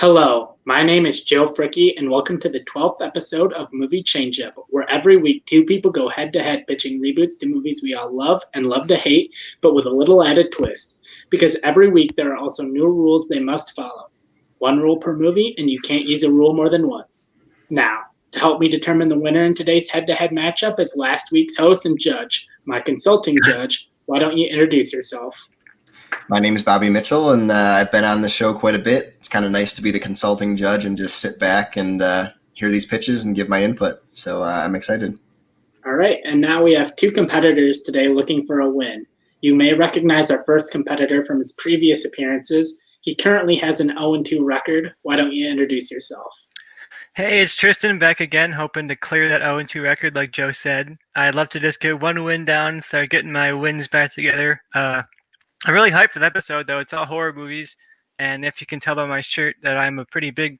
Hello, my name is Joe Fricke, and welcome to the 12th episode of Movie Changeup, where every week two people go head-to-head pitching reboots to movies we all love and love to hate, but with a little added twist. Because every week there are also new rules they must follow. One rule per movie, and you can't use a rule more than once. Now, to help me determine the winner in today's head-to-head matchup is last week's host and judge, my consulting judge. Why don't you introduce yourself? My name is Bobby Mitchell, and I've been on the show quite a bit. It's kind of nice to be the consulting judge and just sit back and hear these pitches and give my input. So I'm excited. All right, and now we have two competitors today looking for a win. You may recognize our first competitor from his previous appearances. He currently has an 0-2 record. Why don't you introduce yourself? Hey, it's Tristan back again, hoping to clear that 0-2 record like Joe said. I'd love to just get one win down and start getting my wins back together. I'm really hyped for the episode, though. It's all horror movies, and if you can tell by my shirt that I'm a pretty big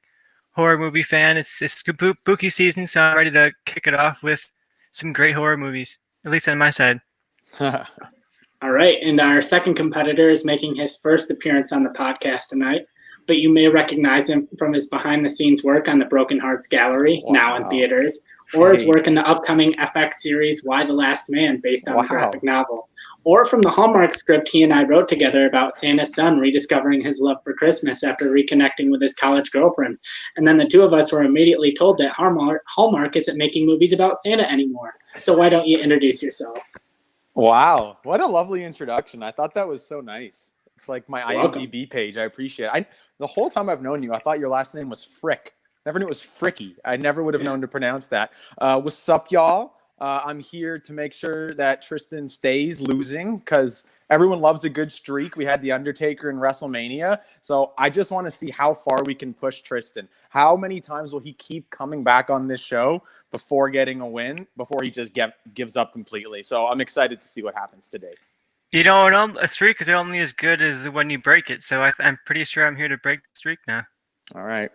horror movie fan, it's spooky season, so I'm ready to kick it off with some great horror movies, at least on my side. All right, and our second competitor is making his first appearance on the podcast tonight, but you may recognize him from his behind-the-scenes work on the Broken Hearts Gallery, now in theaters, or his work in the upcoming FX series Why the Last Man, based on the graphic novel, or from the Hallmark script he and I wrote together about Santa's son rediscovering his love for Christmas after reconnecting with his college girlfriend. And then the two of us were immediately told that Hallmark isn't making movies about Santa anymore. So why don't you introduce yourself? Wow, what a lovely introduction. I thought that was so nice. It's like my IMDb page. I appreciate it. The whole time I've known you, I thought your last name was Fricke. Never knew it was Fricke. I never would have known to pronounce that. What's up, y'all? I'm here to make sure that Tristan stays losing because everyone loves a good streak. We had The Undertaker in WrestleMania. So I just want to see how far we can push Tristan. How many times will he keep coming back on this show before getting a win, before he just gives up completely? So I'm excited to see what happens today. You know, a streak is only as good as when you break it. So I'm pretty sure I'm here to break the streak now. All right.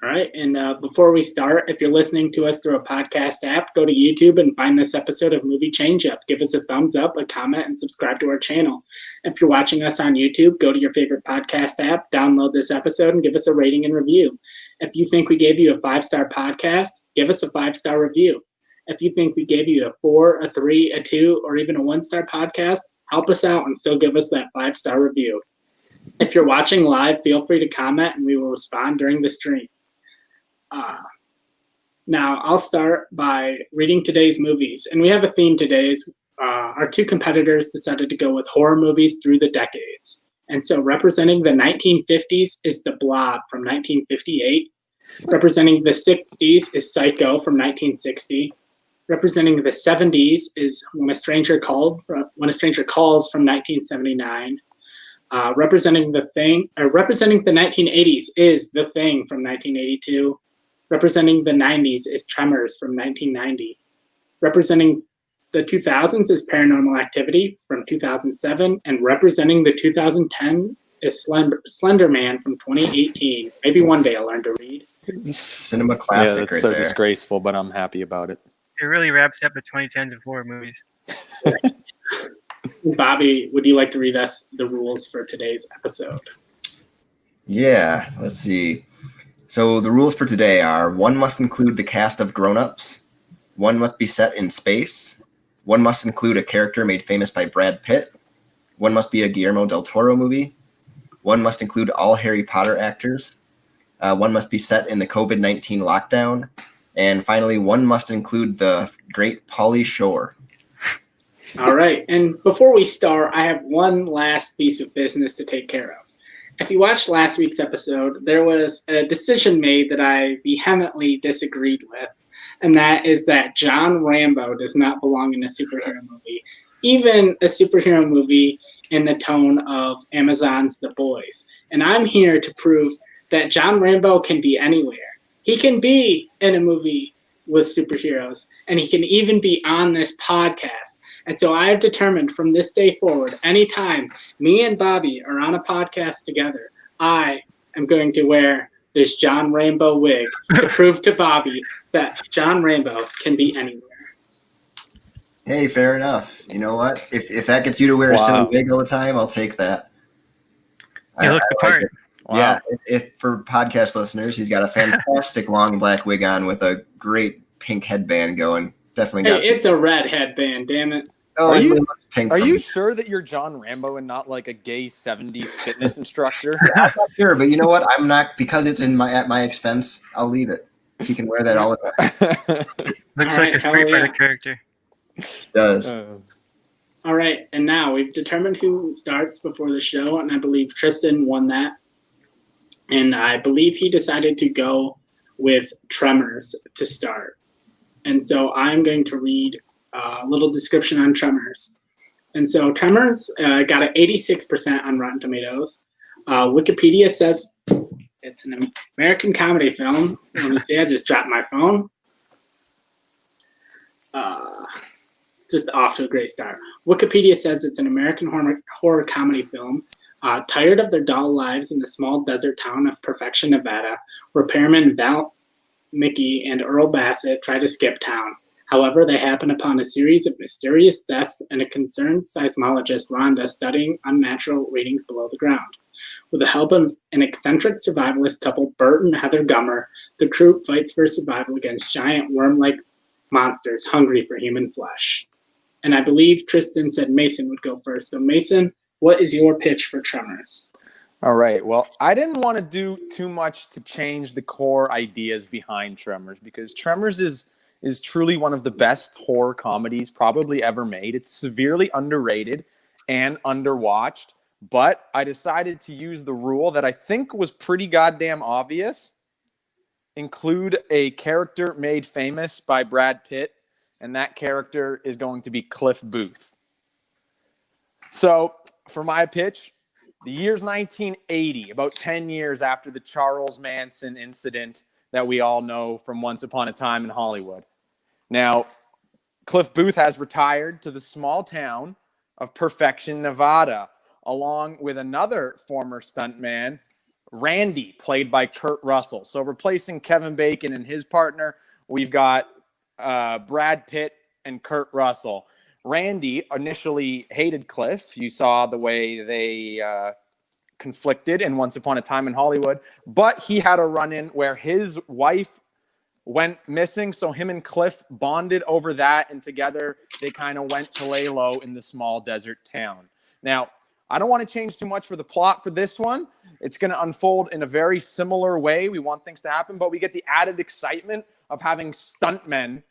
All right, and before we start, if you're listening to us through a podcast app, go to YouTube and find this episode of Movie Changeup. Give us a thumbs up, a comment, and subscribe to our channel. If you're watching us on YouTube, go to your favorite podcast app, download this episode, and give us a rating and review. If you think we gave you a 5-star podcast, give us a 5-star review. If you think we gave you a 4, a 3, a 2, or even a 1-star podcast, help us out and still give us that 5-star review. If you're watching live, feel free to comment, and we will respond during the stream. Now, I'll start by reading today's movies. And we have a theme today. Our two competitors decided to go with horror movies through the decades. And so representing the 1950s is The Blob from 1958. Representing the 60s is Psycho from 1960. Representing the 70s is When a Stranger Calls from 1979. Representing the 1980s is The Thing from 1982. Representing the 90s is Tremors from 1990. Representing the 2000s is Paranormal Activity from 2007. And representing the 2010s is Slender Man from 2018. Maybe one day I'll learn to read. Cinema classic, yeah, that's right so there. disgraceful, but I'm happy about it. It really wraps up the 2010s of horror movies. Bobby, would you like to read us the rules for today's episode? Yeah, let's see. So the rules for today are: 1 must include the cast of grown-ups, 1 must be set in space, 1 must include a character made famous by Brad Pitt, 1 must be a Guillermo Del Toro movie, 1 must include all Harry Potter actors, 1 must be set in the COVID-19 lockdown, and finally 1 must include the great Pauly Shore. All right, and before we start, I have one last piece of business to take care of. If you watched last week's episode, there was a decision made that I vehemently disagreed with, and that is that John Rambo does not belong in a superhero movie, even a superhero movie in the tone of Amazon's The Boys. And I'm here to prove that John Rambo can be anywhere. He can be in a movie with superheroes, and he can even be on this podcast. And so I have determined from this day forward, anytime me and Bobby are on a podcast together, I am going to wear this John Rambo wig to prove to Bobby that John Rambo can be anywhere. Hey, fair enough. You know what? If that gets you to wear a silly wig all the time, I'll take that. You look the part. Wow. Yeah, if for podcast listeners, he's got a fantastic long black wig on with a great pink headband going. Definitely got. Hey, it's a red headband, damn it. Oh, Are it you- looks pink Are from you here. sure that you're John Rambo and not like a gay 70s fitness instructor? I'm not sure, but you know what? I'm not, because it's at my expense. I'll leave it. He can wear that all the time. Looks All like right, a hell Street Fighter yeah. character. It does. All right, and now we've determined who starts before the show, and I believe Tristan won that. And I believe he decided to go with Tremors to start. And so I'm going to read a little description on Tremors. And so Tremors got an 86% on Rotten Tomatoes. Wikipedia says it's an American comedy film. Let me see, I just dropped my phone. Just off to a great start. Wikipedia says it's an American horror comedy film. Tired of their dull lives in the small desert town of Perfection, Nevada, repairman Val Mickey and Earl Bassett try to skip town. However, they happen upon a series of mysterious deaths and a concerned seismologist, Rhonda, studying unnatural readings below the ground. With the help of an eccentric survivalist couple, Bert and Heather Gummer, the crew fights for survival against giant worm-like monsters hungry for human flesh. And I believe Tristan said Mason would go first. So Mason, what is your pitch for Tremors? All right. Well, I didn't want to do too much to change the core ideas behind Tremors, because Tremors is truly one of the best horror comedies probably ever made. It's severely underrated and underwatched, but I decided to use the rule that I think was pretty goddamn obvious. Include a character made famous by Brad Pitt, and that character is going to be Cliff Booth. So, for my pitch, the year's 1980, about 10 years after the Charles Manson incident that we all know from Once Upon a Time in Hollywood. Now, Cliff Booth has retired to the small town of Perfection, Nevada, along with another former stuntman, Randy, played by Kurt Russell. So replacing Kevin Bacon and his partner, we've got Brad Pitt and Kurt Russell. Randy initially hated Cliff. You saw the way they conflicted in Once Upon a Time in Hollywood, but he had a run-in where his wife went missing, so him and Cliff bonded over that, and together they kind of went to lay low in the small desert town. Now, I don't want to change too much for the plot for this one. It's going to unfold in a very similar way. We want things to happen, but we get the added excitement of having stuntmen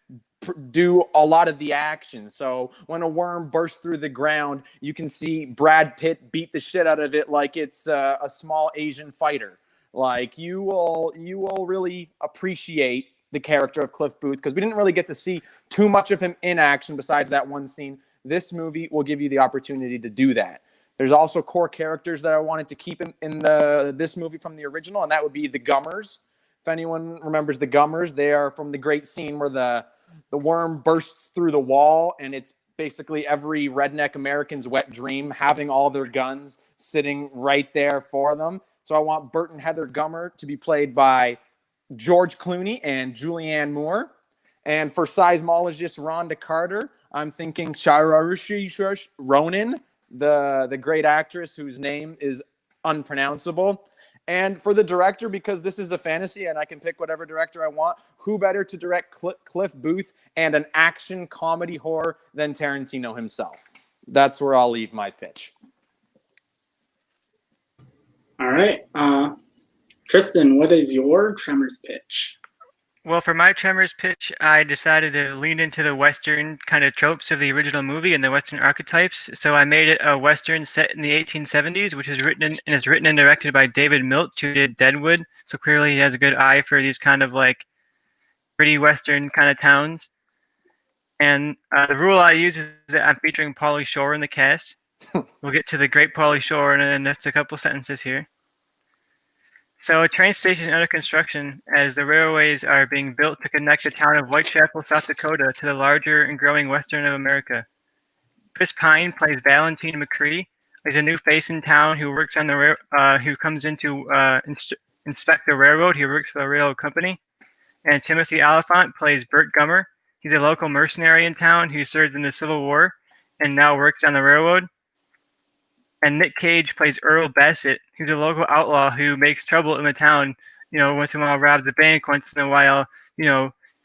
do a lot of the action. So when a worm bursts through the ground, you can see Brad Pitt beat the shit out of it like it's a small Asian fighter. Like, you will really appreciate the character of Cliff Booth, because we didn't really get to see too much of him in action besides that one scene. This movie will give you the opportunity to do that. There's also core characters that I wanted to keep in this movie from the original, and that would be the Gummers. If anyone remembers the Gummers, they are from the great scene where the worm bursts through the wall, and it's basically every redneck American's wet dream, having all their guns sitting right there for them. So I want Bert and Heather Gummer to be played by George Clooney and Julianne Moore. And for seismologist Rhonda Carter, I'm thinking Saoirse Ronan, the great actress whose name is unpronounceable. And for the director, because this is a fantasy and I can pick whatever director I want, who better to direct Cliff Booth and an action comedy horror than Tarantino himself? That's where I'll leave my pitch. All right. Tristan, what is your Tremors pitch? Well, for my Tremors pitch, I decided to lean into the Western kind of tropes of the original movie and the Western archetypes. So I made it a Western set in the 1870s, which is written and directed by David Milch, who did Deadwood. So clearly he has a good eye for these kind of like pretty Western kind of towns. And the rule I use is that I'm featuring Pauly Shore in the cast. We'll get to the great Pauly Shore in just a couple sentences here. So a train station is under construction as the railways are being built to connect the town of Whitechapel, South Dakota to the larger and growing western of America. Chris Pine plays Valentine McCree. He's a new face in town who works on who comes in to inspect the railroad. He works for the railroad company. And Timothy Oliphant plays Bert Gummer. He's a local mercenary in town who served in the Civil War and now works on the railroad. And Nick Cage plays Earl Bassett, who's a local outlaw who makes trouble in the town. Once in a while robs a bank, once in a while,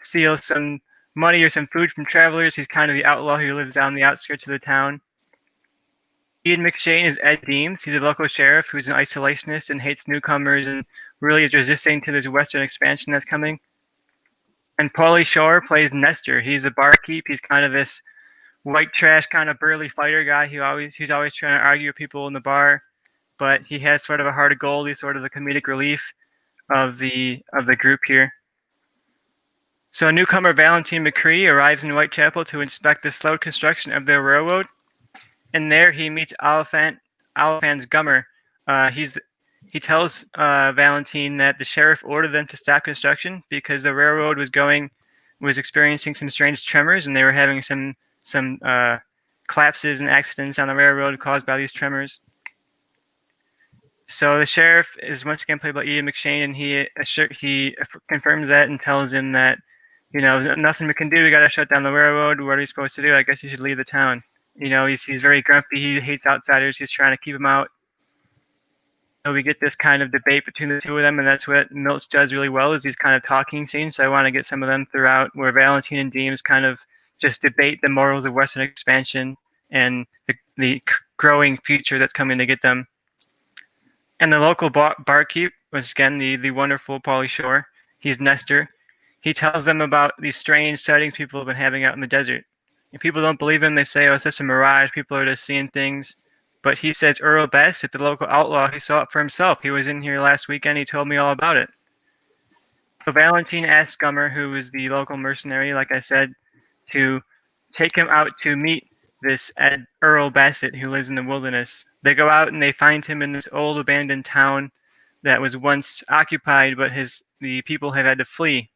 steals some money or some food from travelers. He's kind of the outlaw who lives on the outskirts of the town. Ian McShane is Ed Deems. He's a local sheriff who's an isolationist and hates newcomers and really is resisting to this western expansion that's coming. And Pauly Shore plays Nestor. He's a barkeep. He's kind of this white trash kind of burly fighter guy who's always trying to argue with people in the bar, but he has sort of a heart of gold. He's sort of the comedic relief of the group here. So newcomer Valentine McCree arrives in Whitechapel to inspect the slow construction of their railroad, and there he meets Oliphant's Gummer. He tells Valentine that the sheriff ordered them to stop construction because the railroad was experiencing some strange tremors, and they were having some collapses and accidents on the railroad caused by these tremors. So the sheriff is once again played by Ian McShane, and he confirms that and tells him that, nothing we can do. We got to shut down the railroad. What are we supposed to do? I guess you should leave the town. He's very grumpy. He hates outsiders. He's trying to keep them out. So we get this kind of debate between the two of them, and that's what Milch does really well, is these kind of talking scenes. So I want to get some of them throughout, where Valentine and Deems kind of just debate the morals of Western expansion and the growing future that's coming to get them. And the local barkeep, once again, the wonderful Pauly Shore, he's Nestor. He tells them about these strange sightings people have been having out in the desert. And people don't believe him. They say, oh, it's just a mirage. People are just seeing things. But he says Earl Bassett, the local outlaw, he saw it for himself. He was in here last weekend. He told me all about it. So Valentine asks Gummer, who is the local mercenary, like I said, to take him out to meet this Earl Bassett who lives in the wilderness. They go out and they find him in this old abandoned town that was once occupied, but the people have had to flee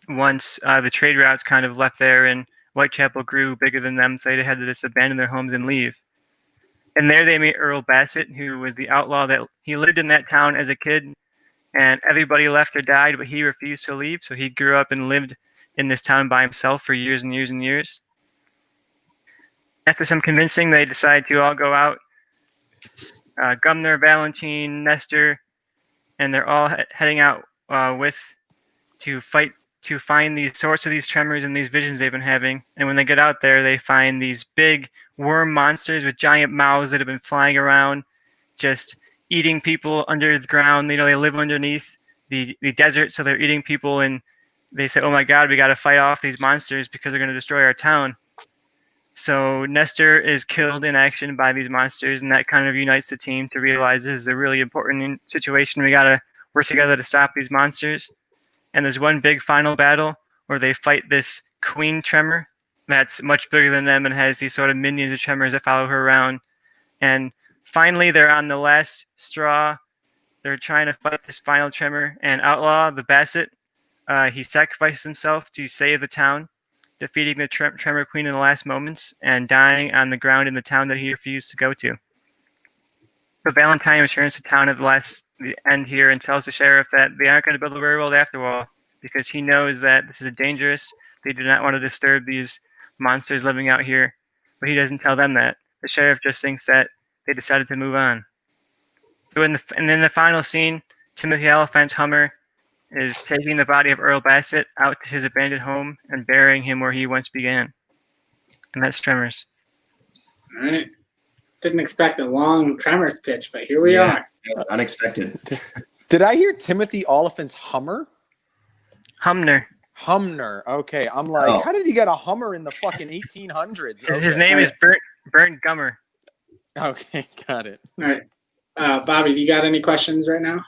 once the trade routes kind of left there and Whitechapel grew bigger than them, so they had to just abandon their homes and leave. And there they meet Earl Bassett, who was the outlaw that he lived in that town as a kid, and everybody left or died, but he refused to leave, so he grew up and lived in this town by himself for years and years and years. After some convincing, they decide to all go out. Gumner, Valentine, Nestor, and they're all heading out to find these sorts of these tremors and these visions they've been having. And when they get out there, they find these big worm monsters with giant mouths that have been flying around, just eating people under the ground. They live underneath the desert, so they're eating people, and they say, oh my God, we got to fight off these monsters because they're going to destroy our town. So Nestor is killed in action by these monsters, and that kind of unites the team to realize this is a really important situation. We got to work together to stop these monsters. And there's one big final battle where they fight this queen tremor that's much bigger than them and has these sort of minions of tremors that follow her around. And finally, they're on the last straw. They're trying to fight this final tremor, and Outlaw, the Bassett, he sacrifices himself to save the town, defeating the Tremor Queen in the last moments and dying on the ground in the town that he refused to go to. So Valentine returns to town at the end here and tells the sheriff that they aren't going to build a railroad after all, because he knows that this is dangerous. They do not want to disturb these monsters living out here, but he doesn't tell them that. The sheriff just thinks that they decided to move on. So in the final scene, Timothy Oliphant's Hummer is taking the body of Earl Bassett out to his abandoned home and burying him where he once began. And that's Tremors. All right. Didn't expect a long Tremors pitch, but here we are. Unexpected. Did I hear Timothy Oliphant's Hummer? Humner. Okay, I'm like, how did he get a Hummer in the fucking 1800s? Okay. His name is Burnt Gummer. Okay, got it. All right. Bobby, do you got any questions right now?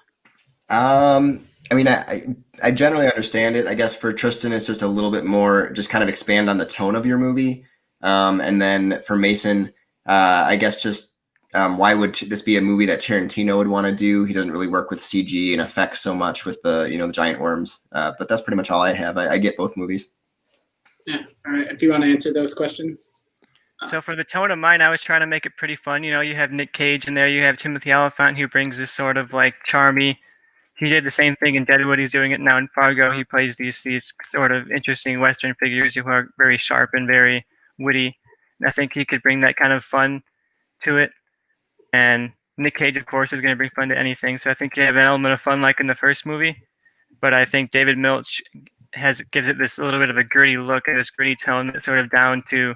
I mean, I generally understand it. I guess for Tristan, it's just a little bit more, just kind of expand on the tone of your movie. And then for Mason, I guess just why would this be a movie that Tarantino would want to do? He doesn't really work with CG and effects so much with the giant worms. But that's pretty much all I have. I get both movies. Yeah. All right. If you want to answer those questions. So for the tone of mine, I was trying to make it pretty fun. You have Nick Cage in there. You have Timothy Oliphant, who brings this sort of like charmy. He did the same thing in Deadwood. He's doing it now in Fargo. He plays these sort of interesting Western figures who are very sharp and very witty. And I think he could bring that kind of fun to it. And Nick Cage, of course, is going to bring fun to anything. So I think you have an element of fun like in the first movie. But I think David Milch gives it this little bit of a gritty look and this gritty tone that's sort of down to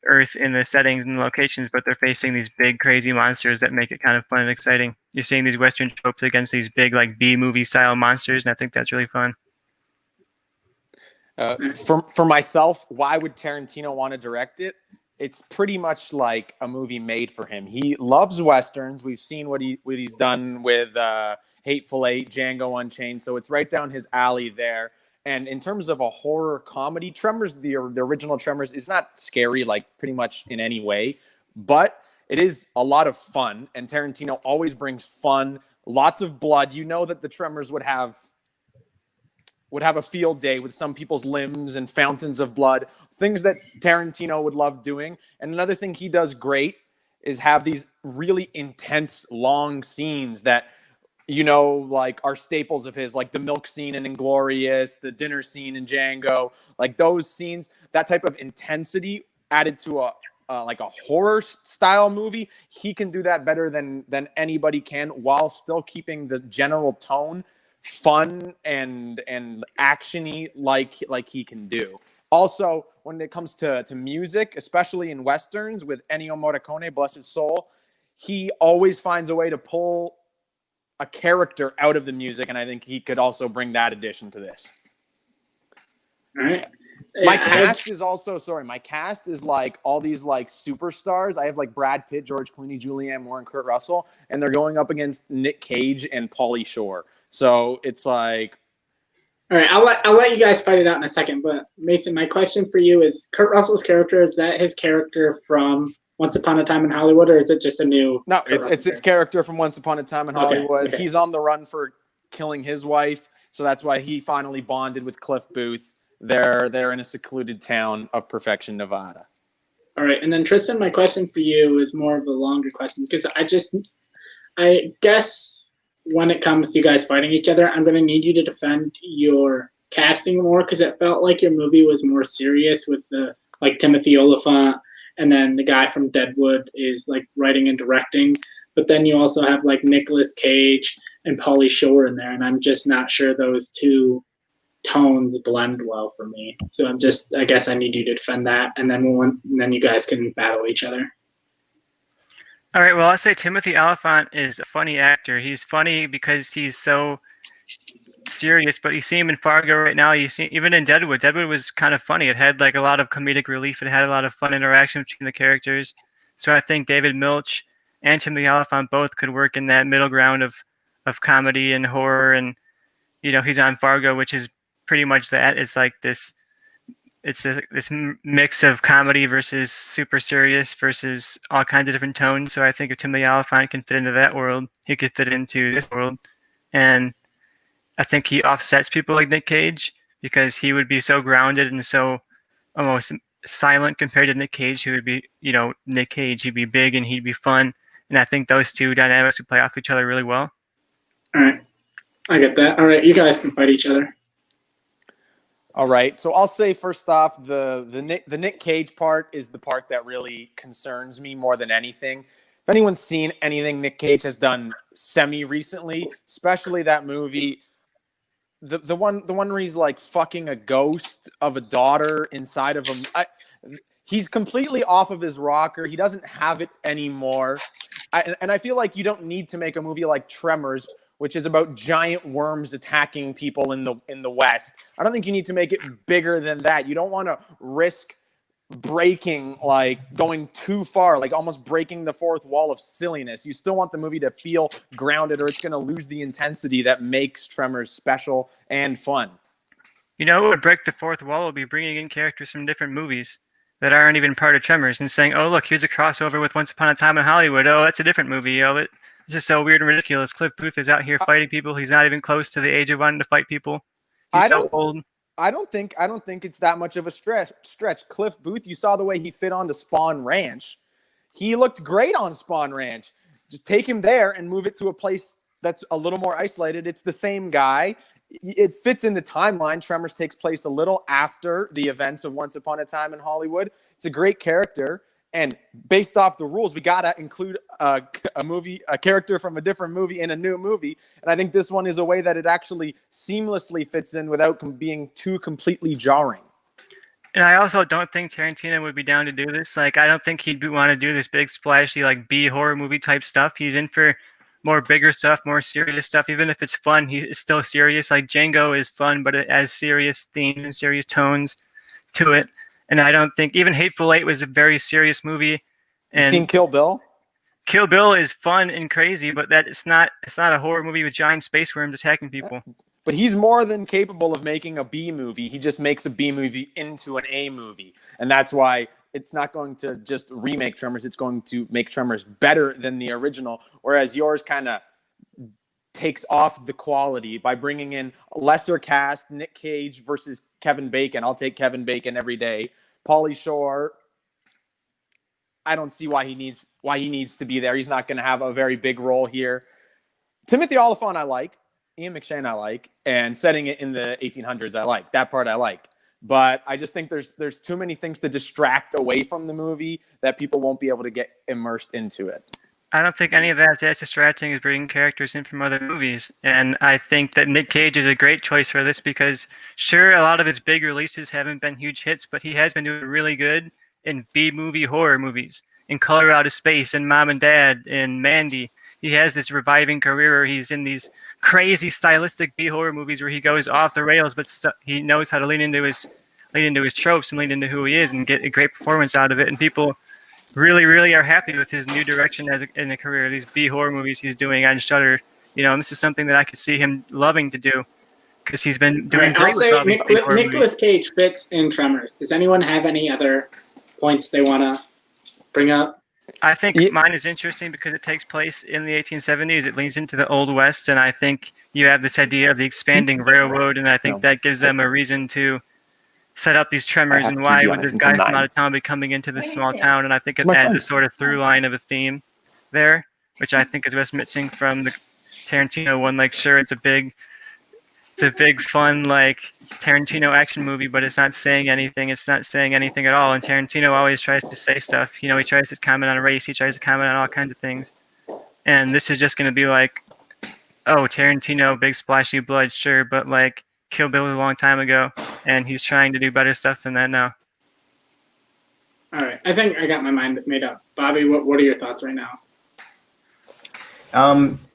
earth in the settings and the locations, but they're facing these big crazy monsters that make it kind of fun and exciting. You're seeing these Western tropes against these big like B-movie style monsters, and I think that's really fun. For myself, why would Tarantino want to direct it? It's pretty much like a movie made for him. He loves Westerns. We've seen what he's done with Hateful Eight, Django Unchained, so it's right down his alley there. And in terms of a horror comedy, Tremors, the original Tremors, is not scary, like pretty much in any way, but it is a lot of fun. And Tarantino always brings fun, lots of blood. You know that the Tremors would have a field day with some people's limbs and fountains of blood, things that Tarantino would love doing. And another thing he does great is have these really intense, long scenes that, you know, like are staples of his, like the milk scene in Inglourious, the dinner scene in Django, like those scenes, that type of intensity added to a horror style movie. He can do that better than anybody can, while still keeping the general tone fun and actiony like he can do. Also, when it comes to music, especially in Westerns with Ennio Morricone, bless his soul, he always finds a way to pull a character out of the music, and I think he could also bring that addition to this. All right. My cast is like all these like superstars. I have like Brad Pitt, George Clooney, Julianne Moore, and Kurt Russell, and they're going up against Nick Cage and Pauly Shore. So it's like, all right, I'll let you guys fight it out in a second. But Mason, my question for you is: Kurt Russell's character, is that his character from Once Upon a Time in Hollywood, or is it just a new? No, it's its character from Once Upon a Time in Hollywood. Okay. He's on the run for killing his wife, so that's why he finally bonded with Cliff Booth. They're in a secluded town of Perfection, Nevada. All right, and then Tristan, my question for you is more of a longer question, because I guess when it comes to you guys fighting each other, I'm going to need you to defend your casting more, because it felt like your movie was more serious with the like Timothy Olyphant, and then the guy from Deadwood is like writing and directing, but then you also have like Nicolas Cage and Pauly Shore in there, and I'm just not sure those two tones blend well for me. So I guess I need you to defend that, and then you guys can battle each other. All right, well, I'll say Timothy Olyphant is a funny actor. He's funny because he's so serious, but you see him in Fargo right now. You see, even in Deadwood. Deadwood was kind of funny. It had like a lot of comedic relief. It had a lot of fun interaction between the characters. So I think David Milch and Timothy Olyphant both could work in that middle ground of comedy and horror. And, you know, he's on Fargo, which is pretty much that. It's like this mix of comedy versus super serious versus all kinds of different tones. So I think if Timothy Olyphant can fit into that world, he could fit into this world. And I think he offsets people like Nick Cage, because he would be so grounded and so almost silent compared to Nick Cage, who would be, you know, Nick Cage. He'd be big and he'd be fun. And I think those two dynamics would play off each other really well. All right. I get that. All right. You guys can fight each other. All right, so I'll say first off, the Nick Cage part is the part that really concerns me more than anything. If anyone's seen anything Nick Cage has done semi-recently, especially that movie, the one where he's like fucking a ghost of a daughter inside of him, he's completely off of his rocker. He doesn't have it anymore, and I feel like you don't need to make a movie like Tremors, which is about giant worms attacking people in the West. I don't think you need to make it bigger than that. You don't want to risk breaking, like going too far, like almost breaking the fourth wall of silliness. You still want the movie to feel grounded, or it's going to lose the intensity that makes Tremors special and fun. You know what would break the fourth wall would be bringing in characters from different movies that aren't even part of Tremors and saying, oh, look, here's a crossover with Once Upon a Time in Hollywood. Oh, that's a different movie. Oh, it's just so weird and ridiculous. Cliff Booth is out here fighting people. He's not even close to the age of wanting to fight people. He's so old. I don't think it's that much of a stretch. Cliff Booth, you saw the way he fit onto Spawn Ranch. He looked great on Spawn Ranch. Just take him there and move it to a place that's a little more isolated. It's the same guy. It fits in the timeline. Tremors takes place a little after the events of Once Upon a Time in Hollywood. It's a great character. And based off the rules, we gotta include a character from a different movie in a new movie. And I think this one is a way that it actually seamlessly fits in without being too completely jarring. And I also don't think Tarantino would be down to do this. Like, I don't think he'd want to do this big, splashy, like, B horror movie type stuff. He's in for more bigger stuff, more serious stuff. Even if it's fun, he's still serious. Like, Django is fun, but it has serious themes and serious tones to it. And I don't think even Hateful Eight was a very serious movie. And you seen Kill Bill? Kill Bill is fun and crazy, but it's not a horror movie with giant space worms attacking people. But he's more than capable of making a B movie. He just makes a B movie into an A movie. And that's why it's not going to just remake Tremors. It's going to make Tremors better than the original. Whereas yours kind of takes off the quality by bringing in a lesser cast, Nick Cage versus Kevin Bacon. I'll take Kevin Bacon every day. Pauly Shore, I don't see why he needs to be there. He's not going to have a very big role here. Timothy Olyphant I like. Ian McShane I like, and setting it in the 1800s I like. That part I like. But I just think there's too many things to distract away from the movie that people won't be able to get immersed into it. I don't think any of that's distracting is bringing characters in from other movies. And I think that Nick Cage is a great choice for this because, sure, a lot of his big releases haven't been huge hits, but he has been doing really good in B-movie horror movies, in Color Out of Space, in Mom and Dad, in Mandy. He has this reviving career where he's in these crazy stylistic B-horror movies where he goes off the rails, but he knows how to lean into his tropes and lean into who he is and get a great performance out of it. And people really, really are happy with his new direction in a career. These B-horror movies he's doing on Shudder, and this is something that I could see him loving to do because he's been doing great. I'll say Nicolas Cage fits in Tremors. Does anyone have any other points they want to bring up? I think mine is interesting because it takes place in the 1870s. It leans into the Old West, and I think you have this idea of the expanding railroad, and I think that gives them a reason to set up these Tremors and why would this guy from out of town be coming into this small town, and I think it adds a sort of through line of a theme there, which I think is what's missing from the Tarantino one. Like, sure, it's a big fun like Tarantino action movie, but it's not saying anything. It's not saying anything at all. And Tarantino always tries to say stuff. He tries to comment on race. He tries to comment on all kinds of things. And this is just going to be like, oh, Tarantino, big splashy blood, sure, but like Kill Bill was a long time ago, and he's trying to do better stuff than that now. All right, I think I got my mind made up. Bobby, what are your thoughts right now?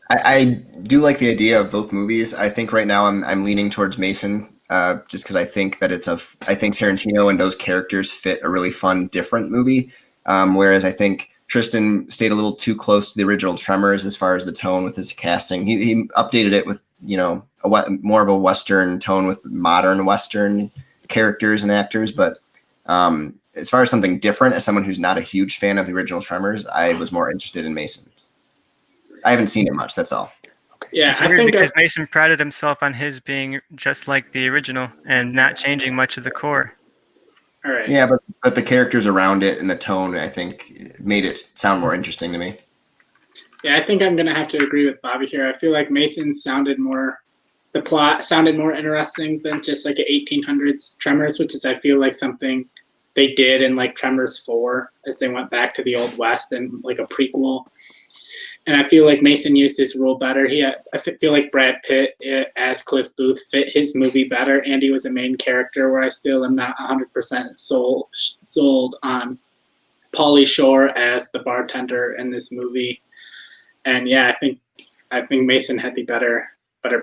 I do like the idea of both movies. I think right now I'm leaning towards Mason, just because I think that I think Tarantino and those characters fit a really fun, different movie. Whereas I think Tristan stayed a little too close to the original Tremors as far as the tone with his casting. He updated it with more of a Western tone with modern Western characters and actors. But as far as something different, as someone who's not a huge fan of the original Tremors, I was more interested in Mason. I haven't seen it much. That's all. Yeah, I think because Mason prided himself on his being just like the original and not changing much of the core. All right. Yeah, but the characters around it and the tone, I think, made it sound more interesting to me. Yeah, I think I'm gonna have to agree with Bobby here. I feel like Mason the plot sounded more interesting than just like an 1800s Tremors, which is I feel like something they did in like Tremors 4 as they went back to the Old West and like a prequel. And I feel like Mason used his role better. I feel like Brad Pitt as Cliff Booth fit his movie better. Andy was a main character where I still am not 100% sold on Pauly Shore as the bartender in this movie. And yeah, I think Mason had the better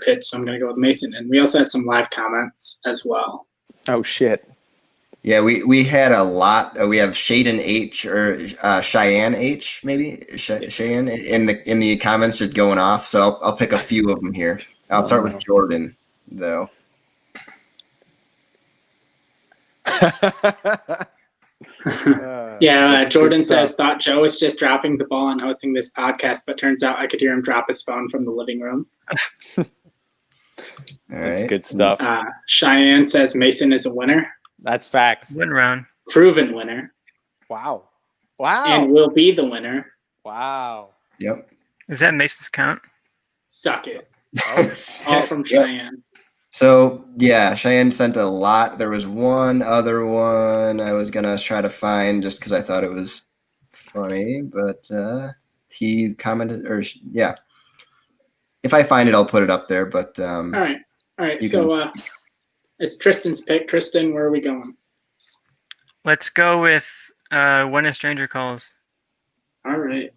pitch, so I'm going to go with Mason. And we also had some live comments as well. Oh, shit. Yeah, we had a lot. We have Shaden H or Cheyenne H, maybe Cheyenne in the comments just going off. So I'll pick a few of them here. I'll start with Jordan, though. Jordan says, thought Joe was just dropping the ball on hosting this podcast, but turns out I could hear him drop his phone from the living room. That's good stuff. Cheyenne says Mason is a winner. That's facts. Win round. Proven winner. Wow. And will be the winner. Wow. Yep. Is that Mason's count? Suck it. All from Cheyenne. So, yeah, Cheyenne sent a lot. There was one other one I was going to try to find just because I thought it was funny, but he commented, yeah. If I find it, I'll put it up there. But all right. So it's Tristan's pick. Tristan, where are we going? Let's go with When a Stranger Calls. All right.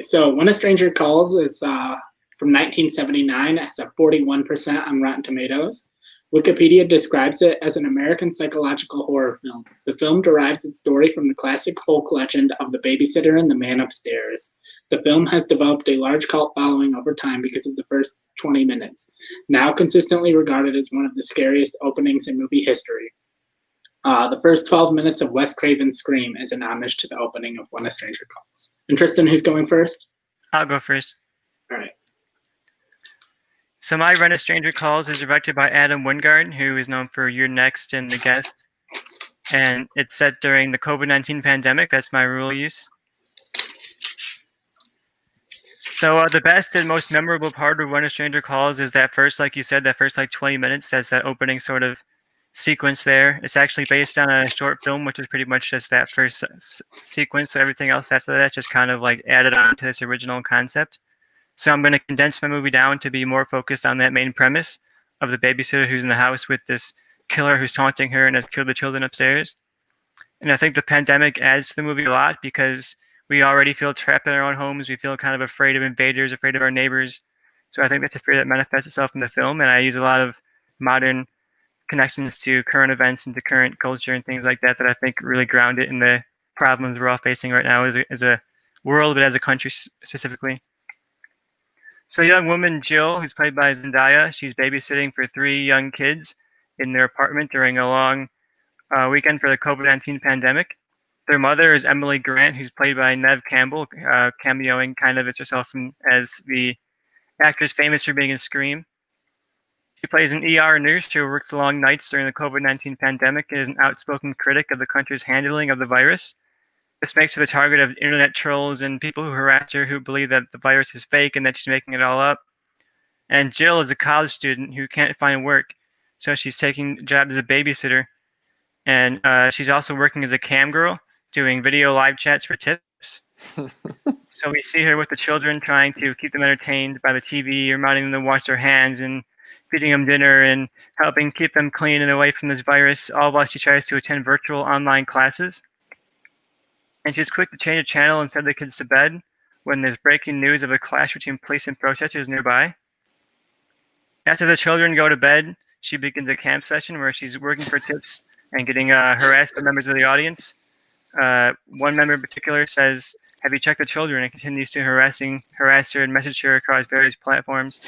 So When a Stranger Calls is from 1979. It has a 41% on Rotten Tomatoes. Wikipedia describes it as an American psychological horror film. The film derives its story from the classic folk legend of the babysitter and the man upstairs. The film has developed a large cult following over time because of the first 20 minutes, now consistently regarded as one of the scariest openings in movie history. The first 12 minutes of Wes Craven's Scream is an homage to the opening of When a Stranger Calls. And Tristan, who's going first? I'll go first. All right. So my When a Stranger Calls is directed by Adam Wingard, who is known for You're Next and The Guest. And it's set during the COVID-19 pandemic. That's my rule use. So the best and most memorable part of When a Stranger Calls is that first, like you said, that first 20 minutes. That's that opening sort of sequence there. It's actually based on a short film, which is pretty much just that first sequence. So everything else after that just kind of like added on to this original concept. So I'm going to condense my movie down to be more focused on that main premise of the babysitter who's in the house with this killer who's taunting her and has killed the children upstairs. And I think the pandemic adds to the movie a lot because we already feel trapped in our own homes. We feel kind of afraid of invaders, afraid of our neighbors. So I think that's a fear that manifests itself in the film. And I use a lot of modern connections to current events and to current culture and things like that I think really ground it in the problems we're all facing right now as a world, but as a country specifically. So young woman Jill, who's played by Zendaya, she's babysitting for 3 young kids in their apartment during a long weekend for the COVID-19 pandemic. Their mother is Emily Grant, who's played by Neve Campbell, cameoing kind of as herself as the actress famous for being in Scream. She plays an ER nurse who works long nights during the COVID-19 pandemic and is an outspoken critic of the country's handling of the virus. This makes her the target of internet trolls and people who harass her who believe that the virus is fake and that she's making it all up. And Jill is a college student who can't find work, so she's taking jobs as a babysitter. And she's also working as a cam girl, doing video live chats for tips. So we see her with the children trying to keep them entertained by the TV, reminding them to wash their hands and feeding them dinner and helping keep them clean and away from this virus, all while she tries to attend virtual online classes. And she's quick to change the channel and send the kids to bed when there's breaking news of a clash between police and protesters nearby. After the children go to bed, she begins a camp session where she's working for tips and getting harassed by members of the audience. One member in particular says, "Have you checked the children?" and continues to harass her and message her across various platforms.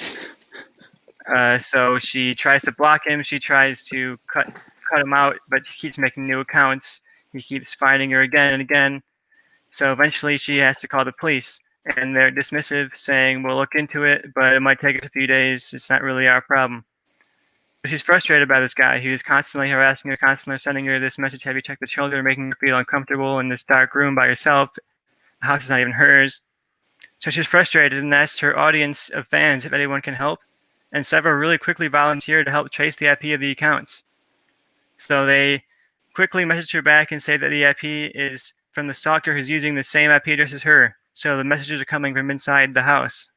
So she tries to block him. She tries to cut him out, but he keeps making new accounts. He keeps finding her again and again. So eventually she has to call the police. And they're dismissive, saying, "We'll look into it, but it might take us a few days. It's not really our problem." But she's frustrated by this guy who's constantly harassing her, constantly sending her this message, "Have you checked the children?" making her feel uncomfortable in this dark room by herself. The house is not even hers. So she's frustrated and asks her audience of fans if anyone can help. And several really quickly volunteer to help trace the IP of the accounts. So they quickly message her back and say that the IP is from the stalker who's using the same IP address as her. So the messages are coming from inside the house.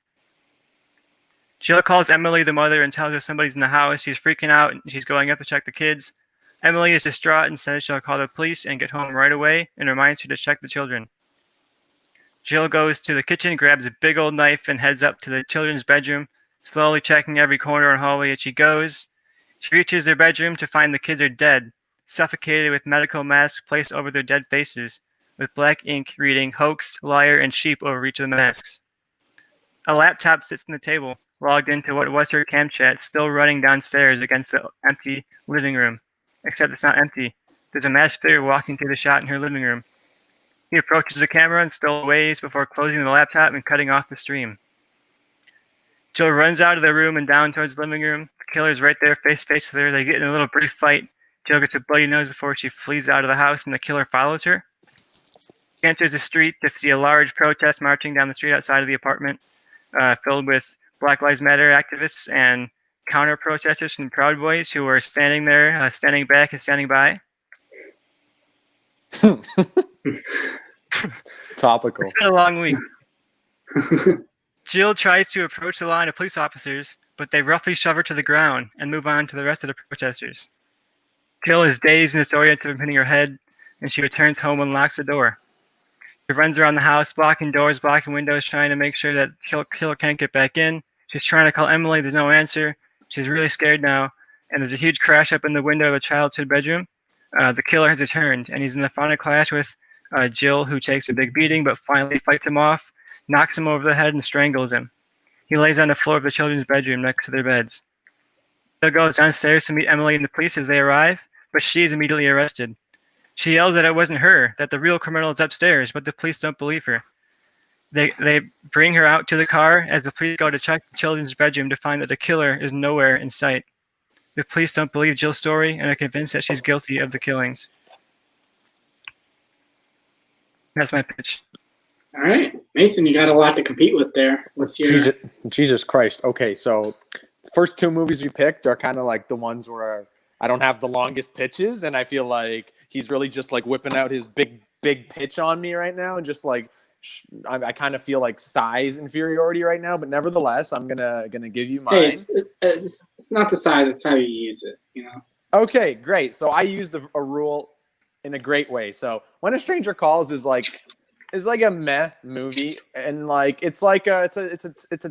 Jill calls Emily, the mother, and tells her somebody's in the house. She's freaking out and she's going up to check the kids. Emily is distraught and says she'll call the police and get home right away and reminds her to check the children. Jill goes to the kitchen, grabs a big old knife, and heads up to the children's bedroom, slowly checking every corner and hallway as she goes. She reaches their bedroom to find the kids are dead, suffocated with medical masks placed over their dead faces, with black ink reading "hoax, liar, and sheep" over each of the masks. A laptop sits on the table, logged into what was her cam chat, still running downstairs against the empty living room. Except it's not empty. There's a masked figure walking through the shot in her living room. He approaches the camera and still waves before closing the laptop and cutting off the stream. Jill runs out of the room and down towards the living room. The killer's right there, face to face with her. They get in a little brief fight. Jill gets a bloody nose before she flees out of the house, and the killer follows her. She enters the street to see a large protest marching down the street outside of the apartment, filled with Black Lives Matter activists and counter-protesters from Proud Boys who are standing there, standing back and standing by. Topical. It's been a long week. Jill tries to approach the line of police officers, but they roughly shove her to the ground and move on to the rest of the protesters. Jill is dazed and disoriented from hitting her head, and she returns home and locks the door. She runs around the house, blocking doors, blocking windows, trying to make sure that Jill can't get back in. She's trying to call Emily. There's no answer. She's really scared now, and there's a huge crash up in the window of the childhood bedroom. The killer has returned, and he's in the final clash with Jill, who takes a big beating, but finally fights him off, knocks him over the head, and strangles him. He lays on the floor of the children's bedroom next to their beds. Jill goes downstairs to meet Emily and the police as they arrive, but she is immediately arrested. She yells that it wasn't her, that the real criminal is upstairs, but the police don't believe her. They bring her out to the car as the police go to check the children's bedroom to find that the killer is nowhere in sight. The police don't believe Jill's story and are convinced that she's guilty of the killings. That's my pitch. All right, Mason, you got a lot to compete with there. What's your... Jesus Christ. Okay, so the first two movies we picked are kind of like the ones where I don't have the longest pitches, and I feel like he's really just like whipping out his big pitch on me right now, and just like I kind of feel like size inferiority right now. But nevertheless, I'm gonna give you mine. Hey, it's not the size; it's how you use it. You know. Okay, great. So I used a rule in a great way. So When a Stranger Calls is like a meh movie, and like it's a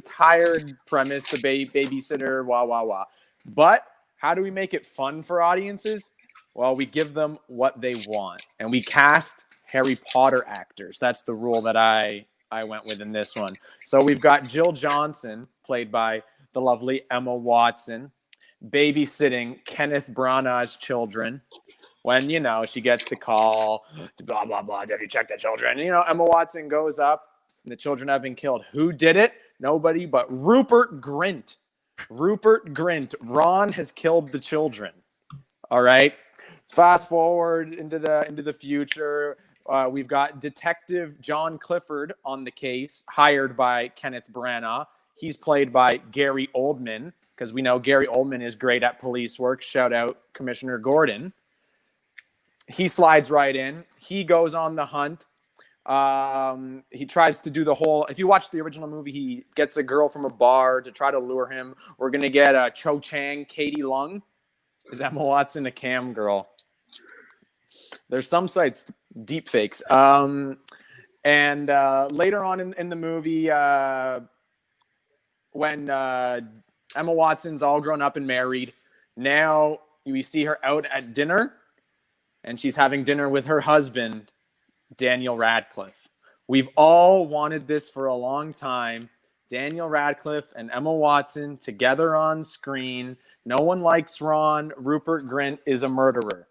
tired premise, the babysitter, wah. But how do we make it fun for audiences? Well, we give them what they want, and we cast Harry Potter actors. That's the rule that I went with in this one. So we've got Jill Johnson, played by the lovely Emma Watson, babysitting Kenneth Branagh's children when, she gets the call, blah, blah, blah, did you check the children? And, Emma Watson goes up, and the children have been killed. Who did it? Nobody but Rupert Grint. Rupert Grint. Ron has killed the children. All right. Fast forward into the future. We've got Detective John Clifford on the case, hired by Kenneth Branagh. He's played by Gary Oldman, because we know Gary Oldman is great at police work. Shout out Commissioner Gordon. He slides right in. He goes on the hunt. He tries to do the whole... If you watch the original movie, he gets a girl from a bar to try to lure him. We're going to get Cho Chang, Katie Lung. Is Emma Watson a cam girl? There's some sites, deep fakes. And later on in the movie, when Emma Watson's all grown up and married, now we see her out at dinner, and she's having dinner with her husband, Daniel Radcliffe. We've all wanted this for a long time. Daniel Radcliffe and Emma Watson together on screen. No one likes Ron. Rupert Grint is a murderer.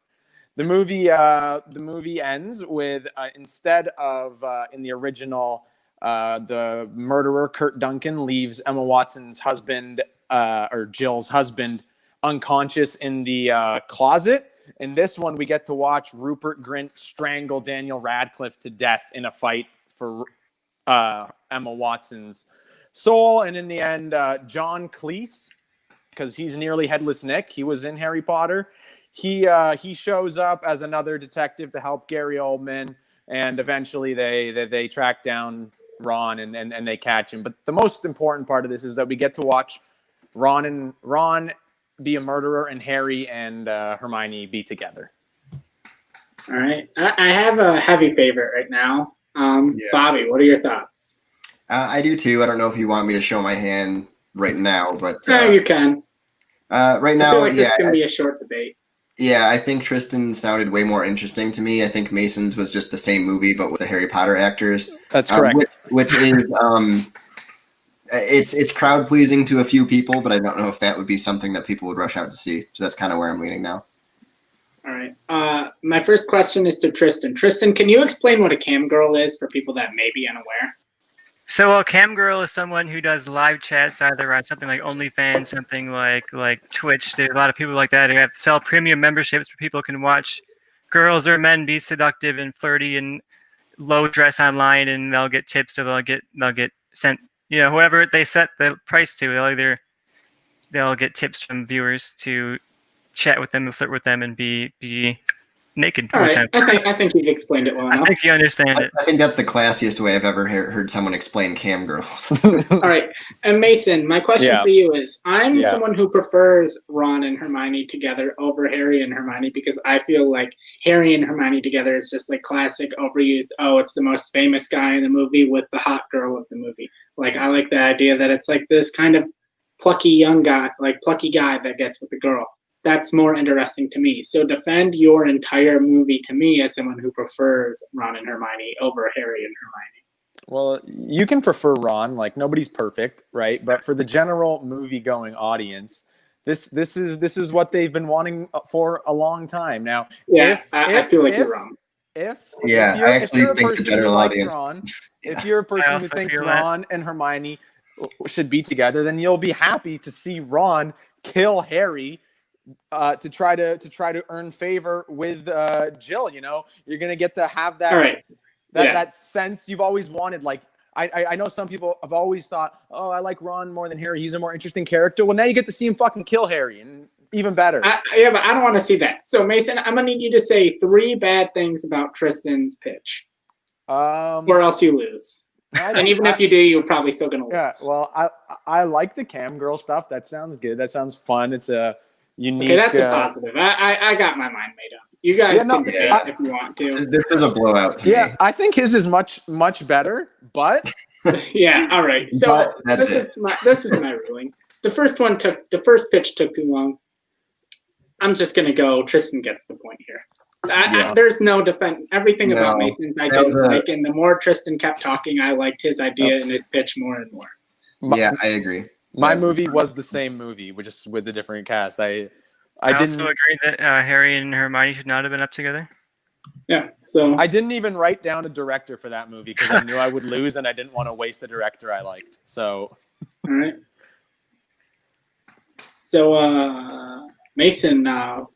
The movie ends with instead of in the original, the murderer Kurt Duncan leaves Emma Watson's husband or Jill's husband unconscious in the closet. In this one, we get to watch Rupert Grint strangle Daniel Radcliffe to death in a fight for Emma Watson's soul. And in the end, John Cleese, because he's nearly headless Nick, he was in Harry Potter. He shows up as another detective to help Gary Oldman, and eventually they track down Ron and they catch him. But the most important part of this is that we get to watch Ron be a murderer and Harry and Hermione be together. All right. I have a heavy favorite right now. Bobby, what are your thoughts? I do too. I don't know if you want me to show my hand right now, but you can. Right now, I feel like this is going to be a short debate. Yeah, I think Tristan sounded way more interesting to me. I think Mason's was just the same movie, but with the Harry Potter actors. That's correct. Which is it's crowd pleasing to a few people, but I don't know if that would be something that people would rush out to see. So that's kind of where I'm leaning now. All right. My first question is to Tristan. Tristan, can you explain what a cam girl is for people that may be unaware? So a cam girl is someone who does live chats either on something like OnlyFans, something like Twitch. There's a lot of people like that who have to sell premium memberships where people can watch girls or men be seductive and flirty and low dress online, and they'll get tips or they'll get sent, whoever they set the price to, they'll get tips from viewers to chat with them and flirt with them and be naked All all the right, time. I think you've explained it well I enough. think you understand it. I think that's the classiest way I've ever heard someone explain cam girls. All right, and Mason, my question Yeah. for you is: I'm Yeah. someone who prefers Ron and Hermione together over Harry and Hermione because I feel like Harry and Hermione together is just like classic overused. Oh, it's the most famous guy in the movie with the hot girl of the movie. Like I like the idea that it's like this kind of plucky guy that gets with the girl. That's more interesting to me. So defend your entire movie to me as someone who prefers Ron and Hermione over Harry and Hermione. Well, you can prefer Ron. Like nobody's perfect, right? But for the general movie-going audience, this is what they've been wanting for a long time now. Yeah, I feel like you're wrong. If Yeah, you're, I actually if you're a think the person general who likes audience. Ron, Yeah. if you're a person who also thinks feel that. Ron and Hermione should be together, then you'll be happy to see Ron kill Harry to try to earn favor with Jill. You know, you're gonna get to have that All right. that sense you've always wanted. Like I know some people have always thought, oh, I like Ron more than Harry. He's a more interesting character. Well, now you get to see him fucking kill Harry, and even better. Yeah, but I don't want to see that. So Mason, I'm gonna need you to say 3 bad things about Tristan's pitch, or else you lose. And even if you do, you're probably still gonna lose. Yeah, well, I like the cam girl stuff. That sounds good. That sounds fun. It's a unique. Okay, that's a positive. I got my mind made up. You guys can debate if you want to. This is a blowout to me. Yeah, I think his is much better, but Yeah, all right. So But this is my ruling. The first pitch took too long. I'm just gonna go. Tristan gets the point here. There's no defense. Everything about Mason's I didn't like, and the more Tristan kept talking, I liked his idea and his pitch more and more. Yeah, I agree. My movie was the same movie, just with a different cast. I didn't also agree that Harry and Hermione should not have been up together. Yeah. So I didn't even write down a director for that movie because I knew I would lose and I didn't want to waste a director I liked. So all right. So Mason,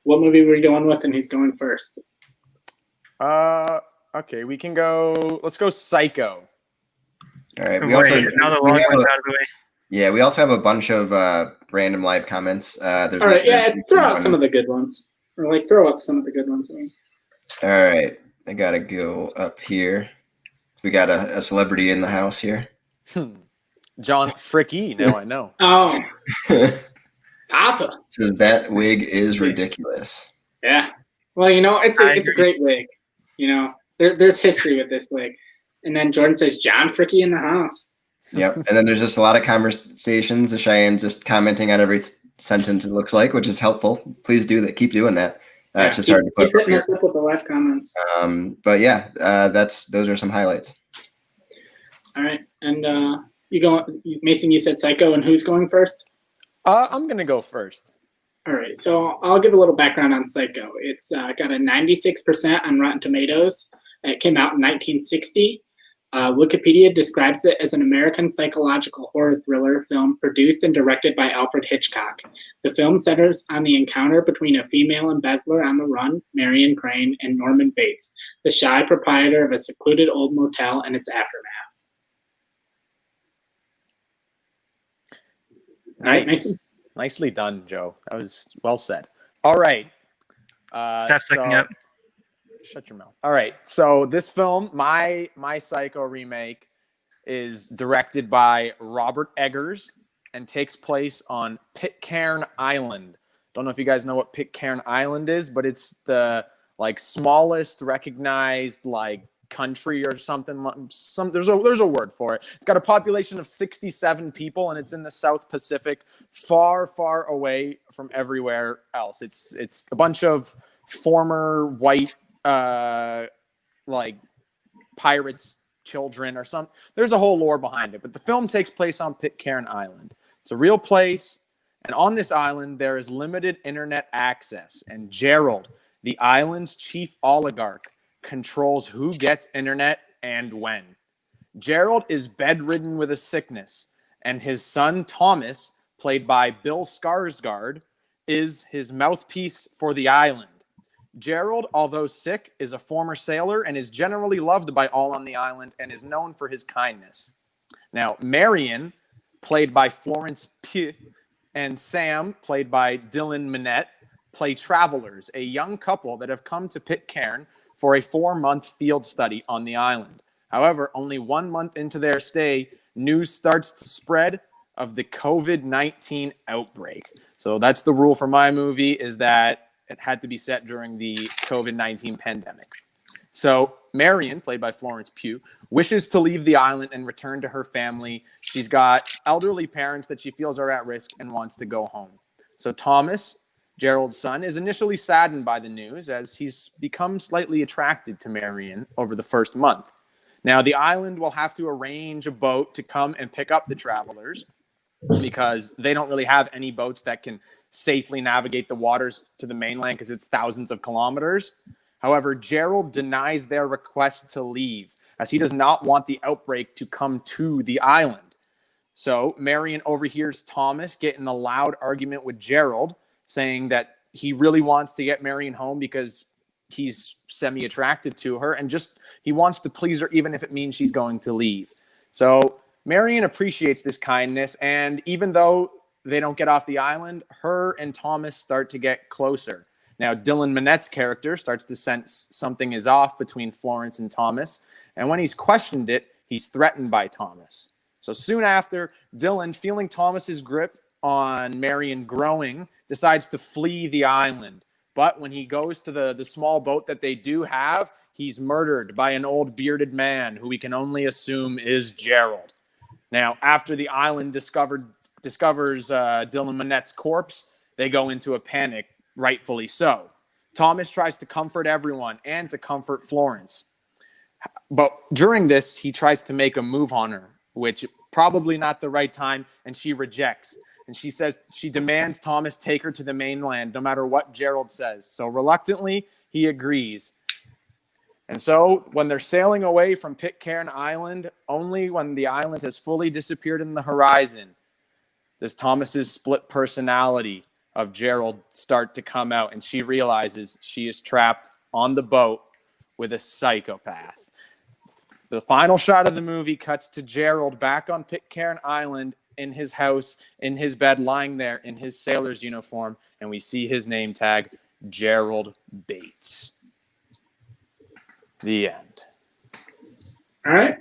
what movie were you going with? And he's going first. okay, we can go. Let's go Psycho. All right. Now the log one's out of the way. Yeah, we also have a bunch of random live comments. There's All right, throw out some of the good ones, or like throw up some of the good ones. All right, I gotta go up here. We got a celebrity in the house here. John Fricke. Now I know. Oh, Papa. So that wig is ridiculous. Yeah. Well, you know, it's a great wig. You know, there's history with this wig. And then Jordan says John Fricke in the house. Yep. And then there's just a lot of conversations. Cheyenne's just commenting on every sentence it looks like, which is helpful. Please do that. Keep doing that. It's just hard to put. Keep hitting us up with the live comments. But yeah, those are some highlights. All right. And Mason, you said Psycho, and who's going first? I'm gonna go first. All right. So I'll give a little background on Psycho. It's got a 96% on Rotten Tomatoes. It came out in 1960. Wikipedia describes it as an American psychological horror thriller film produced and directed by Alfred Hitchcock. The film centers on the encounter between a female embezzler on the run, Marion Crane, and Norman Bates, the shy proprietor of a secluded old motel, and its aftermath. Nice. Nicely done, Joe. That was well said. All right. Stop sucking up. Shut your mouth. All right. So this film, my Psycho remake, is directed by Robert Eggers and takes place on Pitcairn Island. Don't know if you guys know what Pitcairn Island is, but it's the smallest recognized country or something. There's a word for it. It's got a population of 67 people, and it's in the South Pacific, far, far away from everywhere else. It's a bunch of former white pirates' children or something. There's a whole lore behind it, but the film takes place on Pitcairn Island. It's a real place, and on this island there is limited internet access, and Gerald, the island's chief oligarch, controls who gets internet and when. Gerald is bedridden with a sickness, and his son Thomas, played by Bill Skarsgård, is his mouthpiece for the island. Gerald, although sick, is a former sailor and is generally loved by all on the island and is known for his kindness. Now, Marion, played by Florence Pugh, and Sam, played by Dylan Minnette, play travelers, a young couple that have come to Pitcairn for a 4-month field study on the island. However, only 1 month into their stay, news starts to spread of the COVID-19 outbreak. So that's the rule for my movie, is that it had to be set during the COVID-19 pandemic. So Marion, played by Florence Pugh, wishes to leave the island and return to her family. She's got elderly parents that she feels are at risk and wants to go home. So Thomas, Gerald's son, is initially saddened by the news as he's become slightly attracted to Marion over the first month. Now, the island will have to arrange a boat to come and pick up the travelers because they don't really have any boats that can safely navigate the waters to the mainland because it's thousands of kilometers. However, Gerald denies their request to leave as he does not want the outbreak to come to the island. So Marion overhears Thomas get in a loud argument with Gerald, saying that he really wants to get Marion home because he's semi-attracted to her and just he wants to please her even if it means she's going to leave. So Marion appreciates this kindness, and even though they don't get off the island, her and Thomas start to get closer. Now, Dylan Minette's character starts to sense something is off between Florence and Thomas, and when he's questioned it, he's threatened by Thomas. So soon after, Dylan, feeling Thomas's grip on Marion growing, decides to flee the island. But when he goes to the small boat that they do have, he's murdered by an old bearded man who we can only assume is Gerald. Now, after the island discovers Dylan Minette's corpse, they go into a panic, rightfully so. Thomas tries to comfort everyone and to comfort Florence. But during this, he tries to make a move on her, which probably not the right time, and she rejects. And she says she demands Thomas take her to the mainland no matter what Gerald says. So reluctantly, he agrees. And so when they're sailing away from Pitcairn Island, only when the island has fully disappeared in the horizon does Thomas's split personality of Gerald start to come out, and she realizes she is trapped on the boat with a psychopath. The final shot of the movie cuts to Gerald back on Pitcairn Island in his house, in his bed, lying there in his sailor's uniform, and we see his name tag, Gerald Bates. The end. All right.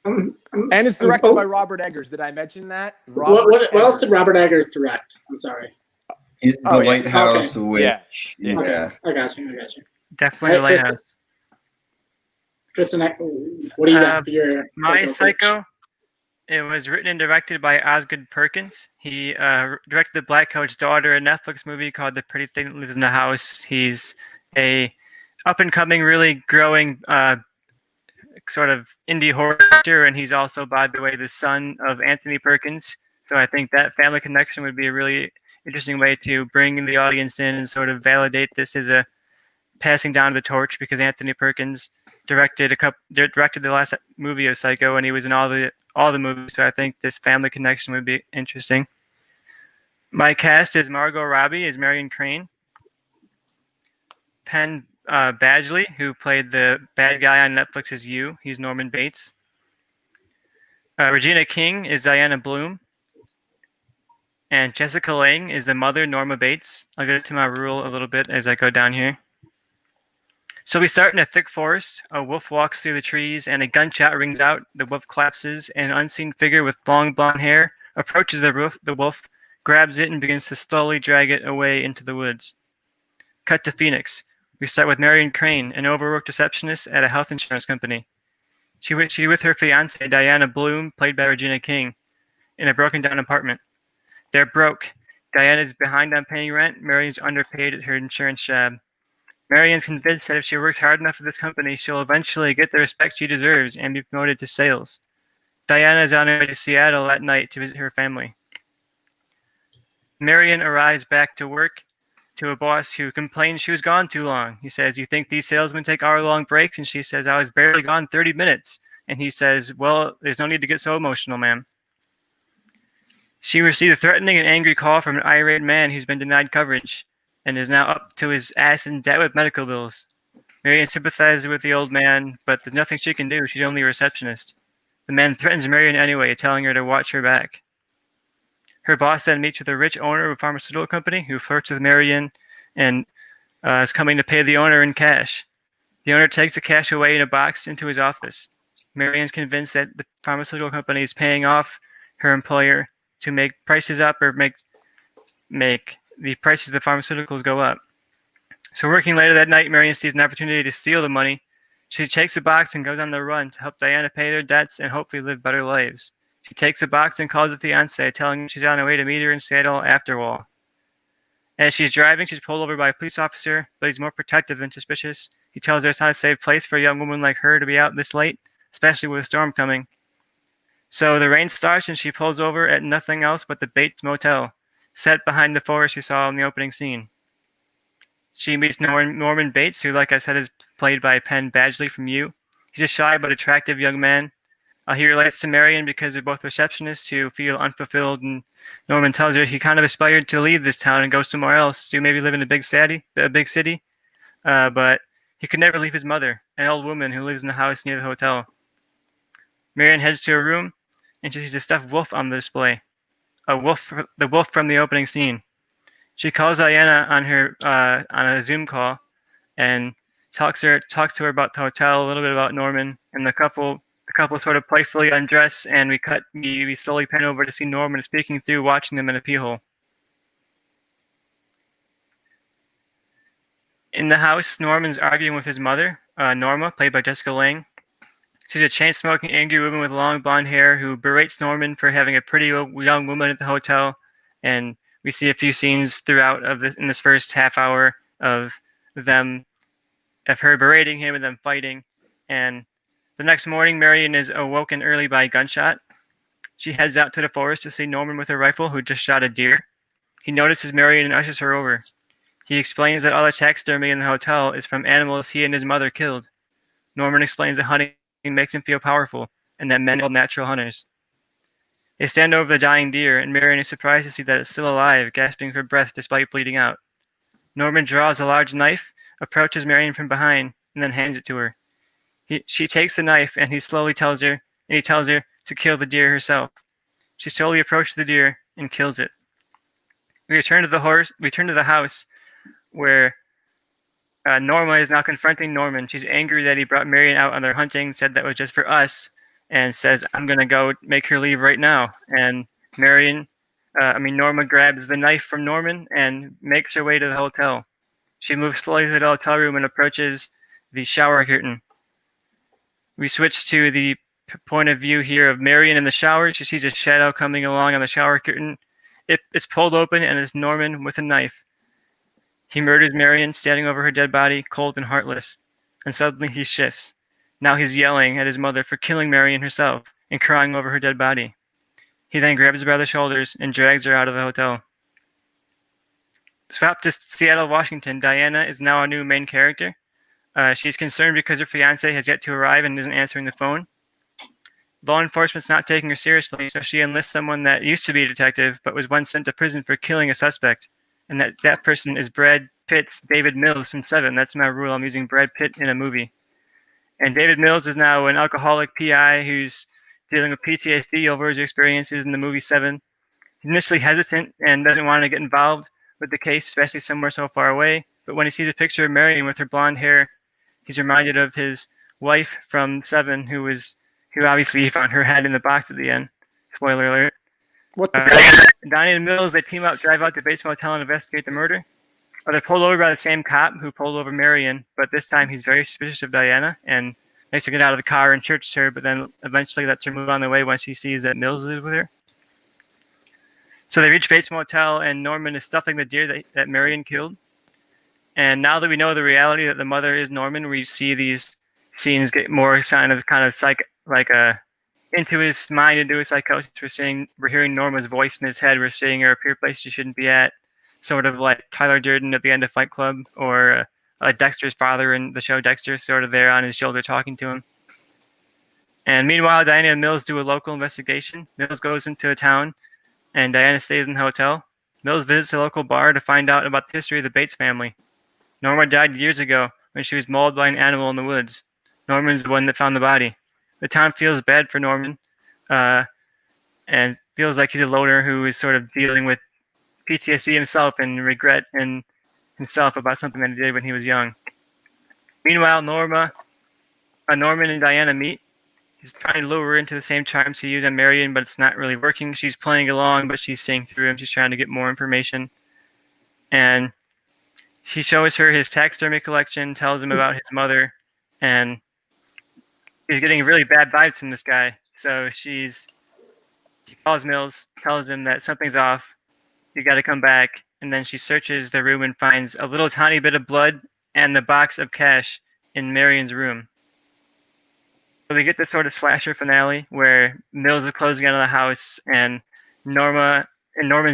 And it's directed by Robert Eggers. Did I mention that? What else did Robert Eggers direct? I'm sorry. The Lighthouse Witch. Yeah. Okay. I got you. Definitely Right, Lighthouse. Tristan, what do you got for your My Psycho? It was written and directed by Osgood Perkins. He directed The Black Coat's Daughter, a Netflix movie called The Pretty Thing That Lives in the House. He's a up-and-coming, really growing sort of indie horror actor, and he's also, by the way, the son of Anthony Perkins. So I think that family connection would be a really interesting way to bring the audience in and sort of validate this as a passing down of the torch, because Anthony Perkins directed the last movie of Psycho, and he was in all the movies. So I think this family connection would be interesting. My cast is Margot Robbie as Marion Crane, Penn Badgley, who played the bad guy on Netflix's You. He's Norman Bates. Regina King is Diana Bloom. And Jessica Lange is the mother, Norma Bates. I'll get into my rule a little bit as I go down here. So we start in a thick forest. A wolf walks through the trees, and a gunshot rings out. The wolf collapses, and an unseen figure with long blonde hair approaches the wolf, grabs it, and begins to slowly drag it away into the woods. Cut to Phoenix. We start with Marion Crane, an overworked receptionist at a health insurance company. She's with her fiancée, Diana Bloom, played by Regina King, in a broken-down apartment. They're broke. Diana's behind on paying rent. Marion's underpaid at her insurance job. Marion's convinced that if she works hard enough for this company, she'll eventually get the respect she deserves and be promoted to sales. Diana is on her way to Seattle at night to visit her family. Marion arrives back to work to a boss who complains she was gone too long. He says, "You think these salesmen take hour-long breaks?" And she says, "I was barely gone 30 minutes. And he says, "Well, there's no need to get so emotional, ma'am." She received a threatening and angry call from an irate man who's been denied coverage and is now up to his ass in debt with medical bills. Marion sympathizes with the old man, but there's nothing she can do. She's only a receptionist. The man threatens Marion anyway, telling her to watch her back. Her boss then meets with a rich owner of a pharmaceutical company who flirts with Marion and is coming to pay the owner in cash. The owner takes the cash away in a box into his office. Marion's convinced that the pharmaceutical company is paying off her employer to make prices up or make the prices of the pharmaceuticals go up. So working later that night, Marion sees an opportunity to steal the money. She takes the box and goes on the run to help Diana pay their debts and hopefully live better lives. She takes the box and calls the fiancé, telling him she's on her way to meet her in Seattle after all. As she's driving, she's pulled over by a police officer, but he's more protective than suspicious. He tells her it's not a safe place for a young woman like her to be out this late, especially with a storm coming. So the rain starts and she pulls over at nothing else but the Bates Motel, set behind the forest we saw in the opening scene. She meets Norman Bates, who, like I said, is played by Penn Badgley from You. He's a shy but attractive young man. He relates to Marion because they're both receptionists who feel unfulfilled, and Norman tells her he kind of aspired to leave this town and go somewhere else to maybe live in a big city, but he could never leave his mother, an old woman who lives in a house near the hotel. Marion heads to her room, and she sees a stuffed wolf on the display, the wolf from the opening scene. She calls Diana on a Zoom call, and talks to her about the hotel, a little bit about Norman, and the couple sort of playfully undress, and we slowly pan over to see Norman speaking through, watching them in a peephole. In the house, Norman's arguing with his mother, Norma, played by Jessica Lange. She's a chain-smoking, angry woman with long blonde hair who berates Norman for having a pretty young woman at the hotel, and we see a few scenes throughout in this first half hour of her berating him and them fighting. And the next morning, Marion is awoken early by a gunshot. She heads out to the forest to see Norman with a rifle who just shot a deer. He notices Marion and ushers her over. He explains that all the taxidermy in the hotel is from animals he and his mother killed. Norman explains that hunting makes him feel powerful and that men are natural hunters. They stand over the dying deer, and Marion is surprised to see that it's still alive, gasping for breath despite bleeding out. Norman draws a large knife, approaches Marion from behind, and then hands it to her. She takes the knife, and he tells her to kill the deer herself. She slowly approaches the deer and kills it. We return to the house, where Norma is now confronting Norman. She's angry that he brought Marion out on their hunting, said that was just for us, and says, "I'm gonna go make her leave right now." And Norma grabs the knife from Norman and makes her way to the hotel. She moves slowly to the hotel room and approaches the shower curtain. We switch to the point of view here of Marion in the shower. She sees a shadow coming along on the shower curtain. It's pulled open, and it's Norman with a knife. He murders Marion, standing over her dead body, cold and heartless. And suddenly he shifts. Now he's yelling at his mother for killing Marion herself and crying over her dead body. He then grabs her by the shoulders and drags her out of the hotel. Swap to Seattle, Washington. Diana is now our new main character. She's concerned because her fiancé has yet to arrive and isn't answering the phone. Law enforcement's not taking her seriously, so she enlists someone that used to be a detective but was once sent to prison for killing a suspect. And that person is Brad Pitt's David Mills from Seven. That's my rule. I'm using Brad Pitt in a movie. And David Mills is now an alcoholic PI who's dealing with PTSD over his experiences in the movie Seven. He's initially hesitant and doesn't want to get involved with the case, especially somewhere so far away. But when he sees a picture of Marion with her blonde hair, he's reminded of his wife from Seven, who obviously found her head in the box at the end. Spoiler alert. What the fuck? Donnie and Mills, they drive out to Bates Motel and investigate the murder. They're pulled over by the same cop who pulled over Marion, but this time he's very suspicious of Diana and makes her get out of the car and searches her, but then eventually lets her move on the way once he sees that Mills is with her. So they reach Bates Motel, and Norman is stuffing the deer that Marion killed. And now that we know the reality that the mother is Norman, we see these scenes get more kind of into his mind, into his psychosis. We're hearing Norma's voice in his head. We're seeing her appear places she shouldn't be at, sort of like Tyler Durden at the end of Fight Club, or Dexter's father in the show Dexter, sort of there on his shoulder talking to him. And meanwhile, Diana and Mills do a local investigation. Mills goes into a town, and Diana stays in the hotel. Mills visits a local bar to find out about the history of the Bates family. Norma died years ago when she was mauled by an animal in the woods. Norman's the one that found the body. The town feels bad for Norman, and feels like he's a loner who is sort of dealing with PTSD himself and regret in himself about something that he did when he was young. Meanwhile, Norman and Diana meet. He's trying to lure her into the same charms he used on Marion, but it's not really working. She's playing along, but she's seeing through him. She's trying to get more information. And he shows her his taxidermy collection, tells him about his mother, and he's getting really bad vibes from this guy. So she calls Mills, tells him that something's off. You got to come back. And then she searches the room and finds a little tiny bit of blood and the box of cash in Marion's room. So we get this sort of slasher finale where Mills is closing out of the house and Norman's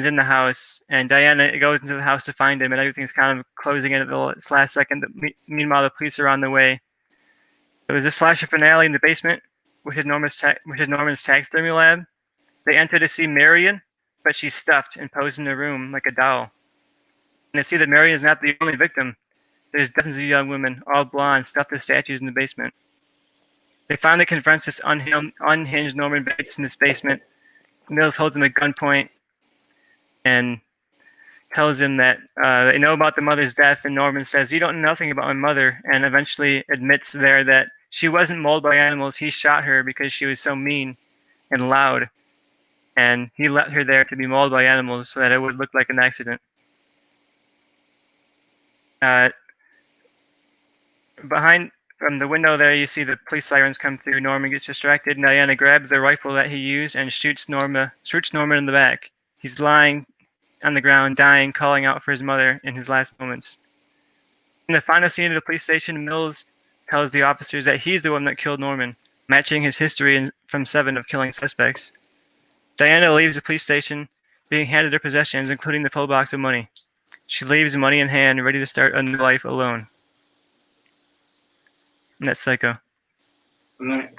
in the house and Diana goes into the house to find him and everything's kind of closing in at the last second. Meanwhile, the police are on the way. So there's a slasher finale in the basement, which is Norman's taxidermy lab. They enter to see Marion, but she's stuffed and posed in the room like a doll. And they see that Marion is not the only victim. There's dozens of young women, all blonde, stuffed as statues in the basement. They finally confront this unhinged Norman Bates in this basement. Mills holds him at gunpoint and tells him that they know about the mother's death, and Norman says, "You don't know nothing about my mother," and eventually admits there that she wasn't mauled by animals. He shot her because she was so mean and loud, and he left her there to be mauled by animals so that it would look like an accident. From the window there, you see the police sirens come through. Norman gets distracted, and Diana grabs the rifle that he used and shoots Norman in the back. He's lying on the ground, dying, calling out for his mother in his last moments. In the final scene of the police station, Mills tells the officers that he's the one that killed Norman, matching his history from 7 of killing suspects. Diana leaves the police station, being handed her possessions, including the full box of money. She leaves money in hand, ready to start a new life alone. And that's Psycho. All right.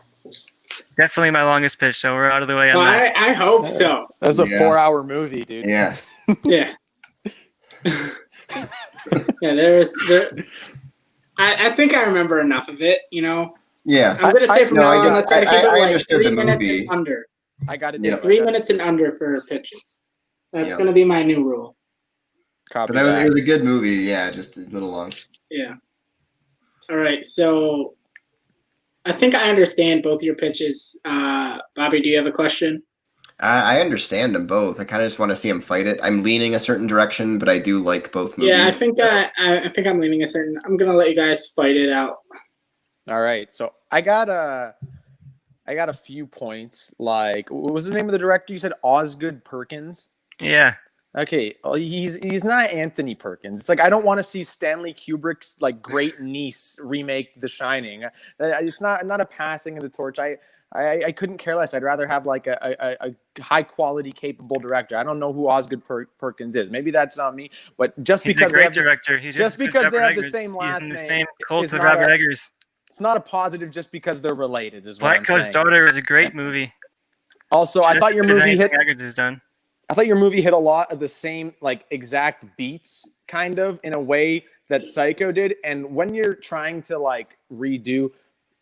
Definitely my longest pitch, so we're out of the way on Well, that. I hope so. That's a 4-hour movie, dude. Yeah. Yeah. I think I remember enough of it, you know. Yeah. I'm gonna say from now on, let's try to keep it like understood 3 the minutes movie. and under. I got it. Yeah. 3 minutes and under for pitches. That's Yeah. gonna be my new rule. Copy But that. it was a good movie. Yeah, just a little long. Yeah. All right, so I think I understand both your pitches. Bobby, do you have a question? I understand them both. I kind of just want to see them fight it. I'm leaning a certain direction, but I do like both movies. Yeah, I think I'm leaning a certain. I'm gonna let you guys fight it out. All right, so I got a few points. Like, what was the name of the director? You said Osgood Perkins. Yeah. Okay, well, he's not Anthony Perkins. It's like I don't want to see Stanley Kubrick's like great niece remake The Shining. It's not a passing of the torch. I couldn't care less. I'd rather have like a high quality, capable director. I don't know who Osgood Perkins is. Maybe that's not me. But just because they have the same last name, he's in the same cult with Robert Eggers. It's not a positive just because they're related. Is what Black I'm Coat's saying. Daughter is a great movie. Also, I thought your movie hit. Eggers has done. I thought your movie hit a lot of the same like exact beats, kind of in a way that Psycho did. And when you're trying to like redo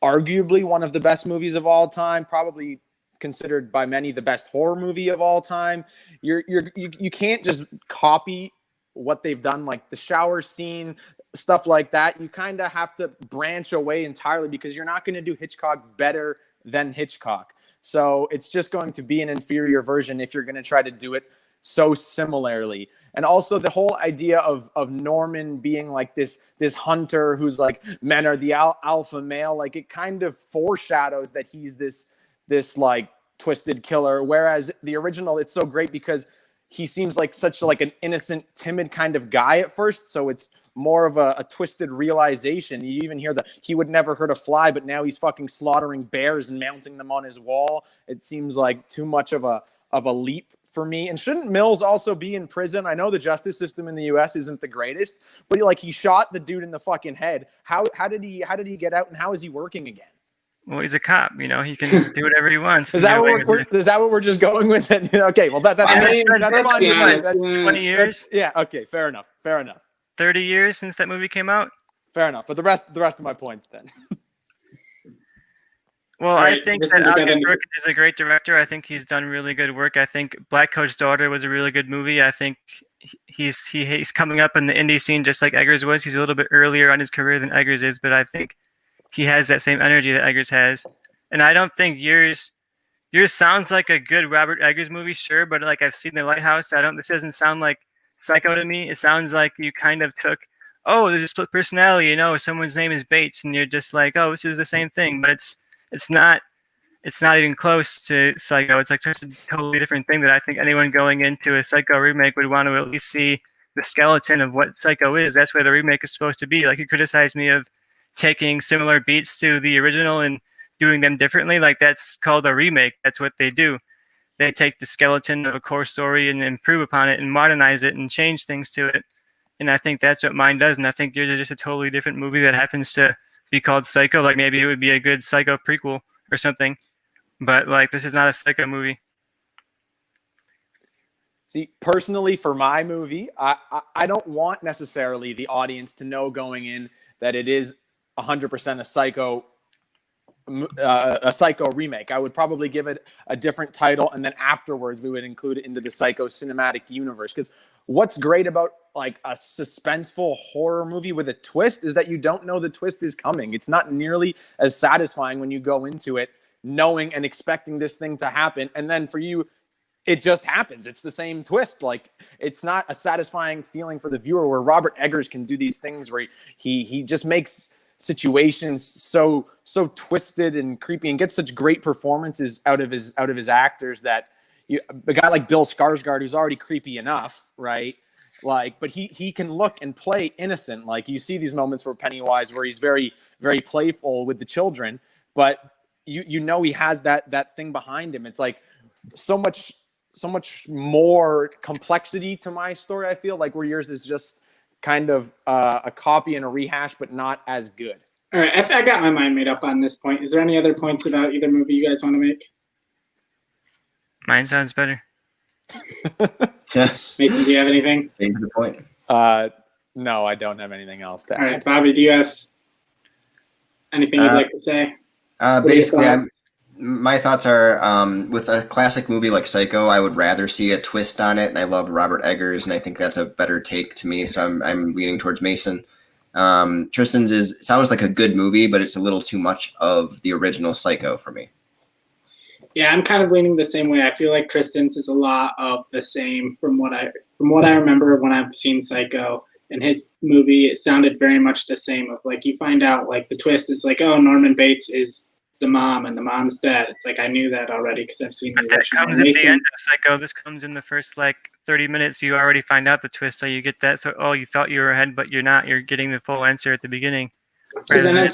arguably one of the best movies of all time, probably considered by many the best horror movie of all time, you can't just copy what they've done, like the shower scene, stuff like that. You kind of have to branch away entirely because you're not going to do Hitchcock better than Hitchcock. So it's just going to be an inferior version if you're going to try to do it so similarly. And also the whole idea of Norman being like this hunter who's like, men are the alpha male, like it kind of foreshadows that he's this like twisted killer. Whereas the original, it's so great because he seems like such like an innocent, timid kind of guy at first. So it's more of a twisted realization. You even hear that he would never hurt a fly, but now he's fucking slaughtering bears and mounting them on his wall. It seems like too much of a leap for me. And shouldn't Mills also be in prison? I know the justice system in the US isn't the greatest, but he shot the dude in the fucking head. How did he get out and how is he working again? Well, he's a cop, you know, he can do whatever he wants. Is that what we're just going with? Okay, well that's fine. That's 20 years. Yeah, okay, fair enough. 30 years since that movie came out. Fair enough. But the rest of my points then. Well, Right, I think just that need to get Alden into- Brooks is a great director. I think he's done really good work. I think Black Coat's Daughter was a really good movie. I think he's coming up in the indie scene just like Eggers was. He's a little bit earlier on his career than Eggers is, but I think he has that same energy that Eggers has. And I don't think yours sounds like a good Robert Eggers movie, sure, but like I've seen The Lighthouse. This doesn't sound like Psycho to me. It sounds like you kind of took, oh, there's a split personality, someone's name is Bates, and you're just like, oh, this is the same thing, but it's not even close to Psycho. It's like such a totally different thing that I think anyone going into a Psycho remake would want to at least see the skeleton of what Psycho is. That's where the remake is supposed to be. Like, you criticize me of taking similar beats to the original and doing them differently. Like, that's called a remake. That's what they do. They take the skeleton of a core story and improve upon it and modernize it and change things to it. And I think that's what mine does. And I think yours is just a totally different movie that happens to be called Psycho. Like, maybe it would be a good Psycho prequel or something. But like, this is not a Psycho movie. See, personally, for my movie, I don't want necessarily the audience to know going in that it is 100% a Psycho remake. I would probably give it a different title, and then afterwards we would include it into the Psycho cinematic universe. Because what's great about like a suspenseful horror movie with a twist is that you don't know the twist is coming. It's not nearly as satisfying when you go into it knowing and expecting this thing to happen, and then for you it just happens. It's the same twist. Like, it's not a satisfying feeling for the viewer, where Robert Eggers can do these things where he just makes situations so twisted and creepy and gets such great performances out of his actors that a guy like Bill Skarsgård, who's already creepy enough, right? Like, but he can look and play innocent. Like, you see these moments for Pennywise where he's very, very playful with the children, but you he has that thing behind him. It's like so much more complexity to my story, I feel like, where yours is just kind of a copy and a rehash, but not as good. All right, I got my mind made up on this point. Is there any other points about either movie you guys want to make? Mine sounds better. Yes. Mason, do you have anything? Change the point. No, I don't have anything else to add. All right, Bobby, do you have anything you'd like to say? Basically, my thoughts are, with a classic movie like Psycho, I would rather see a twist on it, and I love Robert Eggers, and I think that's a better take to me, so I'm leaning towards Mason. Tristan's sounds like a good movie, but it's a little too much of the original Psycho for me. Yeah, I'm kind of leaning the same way. I feel like Tristan's is a lot of the same from what I remember when I've seen Psycho. In his movie, it sounded very much the same. Of like, you find out like the twist is like, oh, Norman Bates is the mom and the mom's dead. It's like, I knew that already because I've seen the original. It comes at the end of Psycho. This comes in the first like 30 minutes. You already find out the twist, so you get that. So, oh, you thought you were ahead, but you're not. You're getting the full answer at the beginning. So then I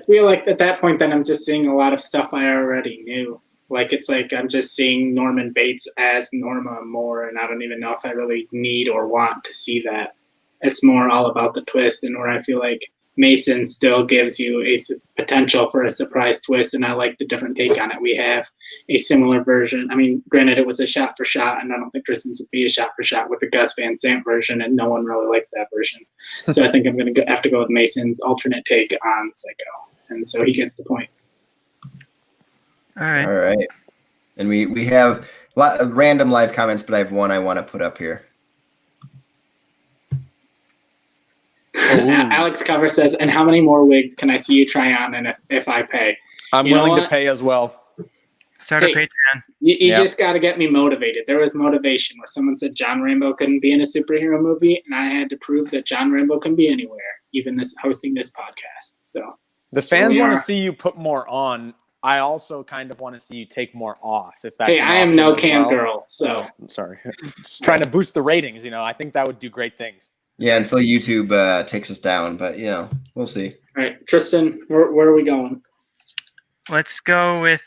feel like at that point, then I'm just seeing a lot of stuff I already knew. Like, it's like I'm just seeing Norman Bates as Norma more, and I don't even know if I really need or want to see that. It's more all about the twist, and where I feel like Mason still gives you a potential for a surprise twist, and I like the different take on it. We have a similar version. I mean, granted, it was a shot for shot, and I don't think Tristan's would be a shot for shot with the Gus Van Sant version, and no one really likes that version. So I think I'm going to have to go with Mason's alternate take on Psycho, and so he gets the point. All right. All right. And we have a lot of random live comments, but I have one I want to put up here. Alex Cover says, and how many more wigs can I see you try on, and if I pay? I'm willing to pay as well. Start a Patreon. You just got to get me motivated. There was motivation where someone said John Rambo couldn't be in a superhero movie, and I had to prove that John Rambo can be anywhere, even hosting this podcast. So the fans want to see you put more on. I also kind of want to see you take more off. If that's I am no cam girl, so sorry. Just trying to boost the ratings. I think that would do great things. Yeah, until YouTube takes us down, but we'll see. All right, Tristan, where are we going? Let's go with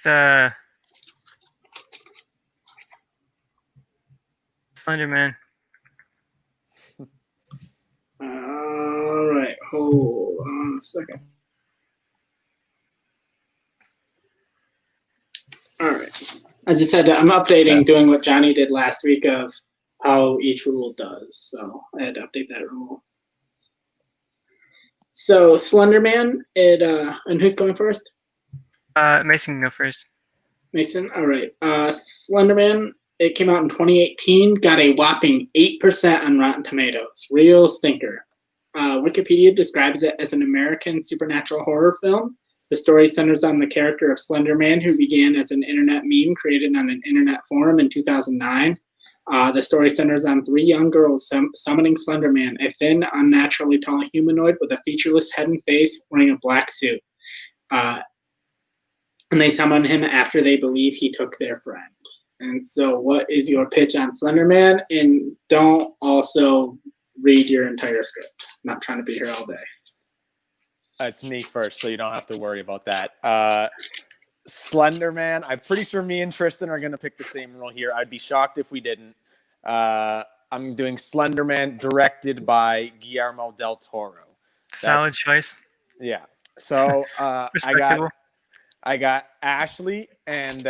Slender Man. All right, hold on a second. All right. As I said, I'm updating, doing what Johnny did last week of how each rule does. So I had to update that rule. So Slender Man, and who's going first? Mason can go first. Mason, all right. Slender Man, it came out in 2018, got a whopping 8% on Rotten Tomatoes. Real stinker. Wikipedia describes it as an American supernatural horror film. The story centers on the character of Slender Man, who began as an internet meme created on an internet forum in 2009. The story centers on three young girls summoning Slender Man, a thin, unnaturally tall humanoid with a featureless head and face wearing a black suit. And they summon him after they believe he took their friend. And so what is your pitch on Slender Man? And don't also read your entire script. I'm not trying to be here all day. It's me first, so you don't have to worry about that. Slender Man, I'm pretty sure me and Tristan are going to pick the same role here. I'd be shocked if we didn't. I'm doing Slender Man, directed by Guillermo Del Toro. Solid choice. Yeah. So Respectable. I got Ashley and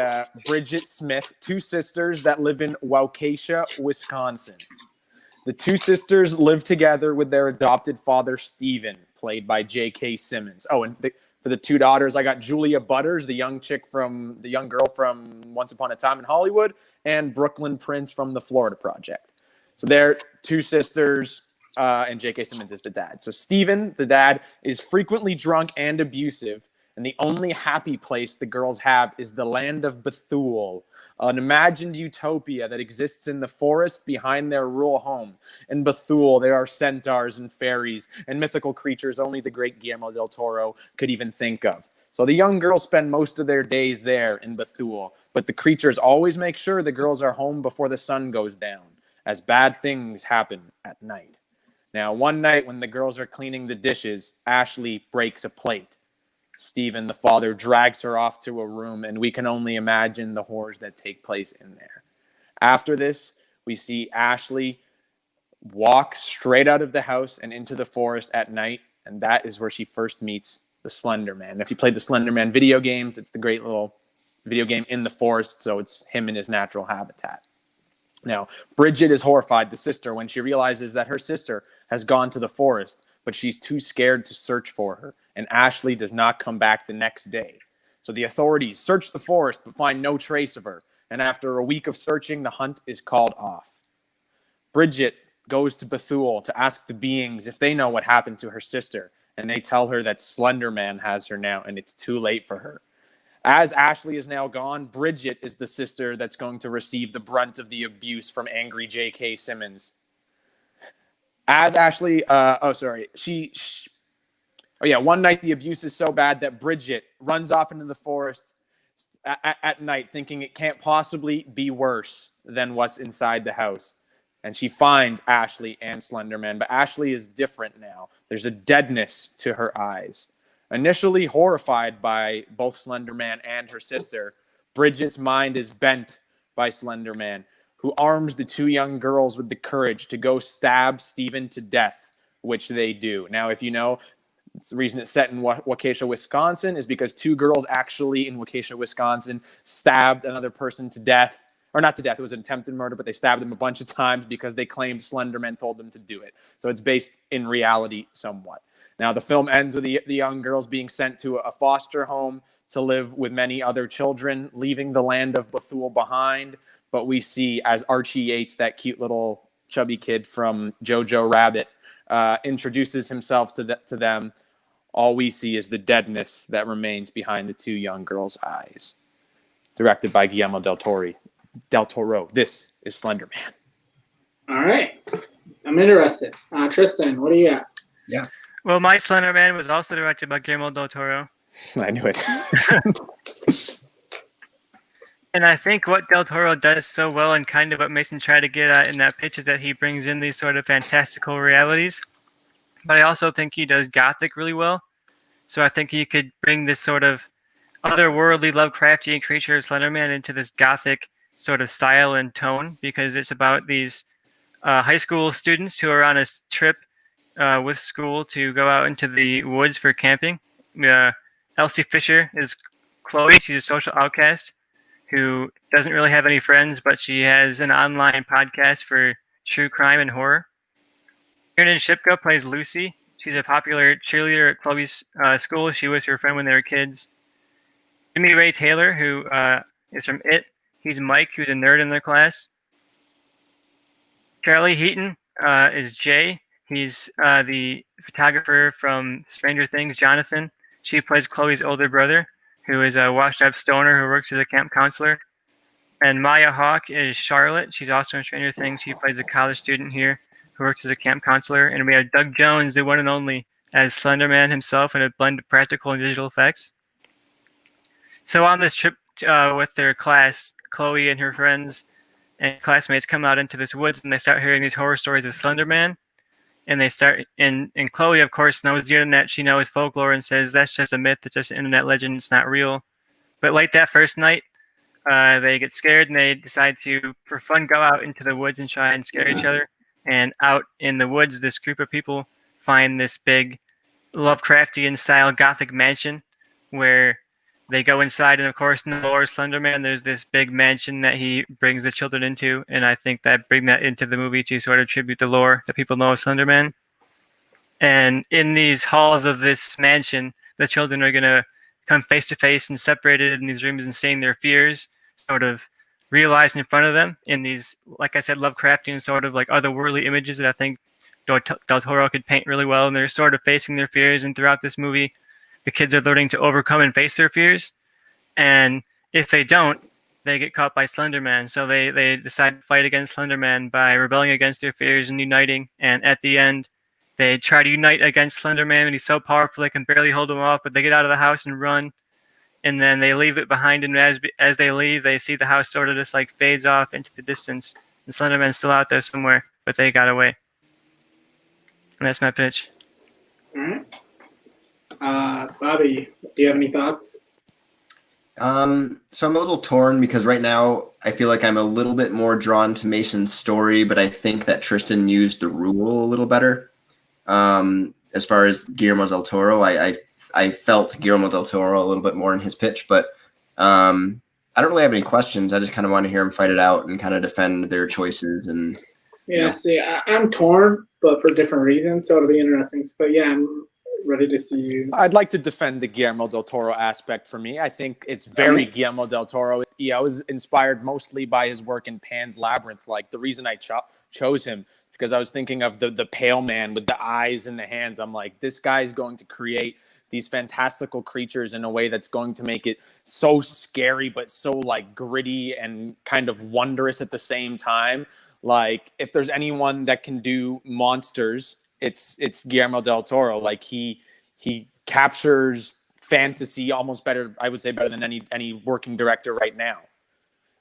Bridget Smith, two sisters that live in Waukesha, Wisconsin. The two sisters live together with their adopted father, Steven, played by J.K. Simmons. Oh, and for the two daughters, I got Julia Butters, the young girl from Once Upon a Time in Hollywood, and Brooklyn Prince from The Florida Project. So they're two sisters, and J.K. Simmons is the dad. So Steven, the dad, is frequently drunk and abusive, and the only happy place the girls have is the land of Bethul, an imagined utopia that exists in the forest behind their rural home. In Bethul, there are centaurs and fairies and mythical creatures only the great Guillermo del Toro could even think of. So the young girls spend most of their days there in Bethul, but the creatures always make sure the girls are home before the sun goes down, as bad things happen at night. Now, one night when the girls are cleaning the dishes, Ashley breaks a plate. Steven, the father, drags her off to a room, and we can only imagine the horrors that take place in there. After this, we see Ashley walk straight out of the house and into the forest at night, and that is where she first meets the Slender Man. If you played the Slender Man video games, it's the great little video game in the forest, so it's him in his natural habitat. Now, Bridget is horrified, the sister, when she realizes that her sister has gone to the forest, but she's too scared to search for her, and Ashley does not come back the next day. So the authorities search the forest but find no trace of her, and after a week of searching, the hunt is called off. Bridget goes to Bethul to ask the beings if they know what happened to her sister, and they tell her that Slender Man has her now, and it's too late for her. As Ashley is now gone, Bridget is the sister that's going to receive the brunt of the abuse from angry J.K. Simmons. As Ashley, one night the abuse is so bad that Bridget runs off into the forest at night, thinking it can't possibly be worse than what's inside the house. And she finds Ashley and Slender Man, but Ashley is different now. There's a deadness to her eyes. Initially horrified by both Slender Man and her sister, Bridget's mind is bent by Slender Man, who arms the two young girls with the courage to go stab Steven to death, which they do. Now, if you know, it's the reason it's set in Waukesha, Wisconsin, is because two girls actually in Waukesha, Wisconsin, stabbed another person to death. Or not to death, it was an attempted murder, but they stabbed them a bunch of times because they claimed Slender Man told them to do it. So it's based in reality somewhat. Now, the film ends with the young girls being sent to a foster home to live with many other children, leaving the land of Bethul behind. But we see as Archie Yates, that cute little chubby kid from Jojo Rabbit, introduces himself to them, all we see is the deadness that remains behind the two young girls' eyes. Directed by Guillermo Del Toro. This is Slender Man. All right. I'm interested. Tristan, what do you got? Yeah. Well, my Slender Man was also directed by Guillermo Del Toro. I knew it. And I think what Del Toro does so well, and kind of what Mason tried to get at in that pitch, is that he brings in these sort of fantastical realities. But I also think he does Gothic really well. So I think you could bring this sort of otherworldly, Lovecraftian creature, Slender Man, into this Gothic sort of style and tone, because it's about these high school students who are on a trip with school to go out into the woods for camping. Elsie Fisher is Chloe. She's a social outcast who doesn't really have any friends, but she has an online podcast for true crime and horror. Kiernan Shipka plays Lucy. She's a popular cheerleader at Chloe's school. She was her friend when they were kids. Jimmy Ray Taylor, who is from It. He's Mike, who's a nerd in their class. Charlie Heaton is Jay. He's the photographer from Stranger Things, Jonathan. She plays Chloe's older brother, who is a washed-up stoner who works as a camp counselor. And Maya Hawke is Charlotte. She's also in Stranger Things. She plays a college student here who works as a camp counselor. And we have Doug Jones, the one and only, as Slender Man himself in a blend of practical and digital effects. So on this trip with their class, Chloe and her friends and classmates come out into this woods and they start hearing these horror stories of Slender Man. And they start, and Chloe, of course, knows the internet. She knows folklore and says that's just a myth. It's just an internet legend. It's not real. But late that first night, they get scared and they decide to, for fun, go out into the woods and try and scare each other. And out in the woods, this group of people find this big Lovecraftian-style Gothic mansion where they go inside. And of course, in the lore of Slender Man, there's this big mansion that he brings the children into. And I think that bring that into the movie to sort of tribute the lore that people know of Slender Man. And in these halls of this mansion, the children are going to come face to face and separated in these rooms and seeing their fears sort of realized in front of them in these, like I said, Lovecraftian sort of like otherworldly images that I think Del Toro could paint really well. And they're sort of facing their fears. And throughout this movie, the kids are learning to overcome and face their fears. And if they don't, they get caught by Slender Man. So they decide to fight against Slender Man by rebelling against their fears and uniting. And at the end, they try to unite against Slender Man, and he's so powerful they can barely hold him off, but they get out of the house and run. And then they leave it behind, and as they leave, they see the house sort of just like fades off into the distance. And Slender Man's still out there somewhere, but they got away. And that's my pitch. All right. Bobby, do you have any thoughts? So I'm a little torn because right now I feel like I'm a little bit more drawn to Mason's story, but I think that Tristan used the rule a little better. As far as Guillermo Del Toro, I felt Guillermo Del Toro a little bit more in his pitch, but I don't really have any questions. I just kind of want to hear him fight it out and kind of defend their choices. And yeah, see, I'm torn, but for different reasons, so it'll be interesting. But yeah, I'm ready to see you. I'd like to defend the Guillermo Del Toro aspect for me. I think it's very Guillermo Del Toro. Yeah, I was inspired mostly by his work in Pan's Labyrinth. Like the reason I chose him because I was thinking of the pale man with the eyes and the hands. I'm like, this guy's going to create these fantastical creatures in a way that's going to make it so scary, but so like gritty and kind of wondrous at the same time. Like if there's anyone that can do monsters, it's Guillermo Del Toro. Like he captures fantasy almost better, I would say better than any working director right now.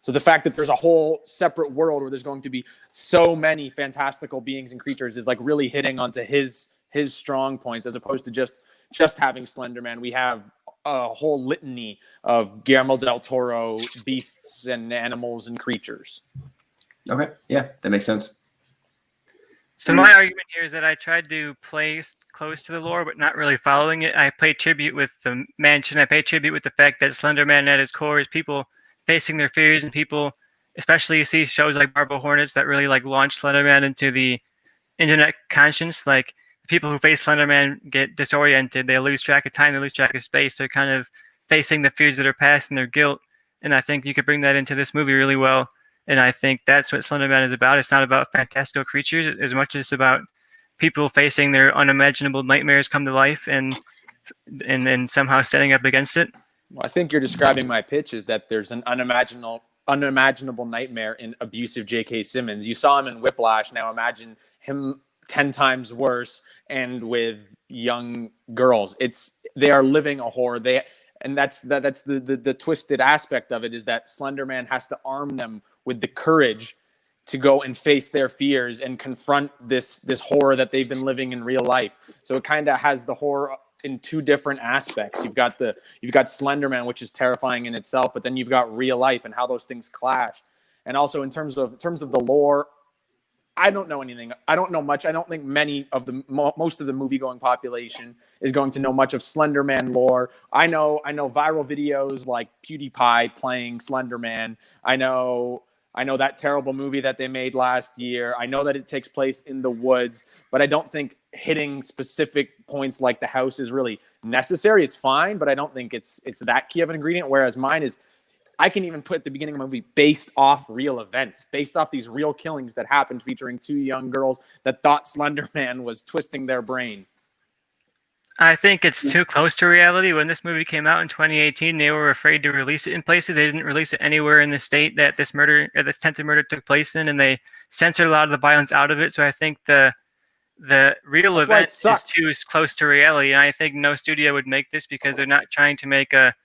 So the fact that there's a whole separate world where there's going to be so many fantastical beings and creatures is like really hitting onto his strong points, as opposed to just having Slender Man. We have a whole litany of Guillermo del Toro beasts and animals and creatures. Okay, yeah, that makes sense. So my argument here is that I tried to play close to the lore, but not really following it. I played tribute with the mansion. I paid tribute with the fact that Slender Man at its core is people facing their fears, and people, especially you see shows like Marble Hornets that really like launch Slender Man into the internet conscience. Like the people who face Slender Man get disoriented. They lose track of time. They lose track of space. They're kind of facing the fears of their past and their guilt. And I think you could bring that into this movie really well. And I think that's what Slender Man is about. It's not about fantastical creatures as much as it's about people facing their unimaginable nightmares come to life and somehow standing up against it. Well, I think you're describing my pitch is that there's an unimaginable nightmare in abusive J.K. Simmons. You saw him in Whiplash. Now imagine him 10 times worse and with young girls. They are living a horror. That's the twisted aspect of it, is that Slender Man has to arm them with the courage to go and face their fears and confront this horror that they've been living in real life. So it kind of has the horror in two different aspects. You've got Slender Man, which is terrifying in itself, but then you've got real life and how those things clash. And also in terms of the lore, I don't know anything. I don't know much. I don't think most of the movie-going population is going to know much of Slender Man lore. I know viral videos like PewDiePie playing Slender Man. I know that terrible movie that they made last year. I know that it takes place in the woods, but I don't think hitting specific points like the house is really necessary. It's fine, but I don't think it's that key of an ingredient. Whereas mine is, I can even put the beginning of the movie based off real events, based off these real killings that happened featuring 2 young girls that thought Slender Man was twisting their brain. I think it's too close to reality. When this movie came out in 2018, they were afraid to release it in places. They didn't release it anywhere in the state that this attempted murder took place in, and they censored a lot of the violence out of it. So I think the real event is too close to reality, and I think no studio would make this because they're not trying to make a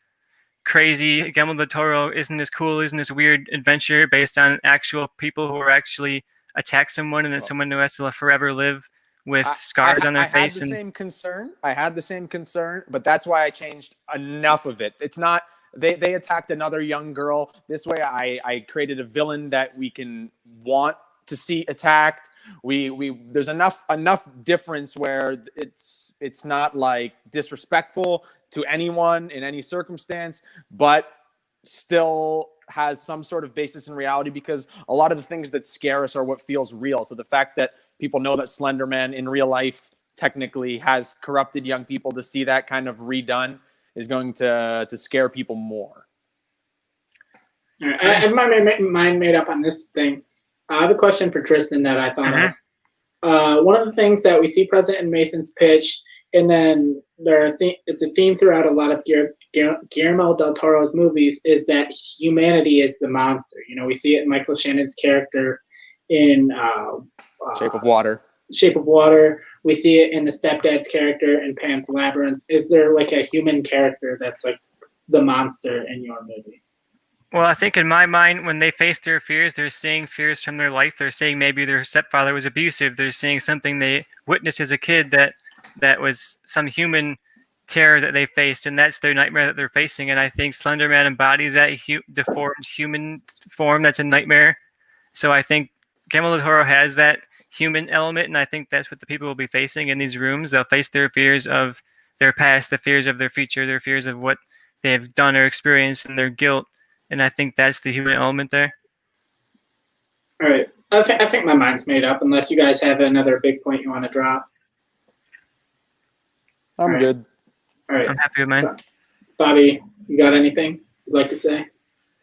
crazy Guillermo Del Toro isn't this weird adventure based on actual people who are actually attack someone, and then someone who has to forever live with scars on their face. I had the same concern, but that's why I changed enough of it. It's not they attacked another young girl. This way I created a villain that we can want to see attacked. There's enough difference where it's not like disrespectful to anyone in any circumstance, but still has some sort of basis in reality, because a lot of the things that scare us are what feels real. So the fact that people know that Slender Man in real life technically has corrupted young people, to see that kind of redone is going to scare people more. All right. I have my mind made up on this thing. I have a question for Tristan that I thought of. One of the things that we see present in Mason's pitch, and then it's a theme throughout a lot of Guillermo Del Toro's movies, is that humanity is the monster. You know, we see it in Michael Shannon's character in Shape of Water. We see it in the stepdad's character in Pan's Labyrinth. Is there like a human character that's like the monster in your movie? Well, I think in my mind, when they face their fears, they're seeing fears from their life. They're saying maybe their stepfather was abusive. They're seeing something they witnessed as a kid that was some human terror that they faced, and that's their nightmare that they're facing. And I think Slender Man embodies that deformed human form that's a nightmare. So I think Guillermo del Toro has that human element, and I think that's what the people will be facing in these rooms. They'll face their fears of their past, the fears of their future, their fears of what they have done or experienced, and their guilt. And I think that's the human element there. All right. I think my mind's made up, unless you guys have another big point you want to drop. I'm good. All right. I'm happy with mine. Bobby, you got anything you'd like to say?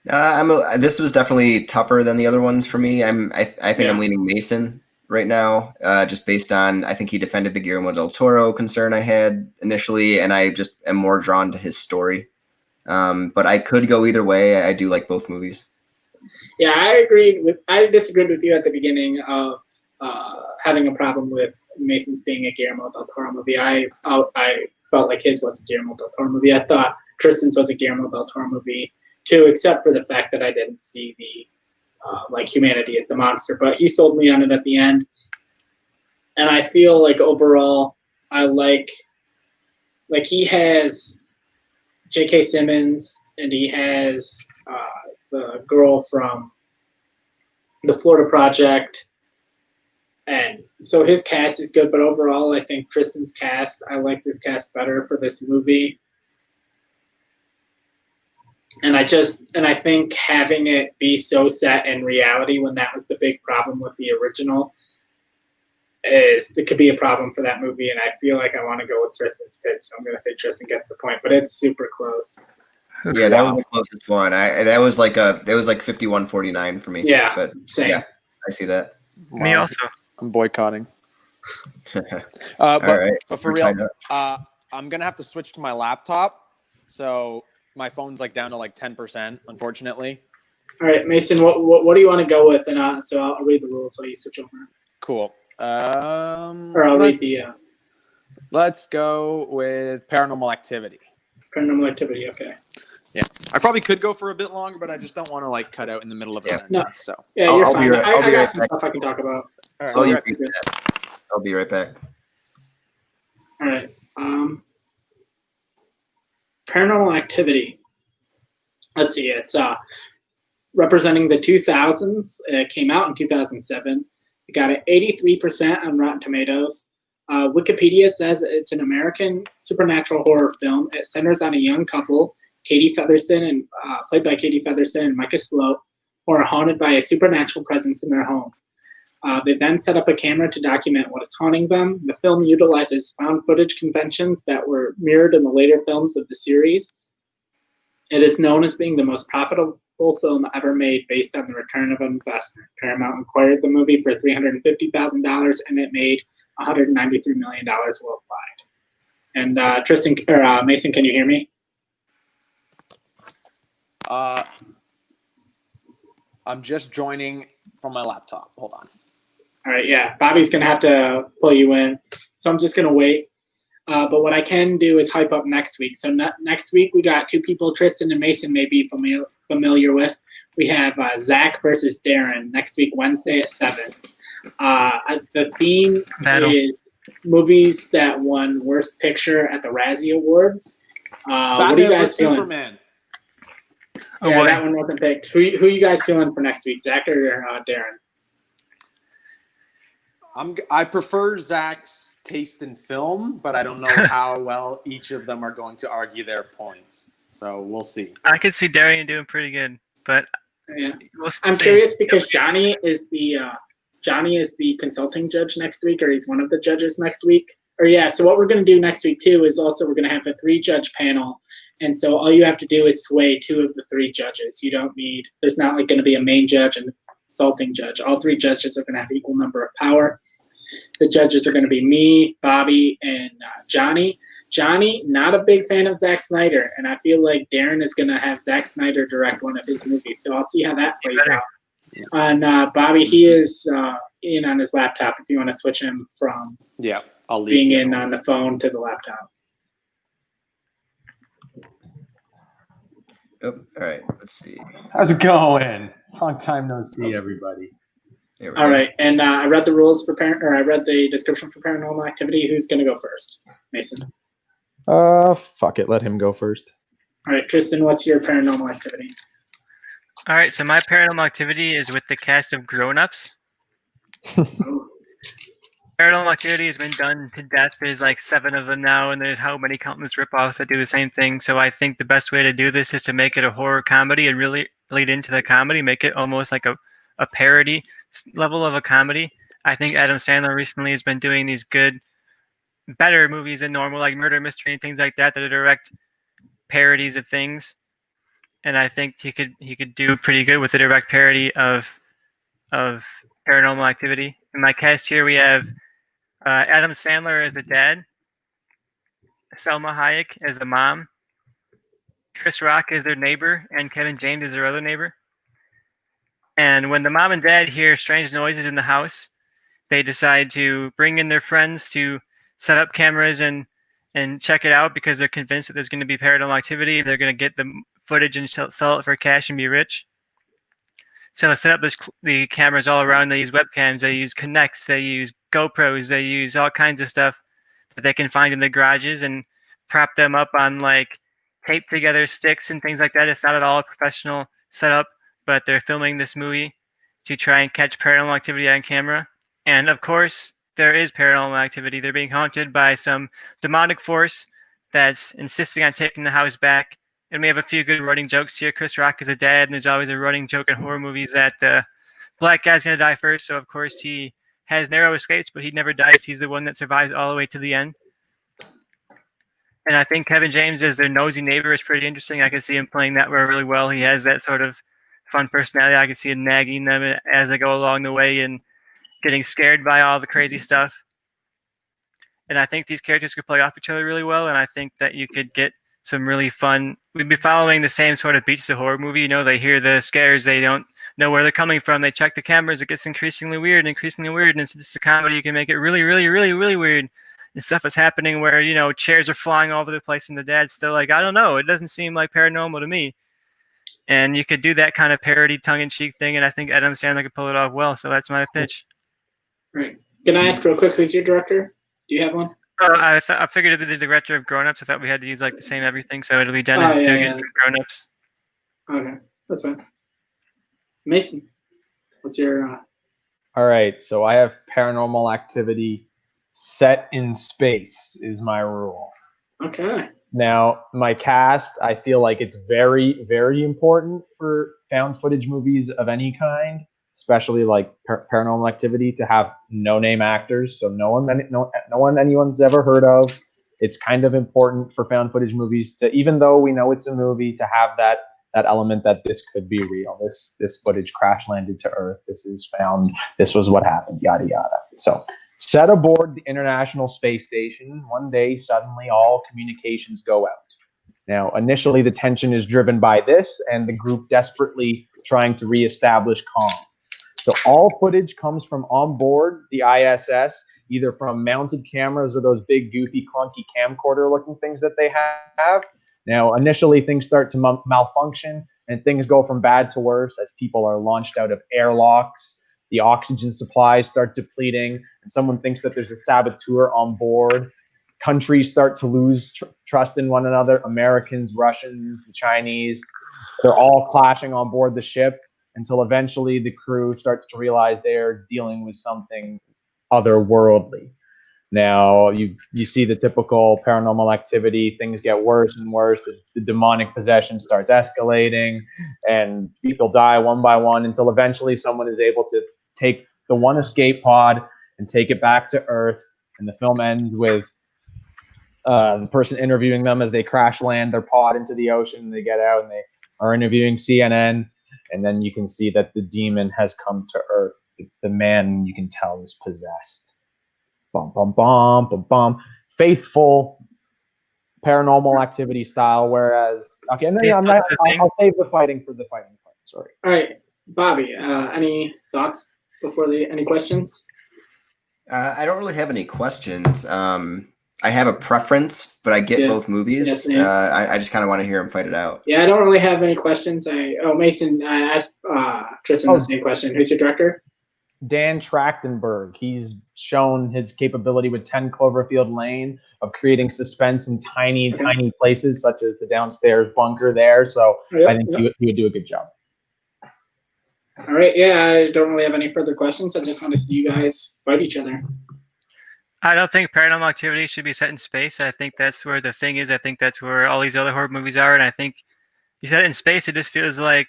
This was definitely tougher than the other ones for me. I think I'm leaning Mason right now, just based on, I think he defended the Guillermo del Toro concern I had initially, and I just am more drawn to his story. But I could go either way. I do like both movies. Yeah, I disagreed with you at the beginning of having a problem with Mason's being a Guillermo del Toro movie. I felt like his was a Guillermo del Toro movie. I thought Tristan's was a Guillermo del Toro movie too, except for the fact that I didn't see the humanity as the monster. But he sold me on it at the end, and I feel like overall I like he has J.K. Simmons, and he has the girl from the Florida Project, and so his cast is good. But overall, I think Tristan's cast, I like this cast better for this movie. And I think having it be so set in reality, when that was the big problem with the original, it could be a problem for that movie. And I feel like I want to go with Tristan's pitch, so I'm going to say Tristan gets the point, but it's super close. Yeah, that was the closest one. That was like 51-49 for me. Yeah, but same. Yeah, I see that. Me also. I'm boycotting. All right. But for real, I'm gonna have to switch to my laptop. So my phone's like down to like 10%, unfortunately. All right, Mason, what do you want to go with? And so I'll read the rules while you switch over. Cool. Or I'll read the. Let's go with Paranormal Activity. Paranormal Activity, okay. Yeah, I probably could go for a bit longer, but I just don't want to like cut out in the middle of a sentence. No. So yeah, you're fine. I'll I got some stuff I can talk about. All right, I'll be right back. All right. Paranormal Activity. Let's see. It's representing the 2000s. It came out in 2007. It got an 83% on Rotten Tomatoes. Wikipedia says it's an American supernatural horror film. It centers on a young couple, Katie Featherston and played by Katie Featherston and Micah Sloat, who are haunted by a supernatural presence in their home. They then set up a camera to document what is haunting them. The film utilizes found footage conventions that were mirrored in the later films of the series. It is known as being the most profitable film ever made based on the return of investment. Paramount acquired the movie for $350,000 and it made $193 million worldwide. And Tristan or Mason, can you hear me? I'm just joining from my laptop. Hold on. All right, yeah. Bobby's going to have to pull you in. So I'm just going to wait. But what I can do is hype up next week. So next week, we got two people Tristan and Mason may be familiar with. We have Zach versus Darren next week, Wednesday at 7. The theme is movies that won Worst Picture at the Razzie Awards. What are you guys feeling? Superman. Yeah, that one wasn't picked. Who are you guys feeling for next week, Zach or Darren? I prefer Zach's taste in film, but I don't know how well each of them are going to argue their points. So we'll see. I could see Darian doing pretty good, but yeah, I'm curious because Johnny is the consulting judge next week, or he's one of the judges next week. Or yeah, so what we're going to do next week too is also we're going to have a 3-judge panel, and so all you have to do is sway 2 of the 3 judges. You don't need. There's not like going to be a main judge and consulting judge. All 3 judges are going to have equal number of power. The judges are going to be me, Bobby, and Johnny. Johnny, not a big fan of Zack Snyder, and I feel like Darren is going to have Zack Snyder direct one of his movies. So I'll see how that plays out. And Bobby, he is in on his laptop if you want to switch him from I'll leave being in on the phone to the laptop. Oh, all right, let's see. How's it going? Long time no see, everybody. All right, and I read the rules for I read the description for Paranormal Activity. Who's going to go first? Mason. Fuck it, let him go first. All right, Tristan, what's your Paranormal Activity? All right, so my Paranormal Activity is with the cast of Grown Ups. Paranormal Activity has been done to death. There's like 7 of them now, and there's how many countless ripoffs that do the same thing. So I think the best way to do this is to make it a horror comedy and really lead into the comedy, make it almost like a parody level of a comedy. I think Adam Sandler recently has been doing these better movies than normal, like murder mystery and things like that are direct parodies of things. And I think he could do pretty good with a direct parody of Paranormal Activity. In my cast here, we have Adam Sandler as the dad, Selma Hayek as the mom, Chris Rock as their neighbor, and Kevin James as their other neighbor. And when the mom and dad hear strange noises in the house, they decide to bring in their friends to set up cameras and check it out because they're convinced that there's going to be paranormal activity. They're going to get the footage and sell it for cash and be rich. So they set up the cameras all around. They use webcams. They use Kinects. They use GoPros. They use all kinds of stuff that they can find in the garages and prop them up on like tape together sticks and things like that. It's not at all a professional setup, but they're filming this movie to try and catch paranormal activity on camera. And of course, there is paranormal activity. They're being haunted by some demonic force that's insisting on taking the house back. And we have a few good running jokes here. Chris Rock is a dad, and there's always a running joke in horror movies that the black guy's going to die first. So, of course, he has narrow escapes, but he never dies. He's the one that survives all the way to the end. And I think Kevin James as their nosy neighbor is pretty interesting. I can see him playing that role really well. He has that sort of fun personality. I can see him nagging them as they go along the way and getting scared by all the crazy stuff. And I think these characters could play off each other really well, and I think that you could get some really fun. We'd be following the same sort of beats of horror movie. You know, they hear the scares, they don't know where they're coming from. They check the cameras, it gets increasingly weird, and it's just a comedy. You can make it really, really, really, really weird. And stuff is happening where, you know, chairs are flying all over the place, and the dad's still like, I don't know, it doesn't seem like paranormal to me. And you could do that kind of parody, tongue-in-cheek thing, and I think Adam Sandler could pull it off well. So that's my pitch. Right. Can I ask real quick, who's your director? Do you have one? I figured it'd be the director of Grown Ups. I thought we had to use like the same everything, so it'll be Dennis Dugan for Grown Ups. Okay, that's fine. Mason, what's your? All right, so I have Paranormal Activity set in space is my rule. Okay. Now, my cast, I feel like it's very, very important for found footage movies of any kind. especially like Paranormal Activity, to have no-name actors, so no one anyone's ever heard of. It's kind of important for found footage movies to, even though we know it's a movie, to have that element that this could be real. This footage crash landed to Earth. This is found. This was what happened. Yada yada. So, set aboard the International Space Station, one day suddenly all communications go out. Now, initially the tension is driven by this and the group desperately trying to reestablish calm. So all footage comes from on board the ISS, either from mounted cameras or those big, goofy, clunky camcorder-looking things that they have. Now, initially, things start to malfunction, and things go from bad to worse as people are launched out of airlocks. The oxygen supplies start depleting, and someone thinks that there's a saboteur on board. Countries start to lose trust in one another. Americans, Russians, the Chinese, they're all clashing on board the ship until eventually the crew starts to realize they're dealing with something otherworldly. Now, you see the typical Paranormal Activity, things get worse and worse. The demonic possession starts escalating, and people die one by one until eventually someone is able to take the one escape pod and take it back to Earth. And the film ends with the person interviewing them as they crash land their pod into the ocean. And they get out and they are interviewing CNN. And then you can see that the demon has come to Earth. The man, you can tell, is possessed. Bum, bum, bum, bum, bum. Faithful Paranormal Activity style, whereas... Okay, and then I'll save the fighting for the fighting part. Sorry. All right, Bobby, any thoughts before any questions? I don't really have any questions. I have a preference, but I get both movies. Yes, I just kind of want to hear them fight it out. Yeah, I don't really have any questions. Mason, I asked Tristan the same question. Who's your director? Dan Trachtenberg. He's shown his capability with 10 Cloverfield Lane of creating suspense in tiny places, such as the downstairs bunker there. So I think he would do a good job. All right. Yeah, I don't really have any further questions. I just want to see you guys fight each other. I don't think Paranormal Activity should be set in space. I think that's where the thing is. I think that's where all these other horror movies are. And I think you set it in space, it just feels like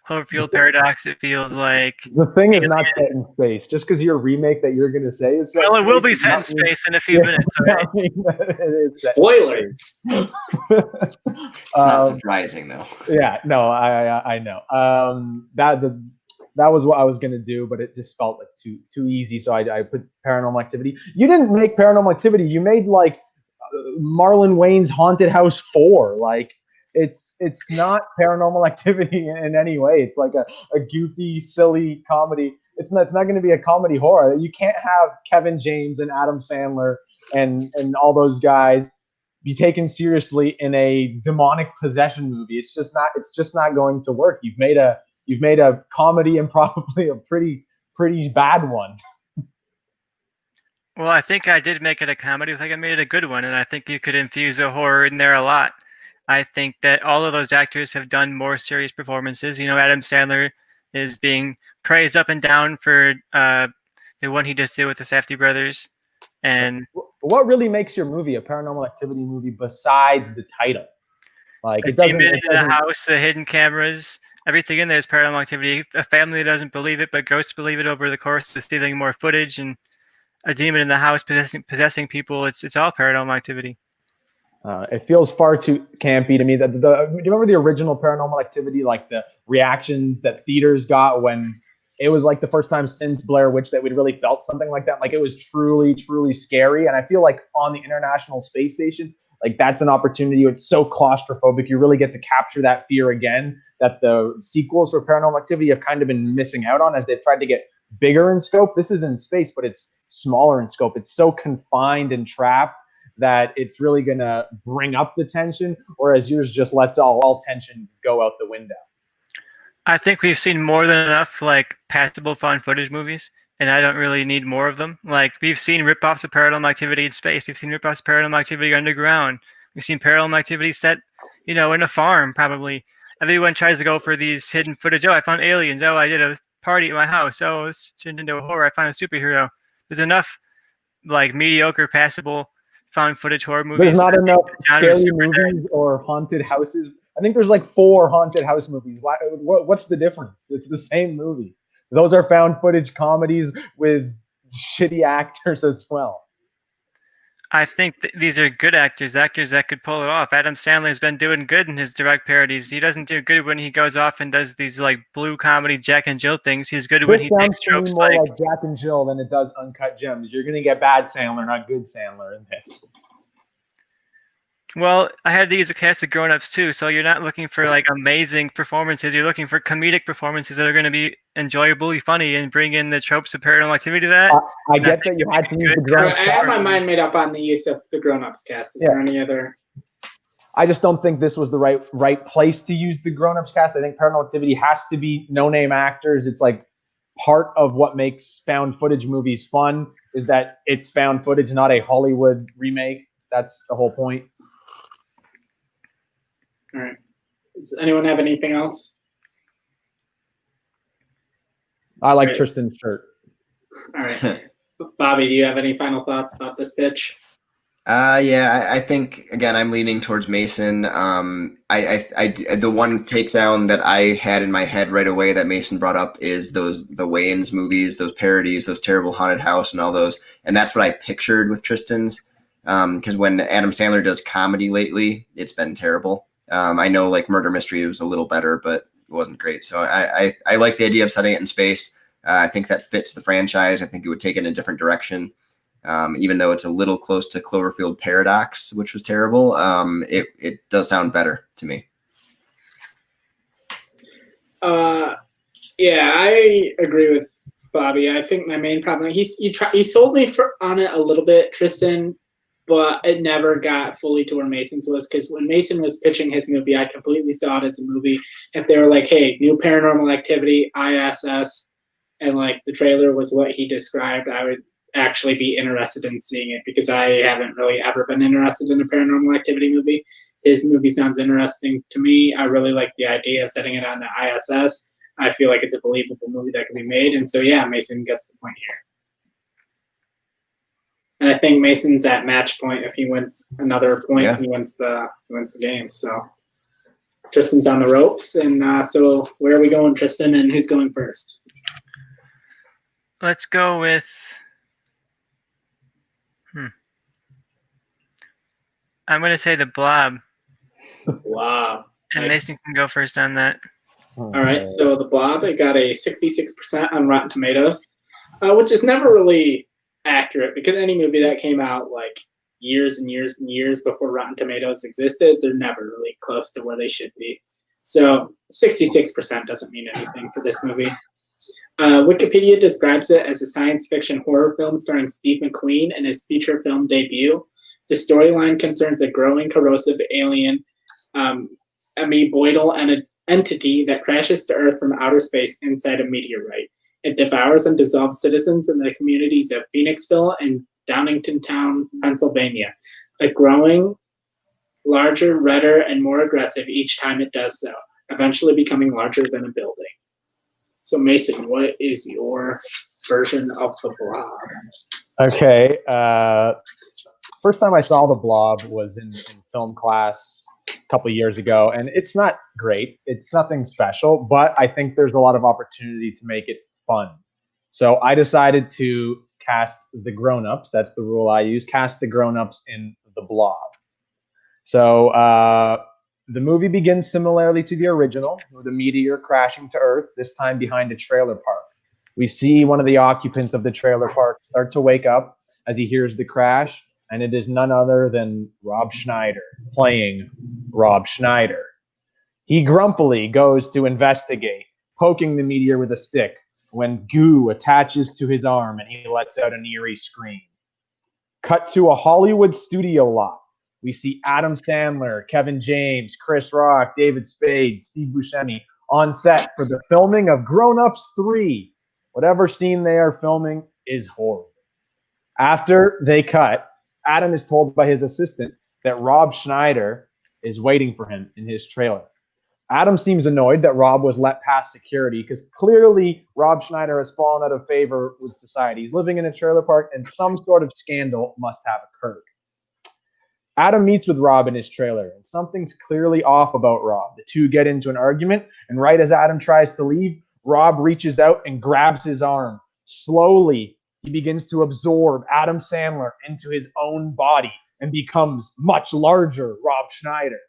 Cloverfield Paradox. It feels like the thing is not set in space. Just because your remake that you're going to say is set it will be set in space in a few minutes. Right? Spoilers. It's not surprising though. Yeah, no, I know. That was what I was going to do, but it just felt like too easy. So I put Paranormal Activity. You didn't make Paranormal Activity. You made like Marlon Wayne's Haunted House 4. Like it's not Paranormal Activity in any way. It's like a goofy, silly comedy. It's not going to be a comedy horror. You can't have Kevin James and Adam Sandler and all those guys be taken seriously in a demonic possession movie. It's just not going to work. You've made a comedy and probably a pretty bad one. Well, I think I did make it a comedy. I think I made it a good one, and I think you could infuse a horror in there a lot. I think that all of those actors have done more serious performances. You know, Adam Sandler is being praised up and down for the one he just did with the Safdie brothers. And what really makes your movie a Paranormal Activity movie besides the title? Like it doesn't. In the house, the hidden cameras. Everything in there is Paranormal Activity. A family doesn't believe it, but ghosts believe it over the course of stealing more footage, and a demon in the house possessing people. It's all Paranormal Activity. It feels far too campy to me. Do you remember the original Paranormal Activity, like the reactions that theaters got when it was like the first time since Blair Witch that we'd really felt something like that? Like it was truly, truly scary. And I feel like on the International Space Station, like that's an opportunity. It's so claustrophobic. You really get to capture that fear again that the sequels for Paranormal Activity have kind of been missing out on as they've tried to get bigger in scope. This is in space, but it's smaller in scope. It's so confined and trapped that it's really going to bring up the tension, whereas yours just lets all tension go out the window. I think we've seen more than enough like passable found footage movies, and I don't really need more of them. Like we've seen rip-offs of Paranormal Activity in space. We've seen rip-offs of Paranormal Activity underground. We've seen Paranormal Activity set, in a farm probably. Everyone tries to go for these hidden footage. Oh, I found aliens. Oh, I did a party at my house. Oh, it's turned into a horror. I found a superhero. There's enough like mediocre passable found footage horror movies. There's not enough scary movies or haunted houses. I think there's like 4 haunted house movies. What's the difference? It's the same movie. Those are found footage comedies with shitty actors as well. I think these are good actors that could pull it off. Adam Sandler's been doing good in his direct parodies. He doesn't do good when he goes off and does these like blue comedy Jack and Jill things. He's good when This he sounds takes to me tropes more like like Jack and Jill than it does Uncut Gems. You're going to get bad Sandler, not good Sandler in this. well, I had to use a cast of grown-ups too, so you're not looking for like amazing performances. You're looking for comedic performances that are going to be enjoyably funny and bring in the tropes of Paranormal Activity to that. I get that you had to use the I grown-ups. have my mind made up on the use of the grown-ups cast. Is there any other? I just don't think this was the right place to use the grown-ups cast. I think Paranormal Activity has to be no-name actors. It's like part of what makes found footage movies fun is that it's found footage, not a Hollywood remake. That's the whole point. All right. Does anyone have anything else? I like Right. Tristan's shirt. All right. Bobby, do you have any final thoughts about this pitch? I think again I'm leaning towards Mason. The one takedown that I had in my head right away that Mason brought up is the Wayans movies, those parodies, those terrible haunted house and all those, and that's what I pictured with Tristan's. Because when Adam Sandler does comedy lately, it's been terrible. I know like Murder Mystery was a little better, but it wasn't great. So I like the idea of setting it in space. I think that fits the franchise. I think it would take it in a different direction. Even though it's a little close to Cloverfield Paradox, which was terrible, it does sound better to me. Yeah, I agree with Bobby. I think my main problem, he sold me on it a little bit, Tristan, but it never got fully to where Mason's was, because when Mason was pitching his movie, I completely saw it as a movie. If they were like, hey, new Paranormal Activity, ISS, and like the trailer was what he described, I would actually be interested in seeing it, because I haven't really ever been interested in a Paranormal Activity movie. His movie sounds interesting to me. I really like the idea of setting it on the ISS. I feel like it's a believable movie that can be made. And so, yeah, Mason gets the point here. And I think Mason's at match point. If he wins another point, he wins the game. So Tristan's on the ropes. And so where are we going, Tristan, and who's going first? Let's go with I'm going to say the Blob. Wow. And Nice. Mason can go first on that. All right, so the Blob, it got a 66% on Rotten Tomatoes, which is never really accurate, because any movie that came out like years and years and years before Rotten Tomatoes existed, they're never really close to where they should be. So 66% doesn't mean anything for this movie. Wikipedia describes it as a science fiction horror film starring Steve McQueen in his feature film debut. The storyline concerns a growing corrosive alien amoeboidal entity that crashes to Earth from outer space inside a meteorite. It devours and dissolves citizens in the communities of Phoenixville and Downingtown, Pennsylvania, growing larger, redder, and more aggressive each time it does so, eventually becoming larger than a building. So, Mason, what is your version of the Blob? Okay. First time I saw the Blob was in film class a couple of years ago, and it's not great. It's nothing special, but I think there's a lot of opportunity to make it fun. So I decided to cast the grown-ups. That's the rule I use. Cast the grown-ups in the Blob. So the movie begins similarly to the original, with a meteor crashing to Earth, this time behind a trailer park. We see one of the occupants of the trailer park start to wake up as he hears the crash, and it is none other than Rob Schneider, playing Rob Schneider. He grumpily goes to investigate, poking the meteor with a stick, when goo attaches to his arm and he lets out an eerie scream. Cut to a Hollywood studio lot. We see Adam Sandler, Kevin James, Chris Rock, David Spade, Steve Buscemi on set for the filming of Grown Ups 3. Whatever scene they are filming is horrible. After they cut, Adam is told by his assistant that Rob Schneider is waiting for him in his trailer. Adam seems annoyed that Rob was let past security, because clearly Rob Schneider has fallen out of favor with society. He's living in a trailer park and some sort of scandal must have occurred. Adam meets with Rob in his trailer, and something's clearly off about Rob. The two get into an argument, and right as Adam tries to leave, Rob reaches out and grabs his arm. Slowly, he begins to absorb Adam Sandler into his own body and becomes much larger Rob Schneider.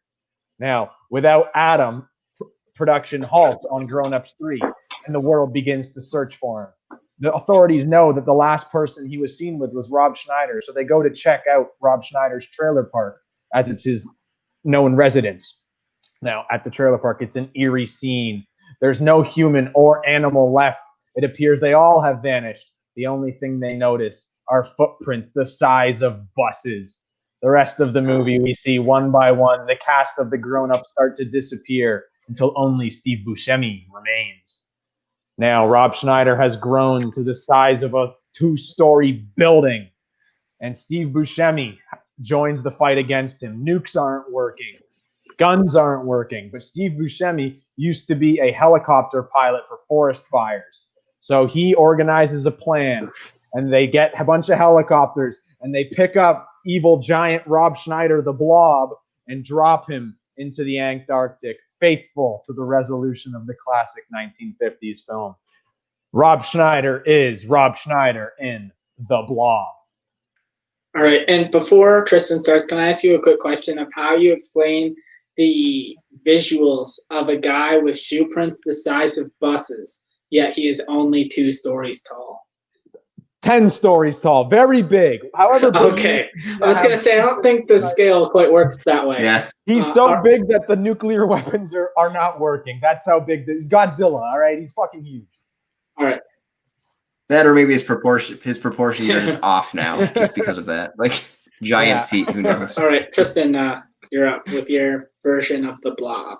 Now, without Adam, production halts on Grown Ups 3, and the world begins to search for him. The authorities know that the last person he was seen with was Rob Schneider, so they go to check out Rob Schneider's trailer park, as it's his known residence. Now, at the trailer park, it's an eerie scene. There's no human or animal left. It appears they all have vanished. The only thing they notice are footprints the size of buses. The rest of the movie, we see one by one, the cast of the grown-ups start to disappear until only Steve Buscemi remains. Now, Rob Schneider has grown to the size of a 2-story building, and Steve Buscemi joins the fight against him. Nukes aren't working. Guns aren't working. But Steve Buscemi used to be a helicopter pilot for forest fires. So he organizes a plan, and they get a bunch of helicopters, and they pick up evil giant Rob Schneider, the Blob, and drop him into the Antarctic, faithful to the resolution of the classic 1950s film. Rob Schneider is Rob Schneider in The Blob. All right, and before Tristan starts, can I ask you a quick question of how you explain the visuals of a guy with shoe prints the size of buses, yet he is only 2 stories tall? 10 stories tall, very big. However, big okay. I was going to say, I don't think the scale quite works that way. Yeah. He's so big that the nuclear weapons are not working. That's how big. He's Godzilla, all right? He's fucking huge. All right. That, or maybe his proportions are just off now, just because of that. Like giant feet, who knows? All right, Tristan, you're up with your version of The Blob.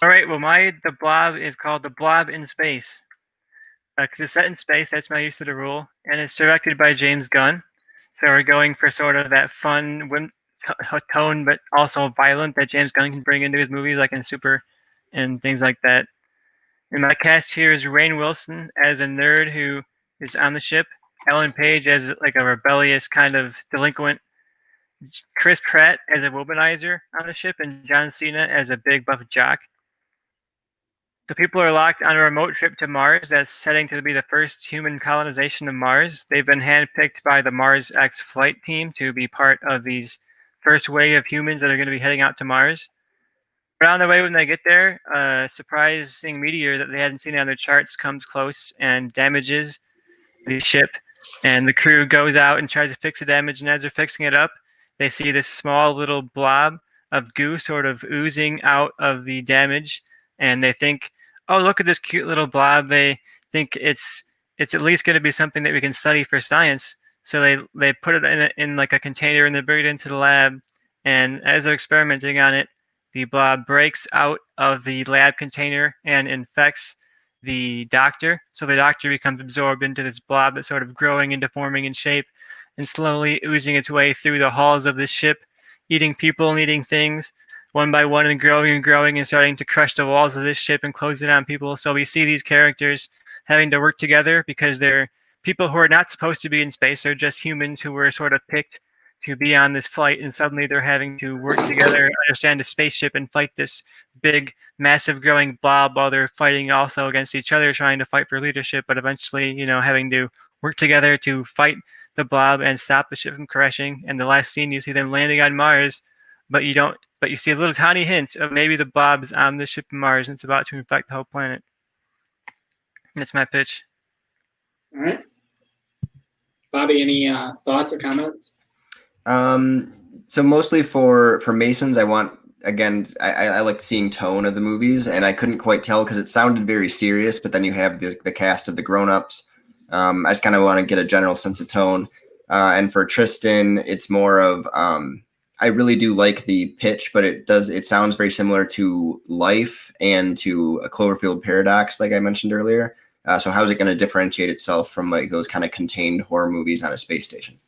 All right, well, The Blob is called The Blob in Space. Because it's set in space, that's my use of the rule. And it's directed by James Gunn. So we're going for sort of that fun tone, but also violent that James Gunn can bring into his movies, like in Super and things like that. And my cast here is Rainn Wilson as a nerd who is on the ship, Ellen Page as like a rebellious kind of delinquent, Chris Pratt as a womanizer on the ship, and John Cena as a big buff jock. The people are locked on a remote trip to Mars that's setting to be the first human colonization of Mars. They've been handpicked by the Mars X flight team to be part of these first wave of humans that are going to be heading out to Mars. But on the way when they get there, a surprising meteor that they hadn't seen on their charts comes close and damages the ship. And the crew goes out and tries to fix the damage. And as they're fixing it up, they see this small little blob of goo sort of oozing out of the damage. And they think, oh, look at this cute little blob. They think it's at least going to be something that we can study for science. So they put it in like a container and they bring it into the lab. And as they're experimenting on it, the blob breaks out of the lab container and infects the doctor. So the doctor becomes absorbed into this blob that's sort of growing and deforming in shape and slowly oozing its way through the halls of the ship, eating people and eating things one by one and growing and starting to crush the walls of this ship and close it on people. So we see these characters having to work together because they're people who are not supposed to be in space. They're just humans who were sort of picked to be on this flight, and suddenly they're having to work together, understand a spaceship, and fight this big, massive, growing blob while they're fighting also against each other, trying to fight for leadership, but eventually, having to work together to fight the blob and stop the ship from crashing. And the last scene, you see them landing on Mars, but you see a little tiny hint of maybe the blob is on the ship on Mars, and it's about to infect the whole planet. That's my pitch. All right. Bobby, any thoughts or comments? So mostly for Mason's, I want, again, I like seeing tone of the movies, and I couldn't quite tell because it sounded very serious, but then you have the cast of the grown-ups. I just kind of want to get a general sense of tone. And for Tristan, it's more of, I really do like the pitch, but it sounds very similar to Life and to a Cloverfield Paradox, like I mentioned earlier. So how's it going to differentiate itself from like those kind of contained horror movies on a space station?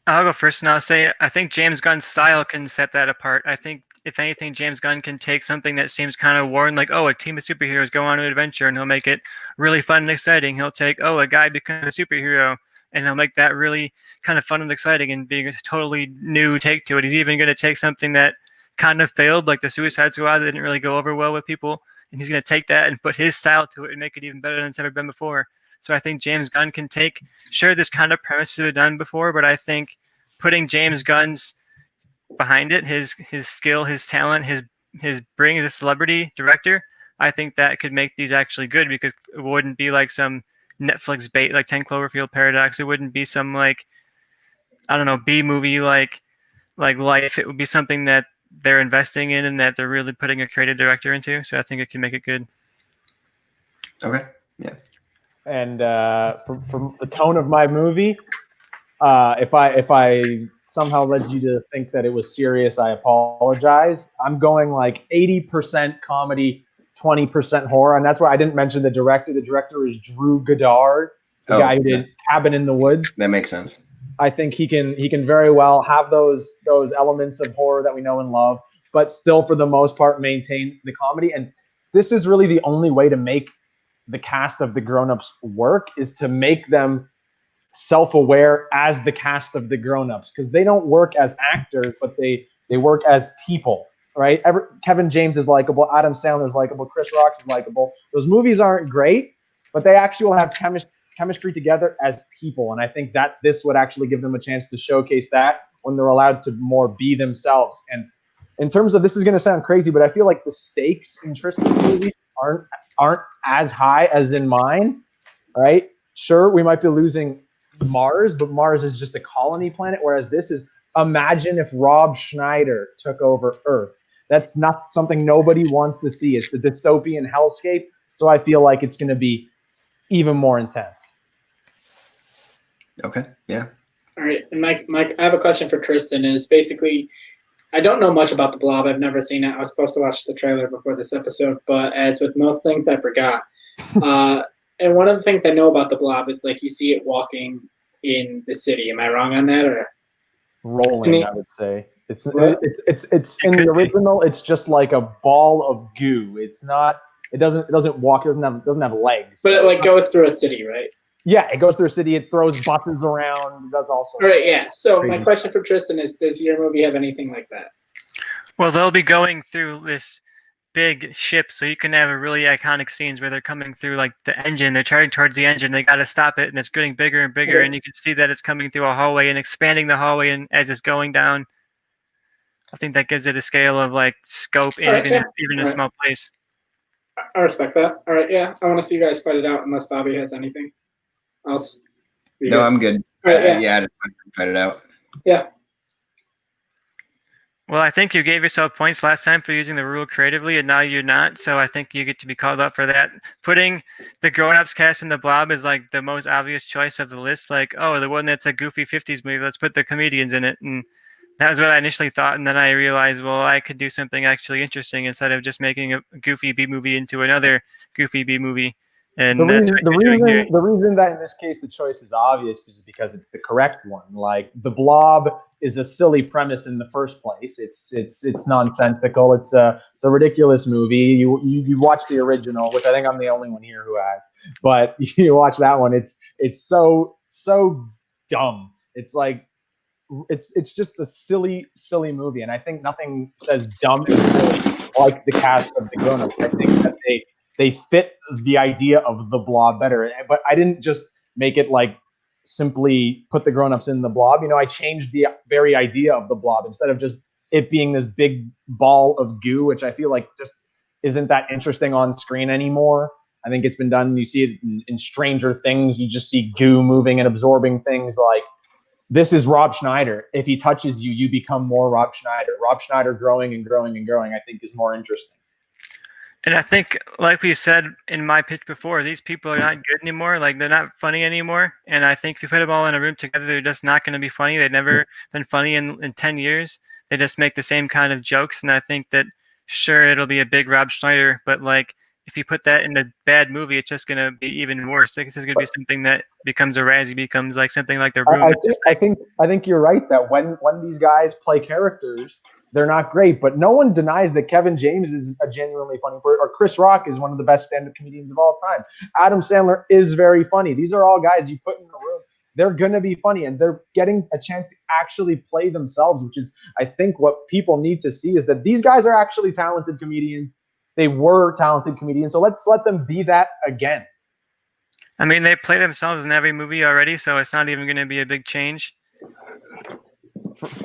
I'll go first, and I'll say I think James Gunn's style can set that apart. I think, if anything, James Gunn can take something that seems kind of worn, like, oh, a team of superheroes go on an adventure, and he'll make it really fun and exciting. He'll take, oh, a guy becomes a superhero, and he'll make that really kind of fun and exciting and being a totally new take to it. He's even going to take something that kind of failed, like the Suicide Squad that didn't really go over well with people, and he's going to take that and put his style to it and make it even better than it's ever been before. So I think James Gunn can take, sure, this kind of premise has been done before, but I think putting James Gunn's behind it, his skill, his talent, his bring as a celebrity director, I think that could make these actually good, because it wouldn't be like some Netflix bait like 10 Cloverfield Paradox. It wouldn't be some like, I don't know, B movie like Life. It would be something that they're investing in and that they're really putting a creative director into. So I think it can make it good. Okay. Yeah. And from the tone of my movie, if I somehow led you to think that it was serious, I apologize. I'm going like 80% comedy, 20% horror, and that's why I didn't mention the director. The director is Drew Goddard, the guy who did Cabin in the Woods. That makes sense. I think he can very well have those elements of horror that we know and love, but still for the most part maintain the comedy. And this is really the only way to make the cast of the Grown-Ups work, is to make them self-aware as the cast of the Grown-Ups, because they don't work as actors, but they work as people, right? Kevin James is likable, Adam Sandler is likable, Chris Rock is likable. Those movies aren't great, but they actually will have chemistry together as people, and I think that this would actually give them a chance to showcase that when they're allowed to more be themselves. And in terms of, this is going to sound crazy, but I feel like the stakes in Tristan's movies aren't as high as in mine, right? Sure, we might be losing Mars, but Mars is just a colony planet, whereas this is, imagine if Rob Schneider took over Earth. That's not something nobody wants to see. It's the dystopian hellscape, so I feel like it's going to be even more intense. Okay, yeah. All right, and Mike, I have a question for Tristan. Is basically, I don't know much about the Blob. I've never seen it. I was supposed to watch the trailer before this episode, but as with most things, I forgot. And one of the things I know about the Blob is like you see it walking in the city. Am I wrong on that, or rolling? I would say it's in the original. It's just like a ball of goo. It's not. It doesn't walk. It doesn't have legs. But it like goes through a city, right? Yeah, it goes through a city. It throws buses around. It does also. All right, yeah. So my question for Tristan is: does your movie have anything like that? Well, they'll be going through this big ship, so you can have a really iconic scenes where they're coming through like the engine. They're charging towards the engine. They got to stop it, and it's getting bigger and bigger, and you can see that it's coming through a hallway and expanding the hallway, and as it's going down, I think that gives it a scale of like scope, even a small place. I respect that. All right, yeah. I want to see you guys fight it out, unless Bobby has anything else. No, I'm good. Right, yeah, I just fight it out. Yeah. Well, I think you gave yourself points last time for using the rule creatively, and now you're not. So I think you get to be called up for that. Putting the grown-ups cast in the Blob is like the most obvious choice of the list. Like, oh, the one that's a goofy 50s movie, let's put the comedians in it. And that was what I initially thought. And then I realized, well, I could do something actually interesting instead of just making a goofy B movie into another goofy B movie. And the reason that in this case the choice is obvious is because it's the correct one. Like the Blob is a silly premise in the first place. It's nonsensical. It's a ridiculous movie. You watch the original, which I think I'm the only one here who has. But you watch that one. It's so dumb. It's like it's just a silly movie, and I think nothing says dumb and silly like the cast of the Grown-Ups. I think that they fit the idea of the Blob better. But I didn't just make it like simply put the Grown-Ups in the Blob. I changed the very idea of the Blob instead of just it being this big ball of goo, which I feel like just isn't that interesting on screen anymore. I think it's been done. You see it in Stranger Things. You just see goo moving and absorbing things. Like, this is Rob Schneider. If he touches you, you become more Rob Schneider. Rob Schneider growing and growing and growing, I think, is more interesting. And I think, like we said in my pitch before, these people are not good anymore. Like, they're not funny anymore. And I think if you put them all in a room together, they're just not going to be funny. They've never been funny in 10 years. They just make the same kind of jokes. And I think that, sure, it'll be a big Rob Schneider, but like, if you put that in a bad movie, it's just going to be even worse. Like, this is going to be something that becomes a Razzie, becomes like something like The Room. I think you're right that when these guys play characters, they're not great. But no one denies that Kevin James is a genuinely funny person, or Chris Rock is one of the best stand-up comedians of all time. Adam Sandler is very funny. These are all guys you put in the room. They're going to be funny, and they're getting a chance to actually play themselves, which is, I think, what people need to see is that these guys are actually talented comedians. they were talented comedians. So let's let them be that again. I mean, they play themselves in every movie already, so it's not even going to be a big change.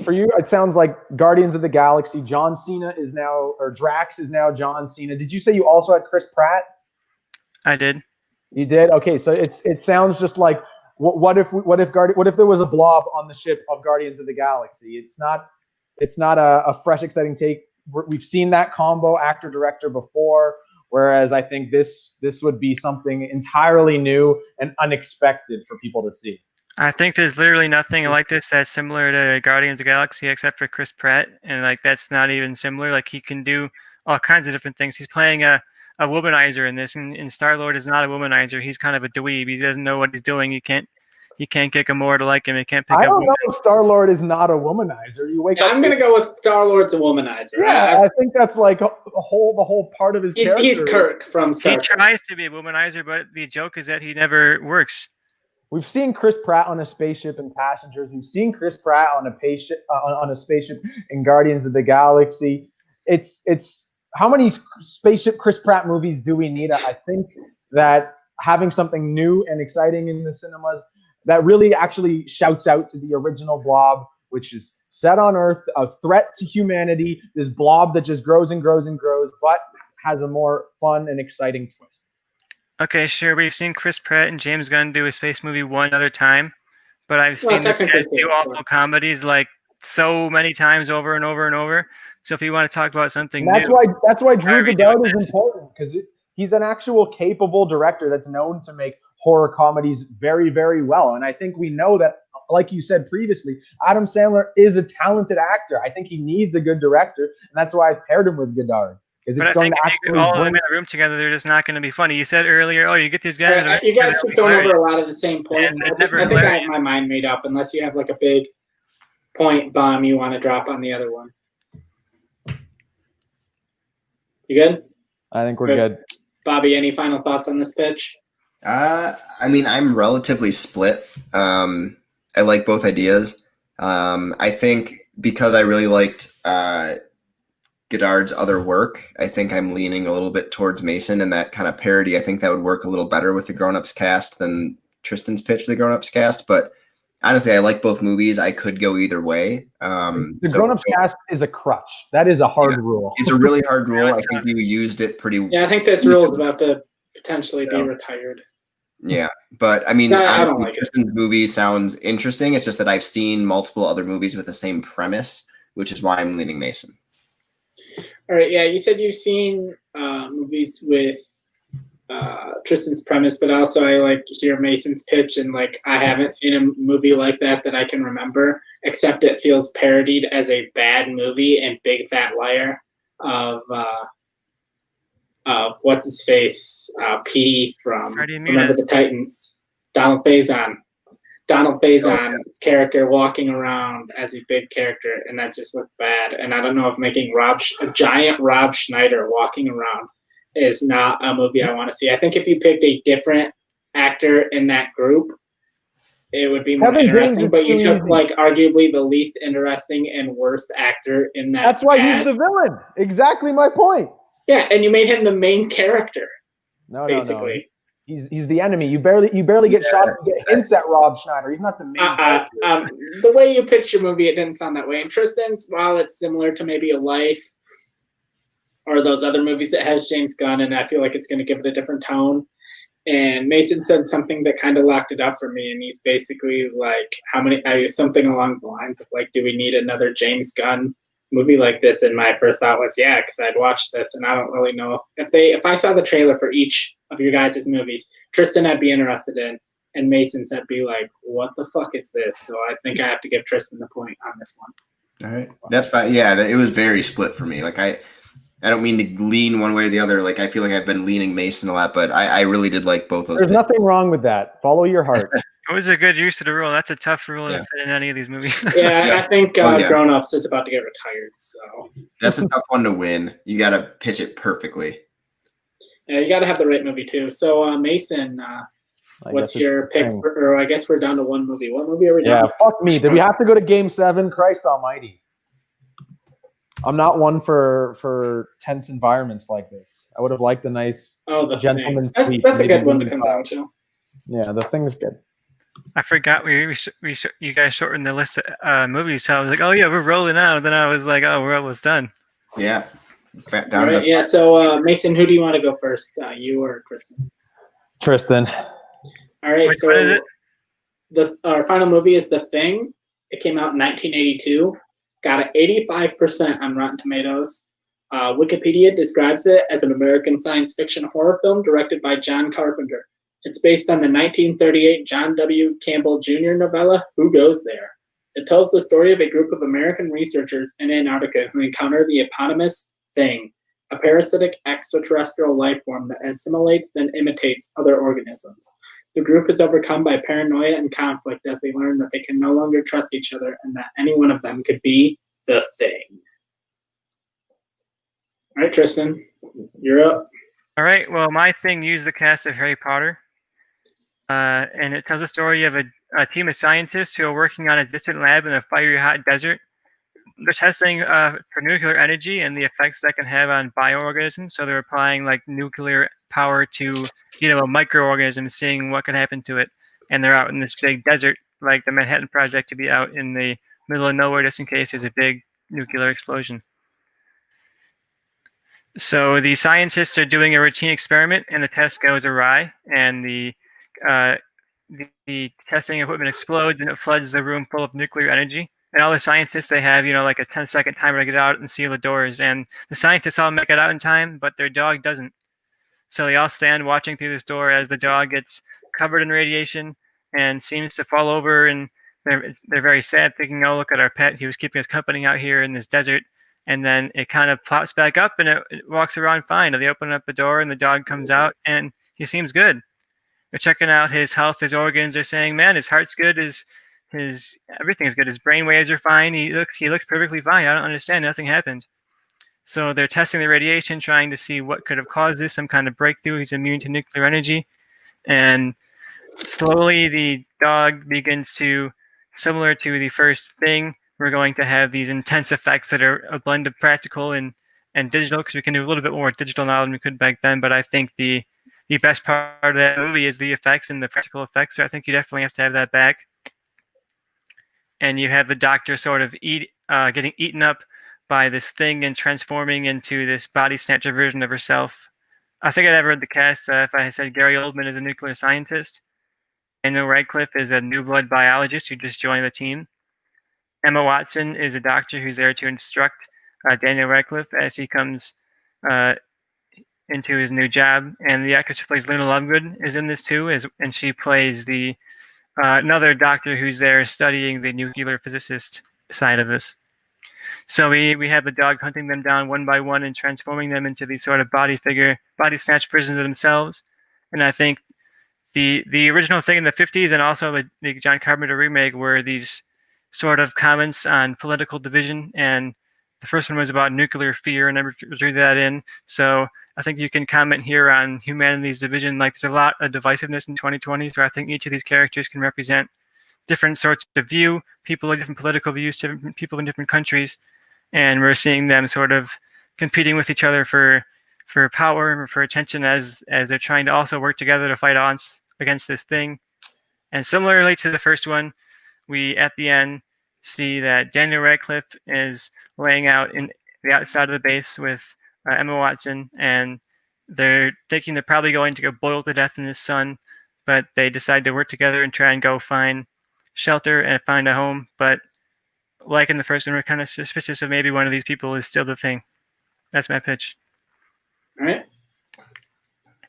For you, it sounds like Guardians of the Galaxy, John Cena is now, or Drax is now John Cena. Did you say you also had Chris Pratt? I did. You did? Okay, so it sounds just like what if there was a blob on the ship of Guardians of the Galaxy? It's not a fresh, exciting take. We've seen that combo actor director before, whereas I think this would be something entirely new and unexpected for people to see. I think there's literally nothing like this that's similar to Guardians of the Galaxy except for Chris Pratt, and like that's not even similar. Like he can do all kinds of different things. He's playing a womanizer in this, and Star-Lord is not a womanizer. He's kind of a dweeb. He doesn't know what he's doing. He can't get Gamora to like him. He can't pick up. I don't know if Star-Lord is not a womanizer. You wake up. I'm gonna go with Star-Lord's a womanizer. Yeah, I think that's like the whole part of his character. He's Kirk from Star Trek. He tries to be a womanizer, but the joke is that he never works. We've seen Chris Pratt on a spaceship in Passengers. We've seen Chris Pratt on a spaceship in Guardians of the Galaxy. It's how many spaceship Chris Pratt movies do we need? I think that having something new and exciting in the cinemas that really actually shouts out to the original Blob, which is set on Earth, a threat to humanity, this blob that just grows and grows and grows, but has a more fun and exciting twist. Okay, sure. We've seen Chris Pratt and James Gunn do a space movie one other time, but I've seen this guy do awful comedies like so many times over and over and over. So if you want to talk about something new, that's why Drew Goddard is important, because he's an actual capable director that's known to make horror comedies very, very well. And I think we know that, like you said previously, Adam Sandler is a talented actor. I think he needs a good director, and that's why I paired him with Goddard. But I think if you get all of them in the room together, they're just not going to be funny. You said earlier, you get these guys. You guys keep going over a lot of the same points. I think I have my mind made up, unless you have like a big point bomb you want to drop on the other one. You good? I think we're good. Bobby, any final thoughts on this pitch? I mean, I'm relatively split. I like both ideas. I think because I really liked Goddard's other work, I think I'm leaning a little bit towards Mason and that kind of parody. I think that would work a little better with the Grown Ups cast than Tristan's pitch to the Grown Ups cast. But honestly, I like both movies. I could go either way. The Grown Ups cast is a crutch. That is a hard rule. It's a really hard rule. I think you used it pretty well. Yeah, I think this rule is about to potentially be retired. Yeah, but I mean, I don't like Tristan's movie sounds interesting. It's just that I've seen multiple other movies with the same premise, which is why I'm leaning Mason. All right, yeah, you said you've seen movies with Tristan's premise, but also I like hear Mason's pitch, and like I haven't seen a movie like that I can remember, except it feels parodied as a bad movie and Big Fat Liar of what's his face, Petey from Remember the Titans, Donald Faison. His character walking around as a big character, and that just looked bad. And I don't know if making a giant Rob Schneider walking around is not a movie I want to see. I think if you picked a different actor in that group, it would be more interesting. But you took like arguably the least interesting and worst actor in that. That's why he's the villain. Exactly my point. Yeah, and you made him the main character. Basically. No. He's the enemy. You barely get shot. You get hints at Rob Schneider. He's not the main character. The way you pitched your movie, it didn't sound that way. And Tristan's, while it's similar to maybe A Life or those other movies that has James Gunn, and I feel like it's going to give it a different tone. And Mason said something that kind of locked it up for me, and he's basically like, something along the lines of like, do we need another James Gunn movie like this? And my first thought was, yeah, because I'd watched this, and I don't really know if I saw the trailer for each of your guys' movies, Tristan I'd be interested in, and Mason's I'd be like, what the fuck is this? So I think I have to give Tristan the point on this one. All right, that's fine. Yeah, it was very split for me. Like I don't mean to lean one way or the other. Like I feel like I've been leaning Mason a lot, but I really did like both those. There's nothing wrong with that. Follow your heart. It was a good use of the rule. That's a tough rule to fit in any of these movies. I think Grown Ups is about to get retired. So that's a tough one to win. You got to pitch it perfectly. Yeah, you got to have the right movie too. So Mason, what's your pick? Or I guess we're down to one movie. What movie are we down to? Yeah, fuck me. Did we have to go to Game 7? Christ Almighty. I'm not one for tense environments like this. I would have liked a nice The gentleman's Thing. speech. That's a maybe good one to wooden come down cross. to. Yeah, the Thing's good. I forgot you guys shortened the list of movies, so I was like, oh yeah, we're rolling out. Then I was like, oh, we're almost done. Yeah. Down All right, yeah. So Mason, who do you want to go first? You or Tristan? Tristan. All right. Which one is So our final movie is The Thing. It came out in 1982. Got an 85% on Rotten Tomatoes. Wikipedia describes it as an American science fiction horror film directed by John Carpenter. It's based on the 1938 John W. Campbell Jr. novella, Who Goes There? It tells the story of a group of American researchers in Antarctica who encounter the eponymous Thing, a parasitic extraterrestrial life form that assimilates and imitates other organisms. The group is overcome by paranoia and conflict as they learn that they can no longer trust each other and that any one of them could be the Thing. All right, Tristan, you're up. All right. Well, my Thing used the cast of Harry Potter, and it tells the story of a team of scientists who are working on a distant lab in a fiery hot desert. They're testing for nuclear energy and the effects that can have on bioorganisms. So they're applying like nuclear power to, a microorganism, seeing what can happen to it. And they're out in this big desert, like the Manhattan Project, to be out in the middle of nowhere just in case there's a big nuclear explosion. So the scientists are doing a routine experiment, and the test goes awry, and the testing equipment explodes, and it floods the room full of nuclear energy. And all the scientists, they have, like a 10-second timer to get out and seal the doors. And the scientists all make it out in time, but their dog doesn't. So they all stand watching through this door as the dog gets covered in radiation and seems to fall over. And they're very sad, thinking, oh, look at our pet. He was keeping us company out here in this desert. And then it kind of plops back up, and it walks around fine. And they open up the door, and the dog comes out, and he seems good. They're checking out his health, his organs. They're saying, man, his heart's good. His everything is good. His brain waves are fine. He looks perfectly fine. I don't understand. Nothing happened. So they're testing the radiation, trying to see what could have caused this, some kind of breakthrough. He's immune to nuclear energy. And slowly the dog begins to, similar to the first Thing, we're going to have these intense effects that are a blend of practical and digital, because we can do a little bit more digital now than we could back then. But I think the best part of that movie is the effects and the practical effects. So I think you definitely have to have that back. And you have the doctor sort of getting eaten up by this Thing and transforming into this body snatcher version of herself. I think I'd ever read the cast if I said Gary Oldman is a nuclear scientist. Daniel Radcliffe is a new blood biologist who just joined the team. Emma Watson is a doctor who's there to instruct Daniel Radcliffe as he comes into his new job. And the actress who plays Luna Lovegood is in this too, and she plays the another doctor who's there studying the nuclear physicist side of this. So we have the dog hunting them down one by one and transforming them into these sort of body snatch versions of themselves. And I think the original Thing in the 50s and also the John Carpenter remake were these sort of comments on political division. And the first one was about nuclear fear, and I drew that in. So I think you can comment here on humanity's division. Like, there's a lot of divisiveness in 2020, so I think each of these characters can represent different sorts of view, people with different political views, different people in different countries, and we're seeing them sort of competing with each other for power and for attention as they're trying to also work together to fight against this Thing. And similarly to the first one, we at the end see that Daniel Radcliffe is laying out in the outside of the base with Emma Watson, and they're thinking they're probably going to go boil to death in the sun, but they decide to work together and try and go find shelter and find a home. But like in the first one, we're kind of suspicious of maybe one of these people is still the Thing. That's my pitch. All right.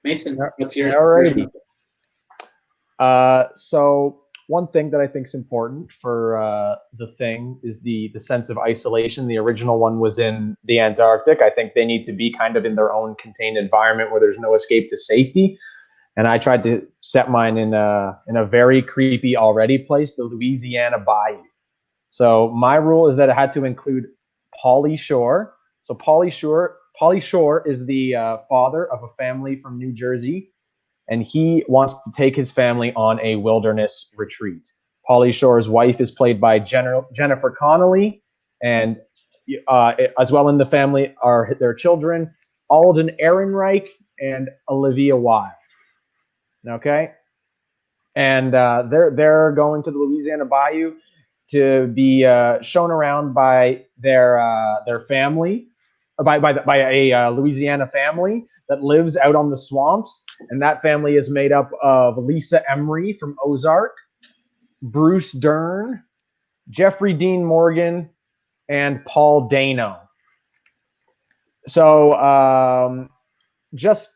Mason, what's your Alrighty. So one thing that I think is important for the Thing is the sense of isolation. The original one was in the Antarctic. I think they need to be kind of in their own contained environment where there's no escape to safety. And I tried to set mine in a very creepy already place, the Louisiana Bayou. So my rule is that it had to include Pauly Shore. So Pauly Shore is the father of a family from New Jersey, and he wants to take his family on a wilderness retreat. Pauly Shore's wife is played by Jennifer Connelly, and as well in the family are their children, Alden Ehrenreich and Olivia Wilde. Okay, and they're going to the Louisiana Bayou to be shown around by their family, by a Louisiana family that lives out on the swamps, and that family is made up of Lisa Emery from Ozark, Bruce Dern, Jeffrey Dean Morgan, and Paul Dano. So just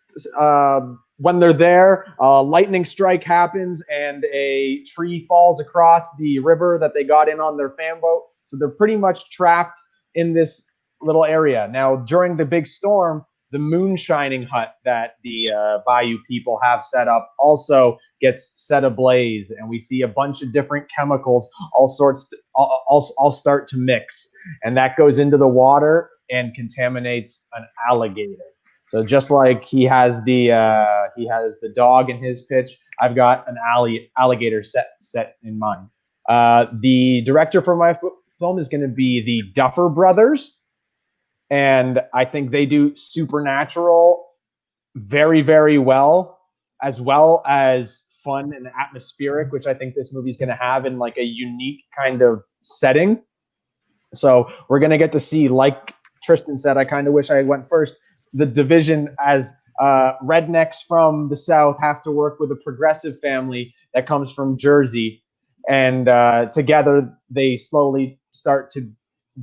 when they're there, a lightning strike happens and a tree falls across the river that they got in on their fan boat. So they're pretty much trapped in this little area. Now, during the big storm, the moonshining hut that the Bayou people have set up also gets set ablaze, and we see a bunch of different chemicals all start to mix, and that goes into the water and contaminates an alligator. So just like he has the dog in his pitch, I've got an alligator set in mind. The director for my film is going to be the Duffer Brothers, and I think they do supernatural very, very well as fun and atmospheric, which I think this movie is going to have in like a unique kind of setting. So we're going to get to see, like Tristan said, I kind of wish I went first, the division as rednecks from the South have to work with a progressive family that comes from Jersey. And together they slowly start to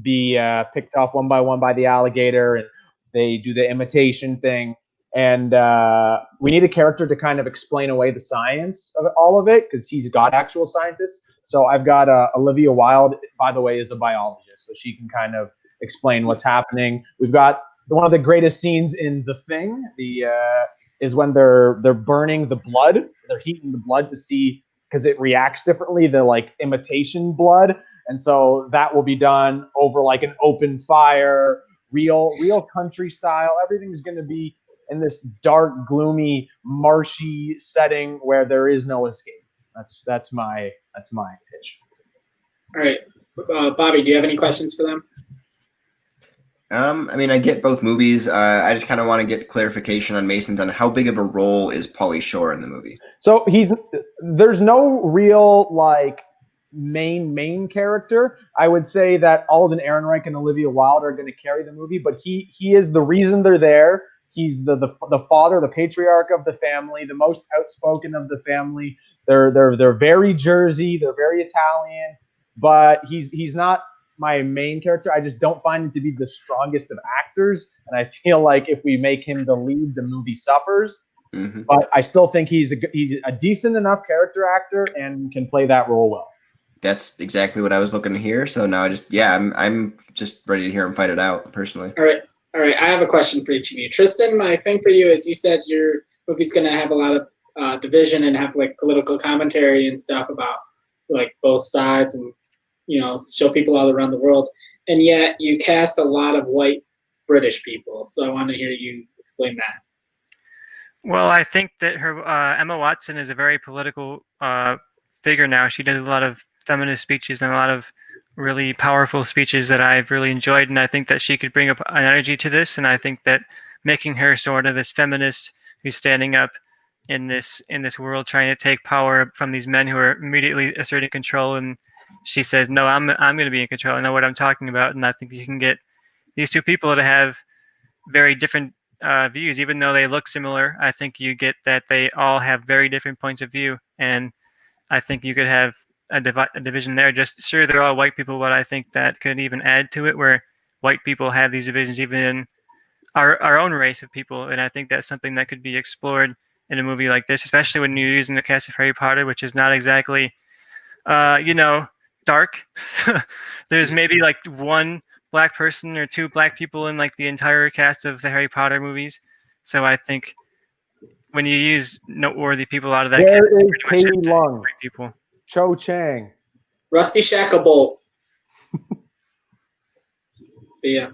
be picked off one by one by the alligator, and they do the imitation thing. And we need a character to kind of explain away the science of all of it, because he's got actual scientists. So I've got Olivia Wilde, by the way, is a biologist, so she can kind of explain what's happening. We've got one of the greatest scenes in The Thing, is when they're burning the blood. They're heating the blood to see, because it reacts differently, the like imitation blood. And so that will be done over like an open fire, real country style. Everything's going to be in this dark, gloomy, marshy setting where there is no escape. That's my pitch. All right, Bobby, do you have any questions for them? I mean, I get both movies. I just kind of want to get clarification on Mason's on how big of a role is Pauly Shore in the movie. So there's no real like main character. I would say that Alden Ehrenreich and Olivia Wilde are going to carry the movie, but he is the reason they're there. He's the father, the patriarch of the family, the most outspoken of the family. They're very Jersey, they're very Italian, but he's not my main character. I just don't find him to be the strongest of actors, and I feel like if we make him the lead, the movie suffers. Mm-hmm. But I still think he's a decent enough character actor and can play that role well. That's exactly what I was looking to hear. So now I'm just ready to hear him fight it out personally. All right. I have a question for each of you. Tristan, my thing for you is you said your movie's going to have a lot of division and have like political commentary and stuff about like both sides and, you know, show people all around the world. And yet you cast a lot of white British people. So I want to hear you explain that. Well, I think that her Emma Watson is a very political figure now. She does a lot of feminist speeches and a lot of really powerful speeches that I've really enjoyed, and I think that she could bring up an energy to this. And I think that making her sort of this feminist who's standing up in this world, trying to take power from these men who are immediately asserting control, and she says, "No, I'm going to be in control. I know what I'm talking about." And I think you can get these two people to have very different views, even though they look similar. I think you get that they all have very different points of view, and I think you could have a division there. Just sure, they're all white people, but I think that could even add to it, where white people have these divisions even in our own race of people, and I think that's something that could be explored in a movie like this, especially when you're using the cast of Harry Potter, which is not exactly, dark. There's maybe like one black person or two black people in like the entire cast of the Harry Potter movies. So I think when you use noteworthy people out of that there cast, is Katie Lung, people. Cho Chang, Rusty Shacklebolt. Yeah.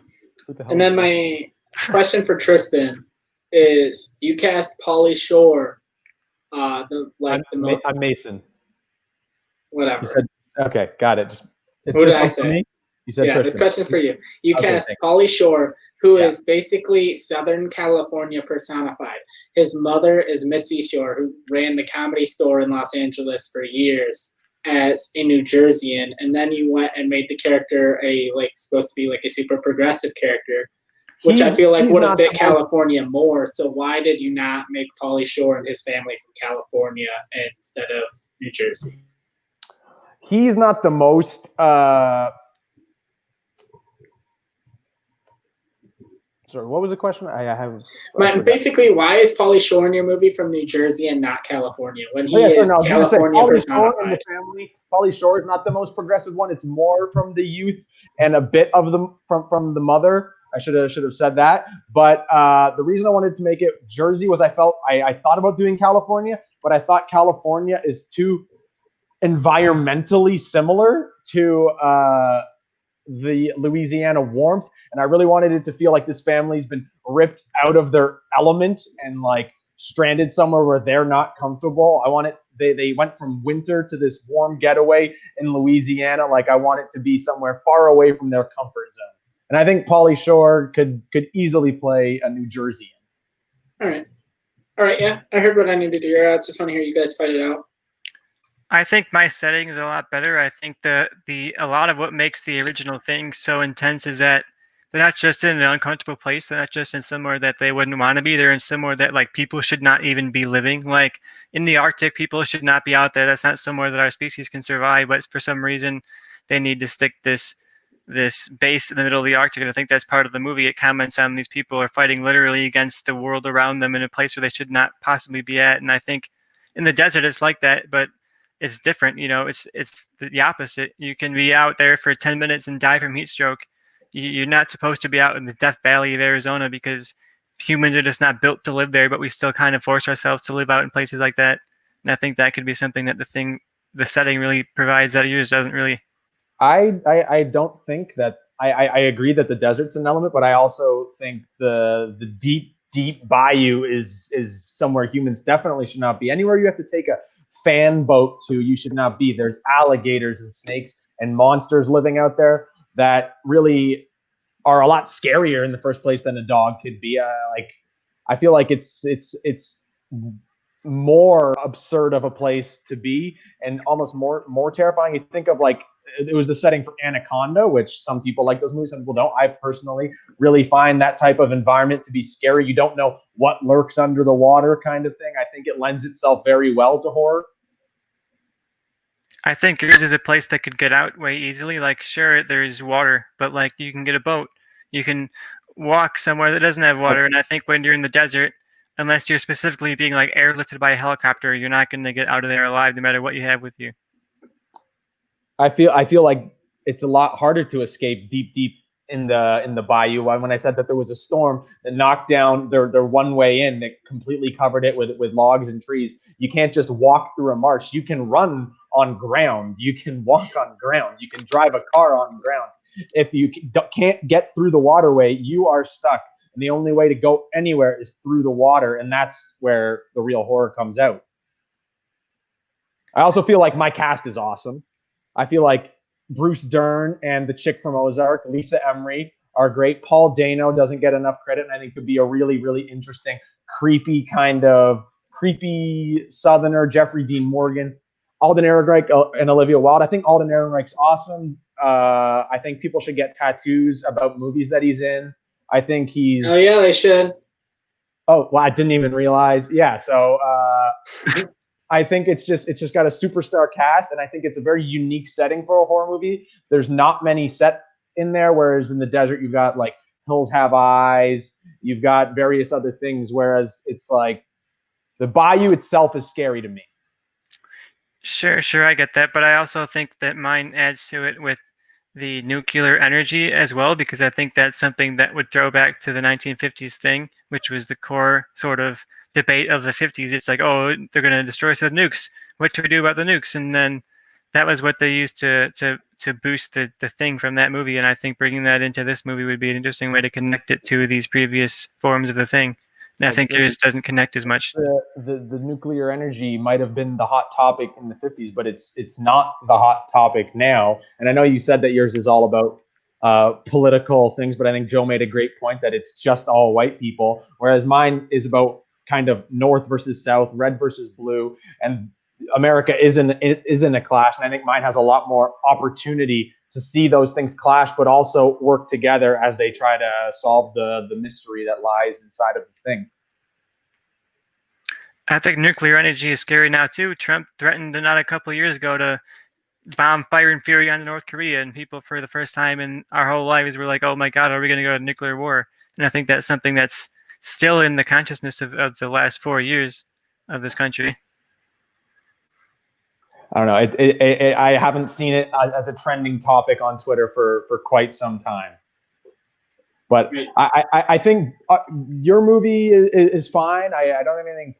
And then my question for Tristan is: you cast Pauly Shore, I'm Mason. Whatever. You said, okay, got it. Who did I say? You said Yeah, Tristan. this question's for you. You Okay, cast thanks. Pauly Shore, who Yeah. is basically Southern California personified. His mother is Mitzi Shore, who ran the Comedy Store in Los Angeles for years as a New Jerseyan, and then you went and made the character supposed to be like a super progressive character, which I feel like He's would have not fit the most- California more. So why did you not make Pauly Shore and his family from California instead of New Jersey? He's not the most. Sorry, what was the question? I have. Basically, why is Pauly Shore in your movie from New Jersey and not California when he is I was gonna say, California Pauly Shore and personified? the family. Pauly Shore is not the most progressive one. It's more from the youth and a bit of the from the mother. I should have said that. But the reason I wanted to make it Jersey was I thought about doing California, but I thought California is too environmentally similar to the Louisiana warmth, and I really wanted it to feel like this family's been ripped out of their element and like stranded somewhere where they're not comfortable. I want it. They went from winter to this warm getaway in Louisiana. Like I want it to be somewhere far away from their comfort zone. And I think Pauly Shore could easily play a New Jerseyan. All right. Yeah, I heard what I needed to hear. I just want to hear you guys fight it out. I think my setting is a lot better. I think a lot of what makes the original thing so intense is that they're not just in an uncomfortable place. They're not just in somewhere that they wouldn't want to be. They're in somewhere that like people should not even be living. Like in the Arctic, people should not be out there. That's not somewhere that our species can survive. But for some reason, they need to stick this base in the middle of the Arctic. And I think that's part of the movie. It comments on these people are fighting literally against the world around them in a place where they should not possibly be at. And I think in the desert, it's like that, but it's different. It's the opposite. You can be out there for 10 minutes and die from heat stroke. You're not supposed to be out in the Death Valley of Arizona because humans are just not built to live there, but we still kind of force ourselves to live out in places like that. And I think that could be something that the setting really provides that yours doesn't really. I don't think that I agree that the desert's an element, but I also think the deep bayou is somewhere humans definitely should not be. Anywhere you have to take a fan boat to, you should not be. There's alligators and snakes and monsters living out there that really are a lot scarier in the first place than a dog could be. I feel like it's more absurd of a place to be and almost more terrifying. You think of like it was the setting for Anaconda, which some people like those movies, some people don't. I personally really find that type of environment to be scary. You don't know what lurks under the water kind of thing. I think it lends itself very well to horror. I think yours is a place that could get out way easily. Like, sure, there's water, but like you can get a boat. You can walk somewhere that doesn't have water. And I think when you're in the desert, unless you're specifically being like airlifted by a helicopter, you're not going to get out of there alive no matter what you have with you. I feel like it's a lot harder to escape deep in the bayou. When I said that there was a storm that knocked down their one way in, that completely covered it with logs and trees. You can't just walk through a marsh. You can run on ground. You can walk on ground. You can drive a car on ground. If you can't get through the waterway, you are stuck. And the only way to go anywhere is through the water, and that's where the real horror comes out. I also feel like my cast is awesome. I feel like Bruce Dern and the chick from Ozark, Lisa Emery, are great. Paul Dano doesn't get enough credit, and I think could be a really, really interesting, creepy Southerner. Jeffrey Dean Morgan, Alden Ehrenreich, and Olivia Wilde. I think Alden Ehrenreich's awesome. I think people should get tattoos about movies that he's in. I think he's. Oh yeah, they should. Oh well, I didn't even realize. Yeah, so. I think it's just got a superstar cast, and I think it's a very unique setting for a horror movie. There's not many set in there, whereas in the desert you've got like Hills Have Eyes, you've got various other things, whereas it's like the bayou itself is scary to me. Sure, I get that, but I also think that mine adds to it with the nuclear energy as well, because I think that's something that would throw back to the 1950s thing, which was the core sort of debate of the 50s. It's like, oh, they're going to destroy us with nukes. What do we do about the nukes? And then that was what they used to boost the thing from that movie. And I think bringing that into this movie would be an interesting way to connect it to these previous forms of the thing. And I think yours doesn't connect as much. The nuclear energy might have been the hot topic in the 50s, but it's not the hot topic now. And I know you said that yours is all about political things, but I think Joe made a great point that it's just all white people, whereas mine is about kind of North versus South, red versus blue, and America is in a clash. And I think mine has a lot more opportunity to see those things clash, but also work together as they try to solve the mystery that lies inside of the thing. I think nuclear energy is scary now too. Trump threatened not a couple of years ago to bomb Fire and Fury on North Korea, and people for the first time in our whole lives were like, "Oh my God, are we going to go to nuclear war?" And I think that's something that's still in the consciousness of the last 4 years of this country. I don't know. I haven't seen it as a trending topic on Twitter for quite some time. But I think your movie is fine. I don't have anything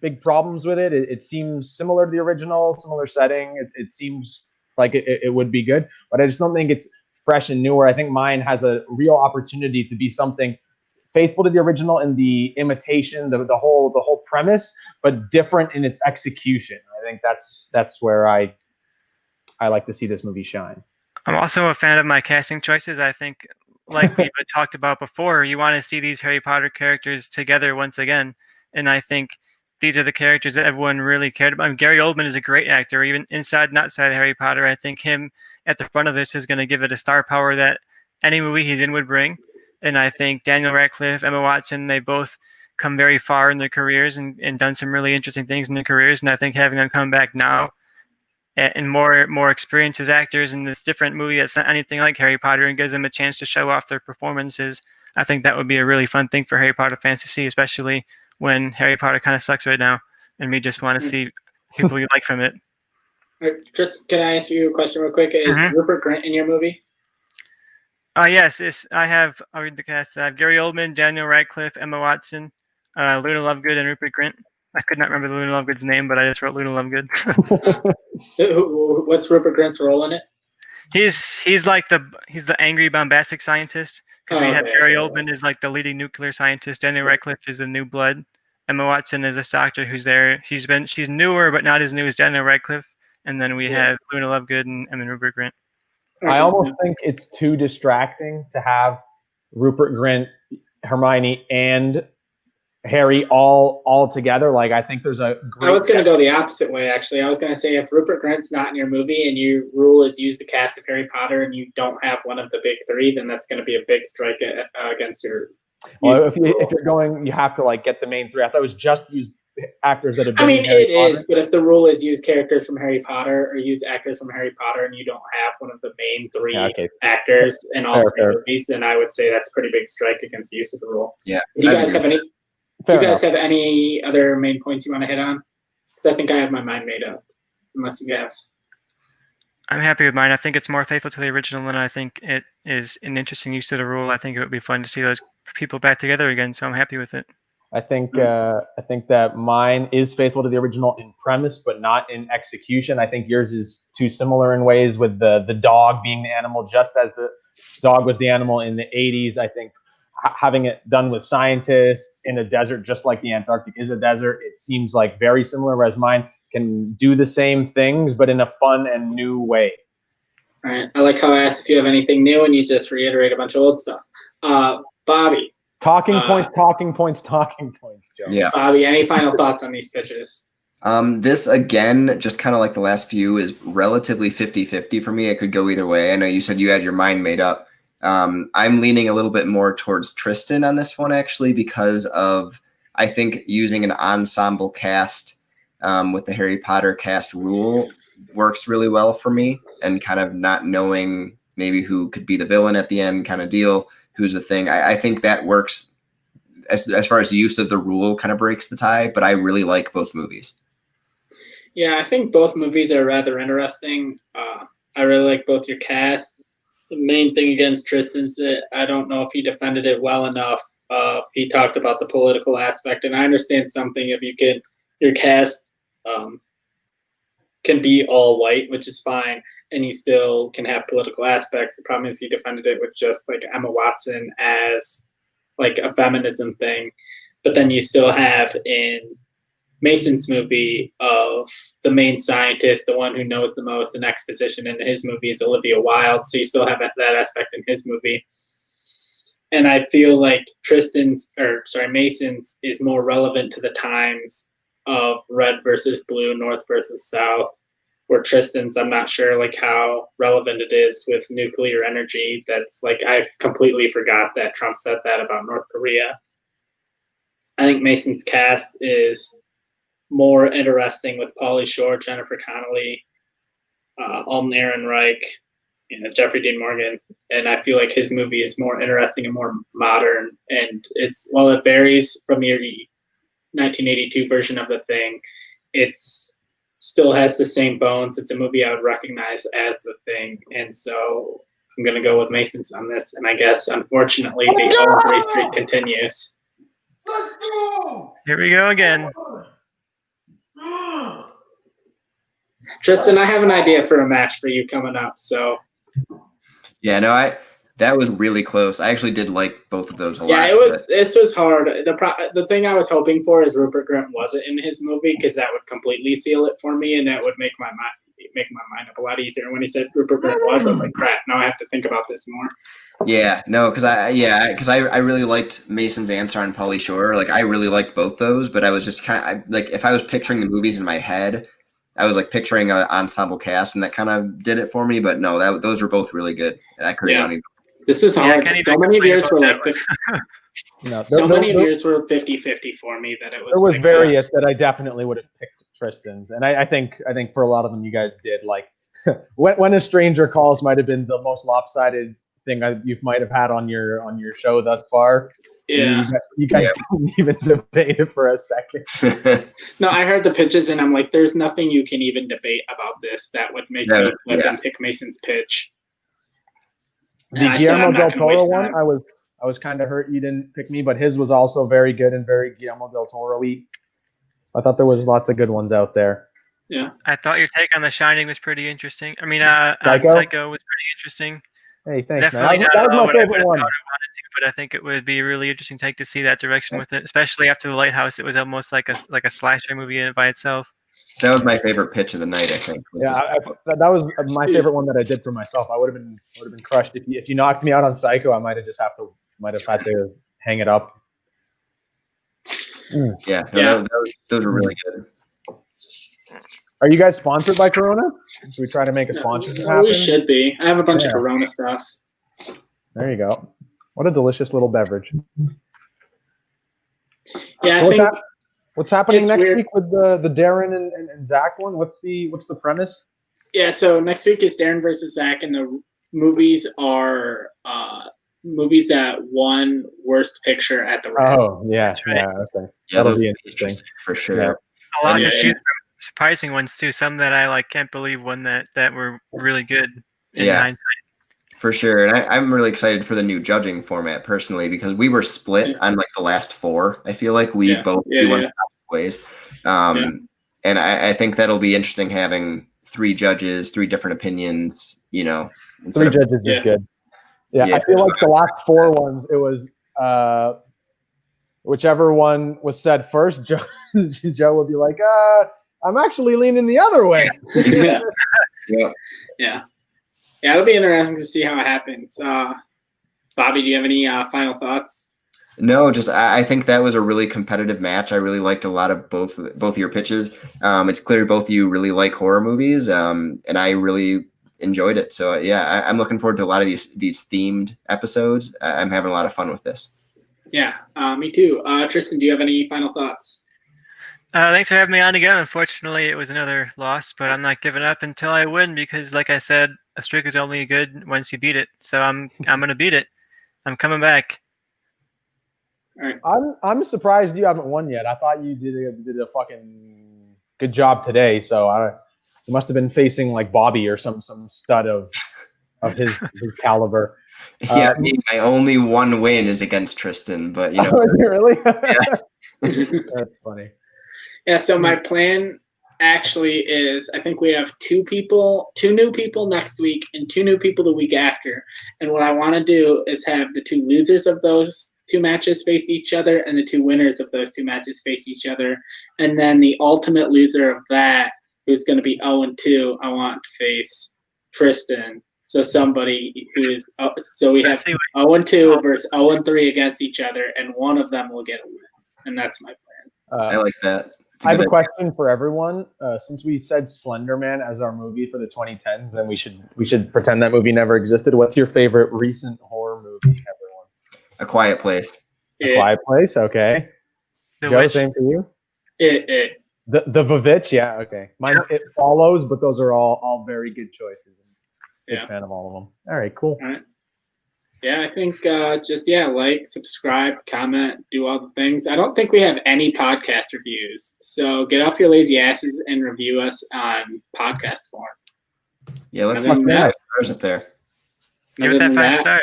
big problems with it. It seems similar to the original, similar setting. It seems like it would be good, but I just don't think it's fresh and newer. I think mine has a real opportunity to be something faithful to the original in the imitation, the whole premise, but different in its execution. I think that's where I like to see this movie shine. I'm also a fan of my casting choices. I think, like we've talked about before, you want to see these Harry Potter characters together once again. And I think these are the characters that everyone really cared about. I mean, Gary Oldman is a great actor, even inside and outside of Harry Potter. I think him at the front of this is going to give it a star power that any movie he's in would bring. And I think Daniel Radcliffe, Emma Watson, they both come very far in their careers and done some really interesting things in their careers. And I think having them come back now and more experience as actors in this different movie that's not anything like Harry Potter and gives them a chance to show off their performances, I think that would be a really fun thing for Harry Potter fans to see, especially when Harry Potter kind of sucks right now and we just want to see people you like from it. Just can I ask you a question real quick? Is Rupert Grint in your movie? Yes, I'll read the cast. I have Gary Oldman, Daniel Radcliffe, Emma Watson, Luna Lovegood, and Rupert Grint. I could not remember Luna Lovegood's name, but I just wrote Luna Lovegood. What's Rupert Grint's role in it? He's like the angry bombastic scientist. Because we have Gary Oldman is like the leading nuclear scientist. Daniel Radcliffe is the new blood. Emma Watson is this doctor who's there. She's newer, but not as new as Daniel Radcliffe. And then we have Luna Lovegood and Rupert Grint. I almost think it's too distracting to have Rupert Grint, Hermione, and Harry all together. Like, I think there's a great... I was going to go the opposite way, actually. I was going to say if Rupert Grint's not in your movie and your rule is use the cast of Harry Potter and you don't have one of the big three, then that's going to be a big strike against your... Well, if you're going, you have to like get the main three. I thought it was just use actors that have been in Harry Potter. But if the rule is use characters from Harry Potter or use actors from Harry Potter and you don't have one of the main three actors in all three movies, then I would say that's a pretty big strike against the use of the rule. Yeah. Do you guys have any... Do you guys have any other main points you want to hit on? Because I think I have my mind made up, unless you guys. I'm happy with mine. I think it's more faithful to the original, and I think it is an interesting use of the rule. I think it would be fun to see those people back together again, so I'm happy with it. I think that mine is faithful to the original in premise, but not in execution. I think yours is too similar in ways, with the dog being the animal, just as the dog was the animal in the 80s. I think having it done with scientists in a desert, just like the Antarctic is a desert, it seems like very similar, whereas mine can do the same things, but in a fun and new way. All right. I like how I asked if you have anything new, and you just reiterate a bunch of old stuff. Bobby. Talking points, Joe. Yeah. Bobby, any final thoughts on these pitches? This, again, just kind of like the last few, is relatively 50-50 for me. It could go either way. I know you said you had your mind made up. I'm leaning a little bit more towards Tristan on this one, actually, because of, I think, using an ensemble cast with the Harry Potter cast rule works really well for me, and kind of not knowing maybe who could be the villain at the end kind of deal, who's the thing. I think that works as far as the use of the rule kind of breaks the tie, but I really like both movies. Yeah, I think both movies are rather interesting. I really like both your cast. The main thing against Tristan's that I don't know if he defended it well enough. If he talked about the political aspect, and I understand something if your cast can be all white, which is fine, and you still can have political aspects. The problem is he defended it with just like Emma Watson as like a feminism thing, but then you still have in Mason's movie of the main scientist, the one who knows the most, and exposition in his movie is Olivia Wilde. So you still have that aspect in his movie. And I feel like Mason's is more relevant to the times of red versus blue, north versus south, where Tristan's, I'm not sure like how relevant it is with nuclear energy. That's like, I've completely forgot that Trump said that about North Korea. I think Mason's cast is more interesting with Pauly Shore, Jennifer Connelly, Alden Ehrenreich, Jeffrey Dean Morgan, and I feel like his movie is more interesting and more modern. And while it varies from your 1982 version of The Thing, it's still has the same bones. It's a movie I would recognize as The Thing, and so I'm gonna go with Mason's on this. And I guess unfortunately the Owen Gray streak continues. Let's go! Here we go again. Tristan, I have an idea for a match for you coming up. So Yeah, no, that was really close. I actually did like both of those a lot. Yeah, this was hard. The thing I was hoping for is Rupert Grint wasn't in his movie, because that would completely seal it for me, and that would make my mind up a lot easier. When he said Rupert Grint was, I was like, crap, now I have to think about this more. Yeah, no, because I really liked Mason's answer on Pauly Shore. Like, I really liked both those, but I was just kind of like, if I was picturing the movies in my head, I was like picturing an ensemble cast, and that kind of did it for me. But no, those were both really good, and I couldn't either. This is hard. So many of yours were like, many of yours were 50-50 for me that it was. There was like, various that I definitely would have picked Tristan's, and I think for a lot of them you guys did. Like when a stranger calls might have been the most lopsided thing you might have had on your show thus far. Yeah, you guys didn't even debate it for a second. No, I heard the pitches and I'm like, there's nothing you can even debate about this that would make me flip and pick Mason's pitch. The Guillermo Del Toro one, I was kind of hurt you didn't pick me, but his was also very good and very Guillermo Del Toro-y. I thought there was lots of good ones out there. Yeah, I thought your take on The Shining was pretty interesting. I mean, Psycho was pretty interesting. Hey, thanks, Definitely man. That was my favorite one. But I think it would be a really interesting take to see that direction with it, especially after The Lighthouse. It was almost like a slasher movie by itself. That was my favorite pitch of the night, I think. Yeah, that was my favorite one that I did for myself. I would have been crushed if you knocked me out on Psycho. I might have had to hang it up. Yeah, those were really good. Are you guys sponsored by Corona? Should we try to make a sponsorship happen? We should be. I have a bunch of Corona stuff. There you go. What a delicious little beverage. Yeah, so what's happening next week with the Darren and Zach one? What's the premise? Yeah, so next week is Darren versus Zach, and the movies are movies that won Worst Picture at the Razzies. Oh, yeah, right. yeah, okay. Yeah, that'll be interesting for sure. Yeah. A lot of surprising ones too. Some that I can't believe won that were really good in hindsight. For sure, and I'm really excited for the new judging format personally, because we were split on the last four. I feel like we went ways, and I think that'll be interesting having three judges, three different opinions. Three judges is good. Yeah, I feel like the last four ones, it was whichever one was said first, Joe would be like, I'm actually leaning the other way. Yeah, it'll be interesting to see how it happens. Bobby, do you have any final thoughts? No, just I think that was a really competitive match. I really liked a lot of both of your pitches. It's clear both of you really like horror movies, and I really enjoyed it. So I'm looking forward to a lot of these themed episodes. I'm having a lot of fun with this. Yeah, me too. Tristan, do you have any final thoughts? Thanks for having me on again. Unfortunately, it was another loss, but I'm not giving up until I win, because, like I said, a streak is only good once you beat it. So I'm gonna beat it. I'm coming back. All right. I'm surprised you haven't won yet. I thought you did a fucking good job today. So you must have been facing like Bobby or some stud of his caliber. Yeah, my only one win is against Tristan, but Is it really? Yeah. That's funny. Yeah, so my plan actually is, I think we have two new people next week and two new people the week after. And what I want to do is have the two losers of those two matches face each other, and the two winners of those two matches face each other. And then the ultimate loser of that, who's going to be 0-2, I want to face Tristan. So somebody who is so we have 0-2 versus 0-3 against each other, and one of them will get a win. And that's my plan. I like that. I have a question for everyone. Since we said Slender Man as our movie for the 2010s, and we should pretend that movie never existed. What's your favorite recent horror movie, everyone? A Quiet Place. A Quiet Place, okay. Joe, same for you? The Vivitch, yeah, okay. Mine's It Follows, but those are all very good choices. Big fan of all of them. All right, cool. All right. Yeah, I think like, subscribe, comment, do all the things. I don't think we have any podcast reviews, so get off your lazy asses and review us on podcast form. Yeah, let's see some 5 stars up there. Give it that 5 stars.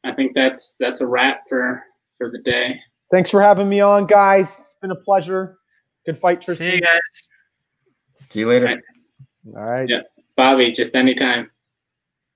I think that's a wrap for the day. Thanks for having me on, guys. It's been a pleasure. Good fight, Tristan. See you guys. See you later. All right. Yeah, Bobby, just anytime.